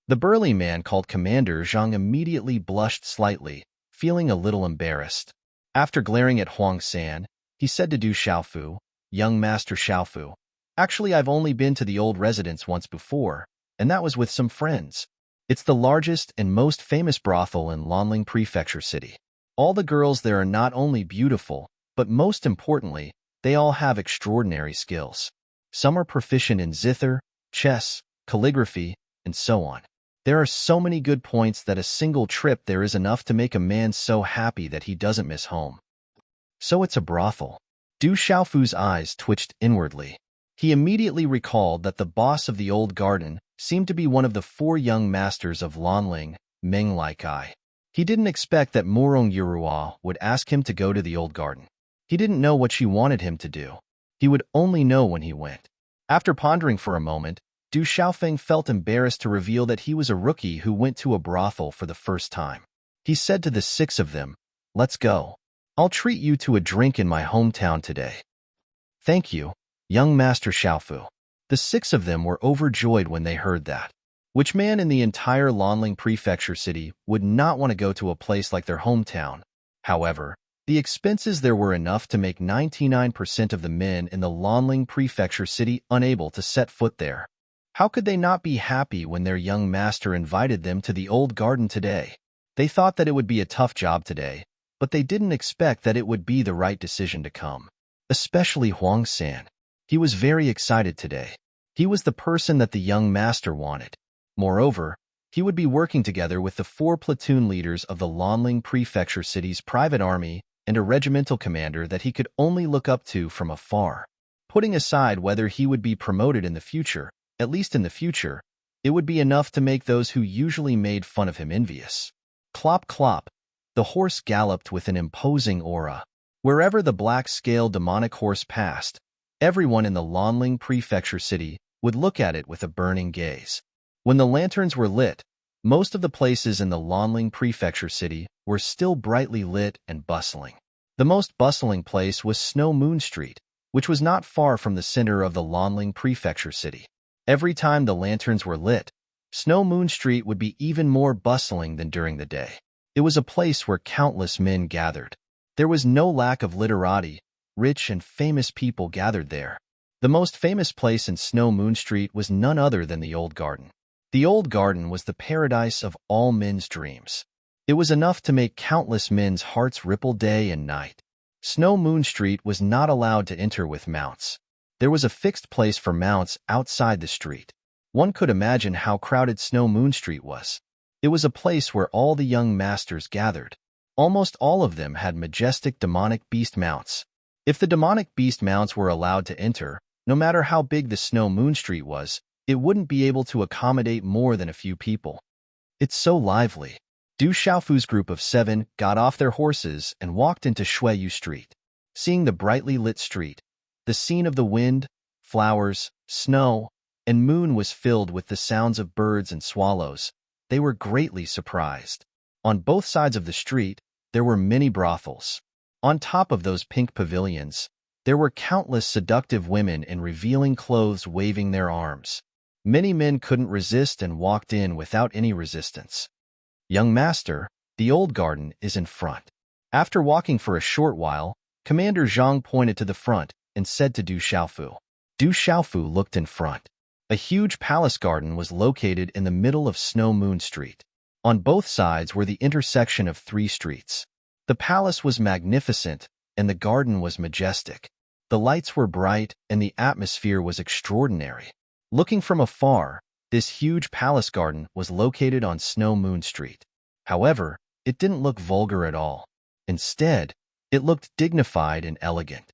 S1: The burly man called Commander Zhang immediately blushed slightly, feeling a little embarrassed. After glaring at Huang San, he said to Du Xiaofu, "Young Master Xiaofu, actually I've only been to the old residence once before, and that was with some friends. It's the largest and most famous brothel in Lanling Prefecture City. All the girls there are not only beautiful, but most importantly, they all have extraordinary skills. Some are proficient in zither, chess, calligraphy, and so on. There are so many good points that a single trip there is enough to make a man so happy that he doesn't miss home." So it's a brothel. Du Xiaofu's eyes twitched inwardly. He immediately recalled that the boss of the old garden seemed to be one of the 4 young masters of Lanling, Meng Laikai. He didn't expect that Murong Yurua would ask him to go to the old garden. He didn't know what she wanted him to do. He would only know when he went. After pondering for a moment, Du Xiaofeng felt embarrassed to reveal that he was a rookie who went to a brothel for the first time. He said to the six of them, "Let's go. I'll treat you to a drink in my hometown today." "Thank you, young Master Xiaofu." The six of them were overjoyed when they heard that. Which man in the entire Lanling Prefecture city would not want to go to a place like their hometown? However, the expenses there were enough to make 99% of the men in the Lanling Prefecture city unable to set foot there. How could they not be happy when their young master invited them to the old garden today? They thought that it would be a tough job today, but they didn't expect that it would be the right decision to come. Especially Huang San. He was very excited today. He was the person that the young master wanted. Moreover, he would be working together with the 4 platoon leaders of the Lanling Prefecture city's private army and a regimental commander that he could only look up to from afar. Putting aside whether he would be promoted in the future, at least in the future, it would be enough to make those who usually made fun of him envious. Clop clop, the horse galloped with an imposing aura. Wherever the black-scaled demonic horse passed, everyone in the Lanling Prefecture city would look at it with a burning gaze. When the lanterns were lit, most of the places in the Lanling Prefecture city were still brightly lit and bustling. The most bustling place was Snow Moon Street, which was not far from the center of the Lanling Prefecture city. Every time the lanterns were lit, Snow Moon Street would be even more bustling than during the day. It was a place where countless men gathered. There was no lack of literati. Rich and famous people gathered there. The most famous place in Snow Moon Street was none other than the Old Garden. The Old Garden was the paradise of all men's dreams. It was enough to make countless men's hearts ripple day and night. Snow Moon Street was not allowed to enter with mounts. There was a fixed place for mounts outside the street. One could imagine how crowded Snow Moon Street was. It was a place where all the young masters gathered. Almost all of them had majestic demonic beast mounts. If the demonic beast mounts were allowed to enter, no matter how big the Snow Moon Street was, it wouldn't be able to accommodate more than a few people. It's so lively. Du Xiaofu's group of 7 got off their horses and walked into Shuiyu Street. Seeing the brightly lit street, the scene of the wind, flowers, snow, and moon was filled with the sounds of birds and swallows, they were greatly surprised. On both sides of the street, there were many brothels. On top of those pink pavilions, there were countless seductive women in revealing clothes waving their arms. Many men couldn't resist and walked in without any resistance. "Young master, the old garden is in front." After walking for a short while, Commander Zhang pointed to the front and said to Du Xiaofu. Du Xiaofu looked in front. A huge palace garden was located in the middle of Snow Moon Street. On both sides were the intersection of 3 streets. The palace was magnificent, and the garden was majestic. The lights were bright, and the atmosphere was extraordinary. Looking from afar, this huge palace garden was located on Snow Moon Street. However, it didn't look vulgar at all. Instead, it looked dignified and elegant.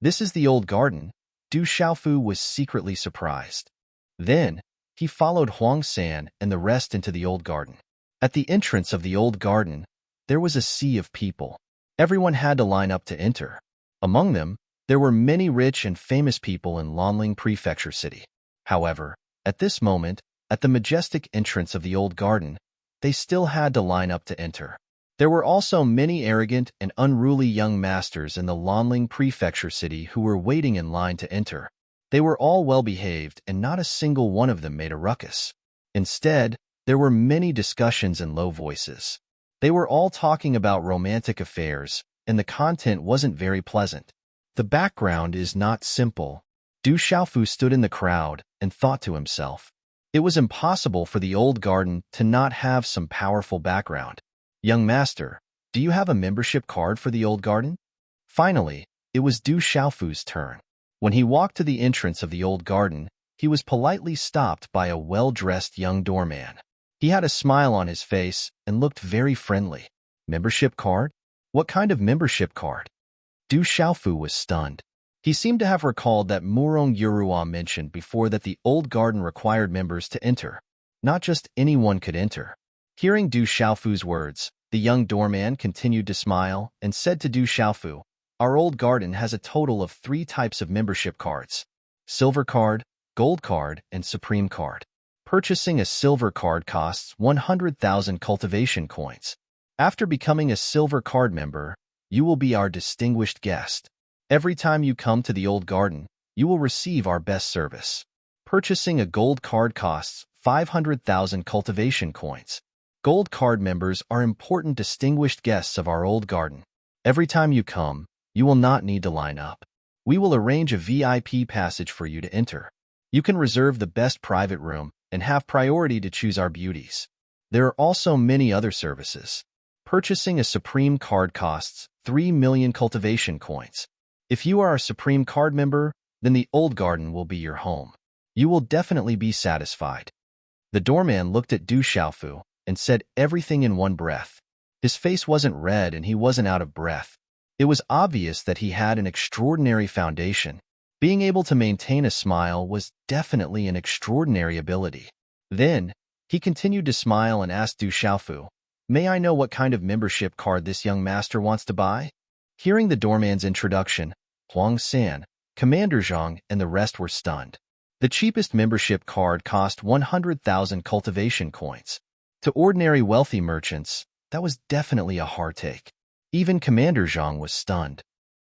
S1: "This is the old garden." Du Xiaofu was secretly surprised. Then, he followed Huang San and the rest into the old garden. At the entrance of the old garden, there was a sea of people. Everyone had to line up to enter. Among them, there were many rich and famous people in Lanling Prefecture City. However, at this moment, at the majestic entrance of the old garden, they still had to line up to enter. There were also many arrogant and unruly young masters in the Lanling Prefecture City who were waiting in line to enter. They were all well-behaved, and not a single one of them made a ruckus. Instead, there were many discussions in low voices. They were all talking about romantic affairs, and the content wasn't very pleasant. The background is not simple. Du Xiaofu stood in the crowd and thought to himself. It was impossible for the old garden to not have some powerful background. "Young master, do you have a membership card for the old garden?" Finally, it was Du Xiaofu's turn. When he walked to the entrance of the old garden, he was politely stopped by a well-dressed young doorman. He had a smile on his face and looked very friendly. "Membership card? What kind of membership card?" Du Xiaofu was stunned. He seemed to have recalled that Murong Yurua mentioned before that the old garden required members to enter. Not just anyone could enter. Hearing Du Xiaofu's words, the young doorman continued to smile and said to Du Xiaofu, Our old garden has a total of 3 types of membership cards: silver card, gold card, and supreme card. Purchasing a silver card costs 100,000 cultivation coins. After becoming a silver card member, you will be our distinguished guest. Every time you come to the old garden, you will receive our best service. Purchasing a gold card costs 500,000 cultivation coins. Gold card members are important distinguished guests of our old garden. Every time you come, you will not need to line up. We will arrange a VIP passage for you to enter. You can reserve the best private room and have priority to choose our beauties. There are also many other services. Purchasing a Supreme card costs 3 million cultivation coins. If you are a Supreme card member, then the old garden will be your home. You will definitely be satisfied. The doorman looked at Du Xiaofu and said everything in one breath. His face wasn't red and he wasn't out of breath. It was obvious that he had an extraordinary foundation. Being able to maintain a smile was definitely an extraordinary ability. Then, he continued to smile and asked Du Xiaofu, "May I know what kind of membership card this young master wants to buy?" Hearing the doorman's introduction, Huang San, Commander Zhang, and the rest were stunned. The cheapest membership card cost 100,000 cultivation coins. To ordinary wealthy merchants, that was definitely a hard take. Even Commander Zhang was stunned.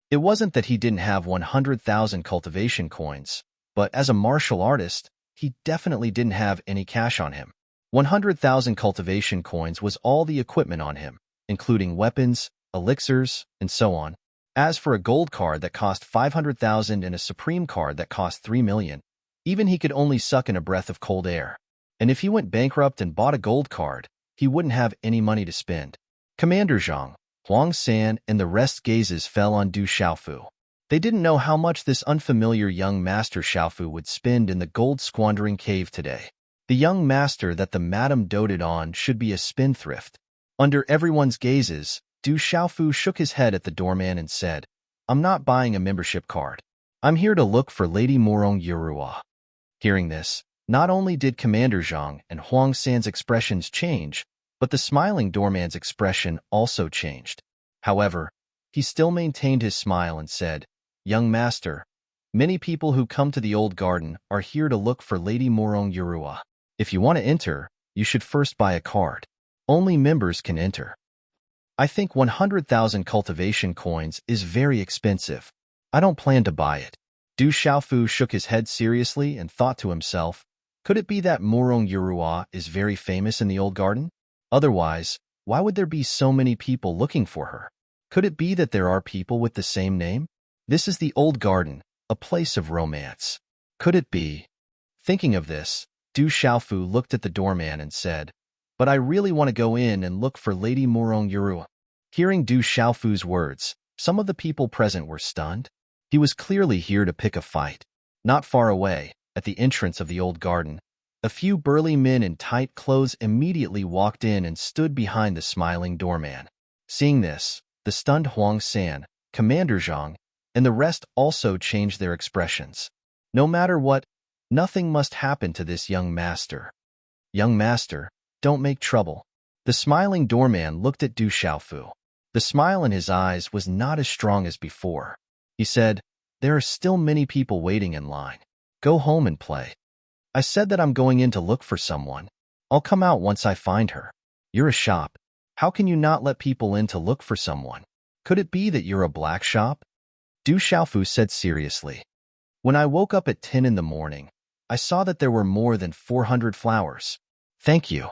S1: It wasn't that he didn't have 100,000 cultivation coins, but as a martial artist, he definitely didn't have any cash on him. 100,000 cultivation coins was all the equipment on him, including weapons, elixirs, and so on. As for a gold card that cost 500,000 and a supreme card that cost 3 million, even he could only suck in a breath of cold air. And if he went bankrupt and bought a gold card, he wouldn't have any money to spend. Commander Zhang, Huang San, and the rest's gazes fell on Du Xiaofu. They didn't know how much this unfamiliar young master Xiaofu would spend in the gold-squandering cave today. The young master that the madam doted on should be a spendthrift. Under everyone's gazes, Du Xiaofu shook his head at the doorman and said, "I'm not buying a membership card. I'm here to look for Lady Morong Yurua." Hearing this, not only did Commander Zhang and Huang San's expressions change, but the smiling doorman's expression also changed. However, he still maintained his smile and said, "Young master, many people who come to the old garden are here to look for Lady Morong Yurua. If you want to enter, you should first buy a card. Only members can enter. I think 100,000 cultivation coins is very expensive. I don't plan to buy it." Du Xiaofu shook his head seriously and thought to himself, could it be that Morong Yurua is very famous in the old garden? Otherwise, why would there be so many people looking for her? Could it be that there are people with the same name? This is the old garden, a place of romance. Could it be? Thinking of this, Du Xiaofu looked at the doorman and said, "But I really want to go in and look for Lady Morong Yurua." Hearing Du Xiaofu's words, some of the people present were stunned. He was clearly here to pick a fight. Not far away, at the entrance of the old garden, a few burly men in tight clothes immediately walked in and stood behind the smiling doorman. Seeing this, the stunned Huang San, Commander Zhang, and the rest also changed their expressions. No matter what, nothing must happen to this young master. "Young master, don't make trouble." The smiling doorman looked at Du Xiaofu. The smile in his eyes was not as strong as before. He said, "There are still many people waiting in line. Go home and play. I said that I'm going in to look for someone. I'll come out once I find her. You're a shop. How can you not let people in to look for someone? Could it be that you're a black shop?" Du Xiaofu said seriously. "When I woke up at 10 in the morning, I saw that there were more than 400 flowers. Thank you."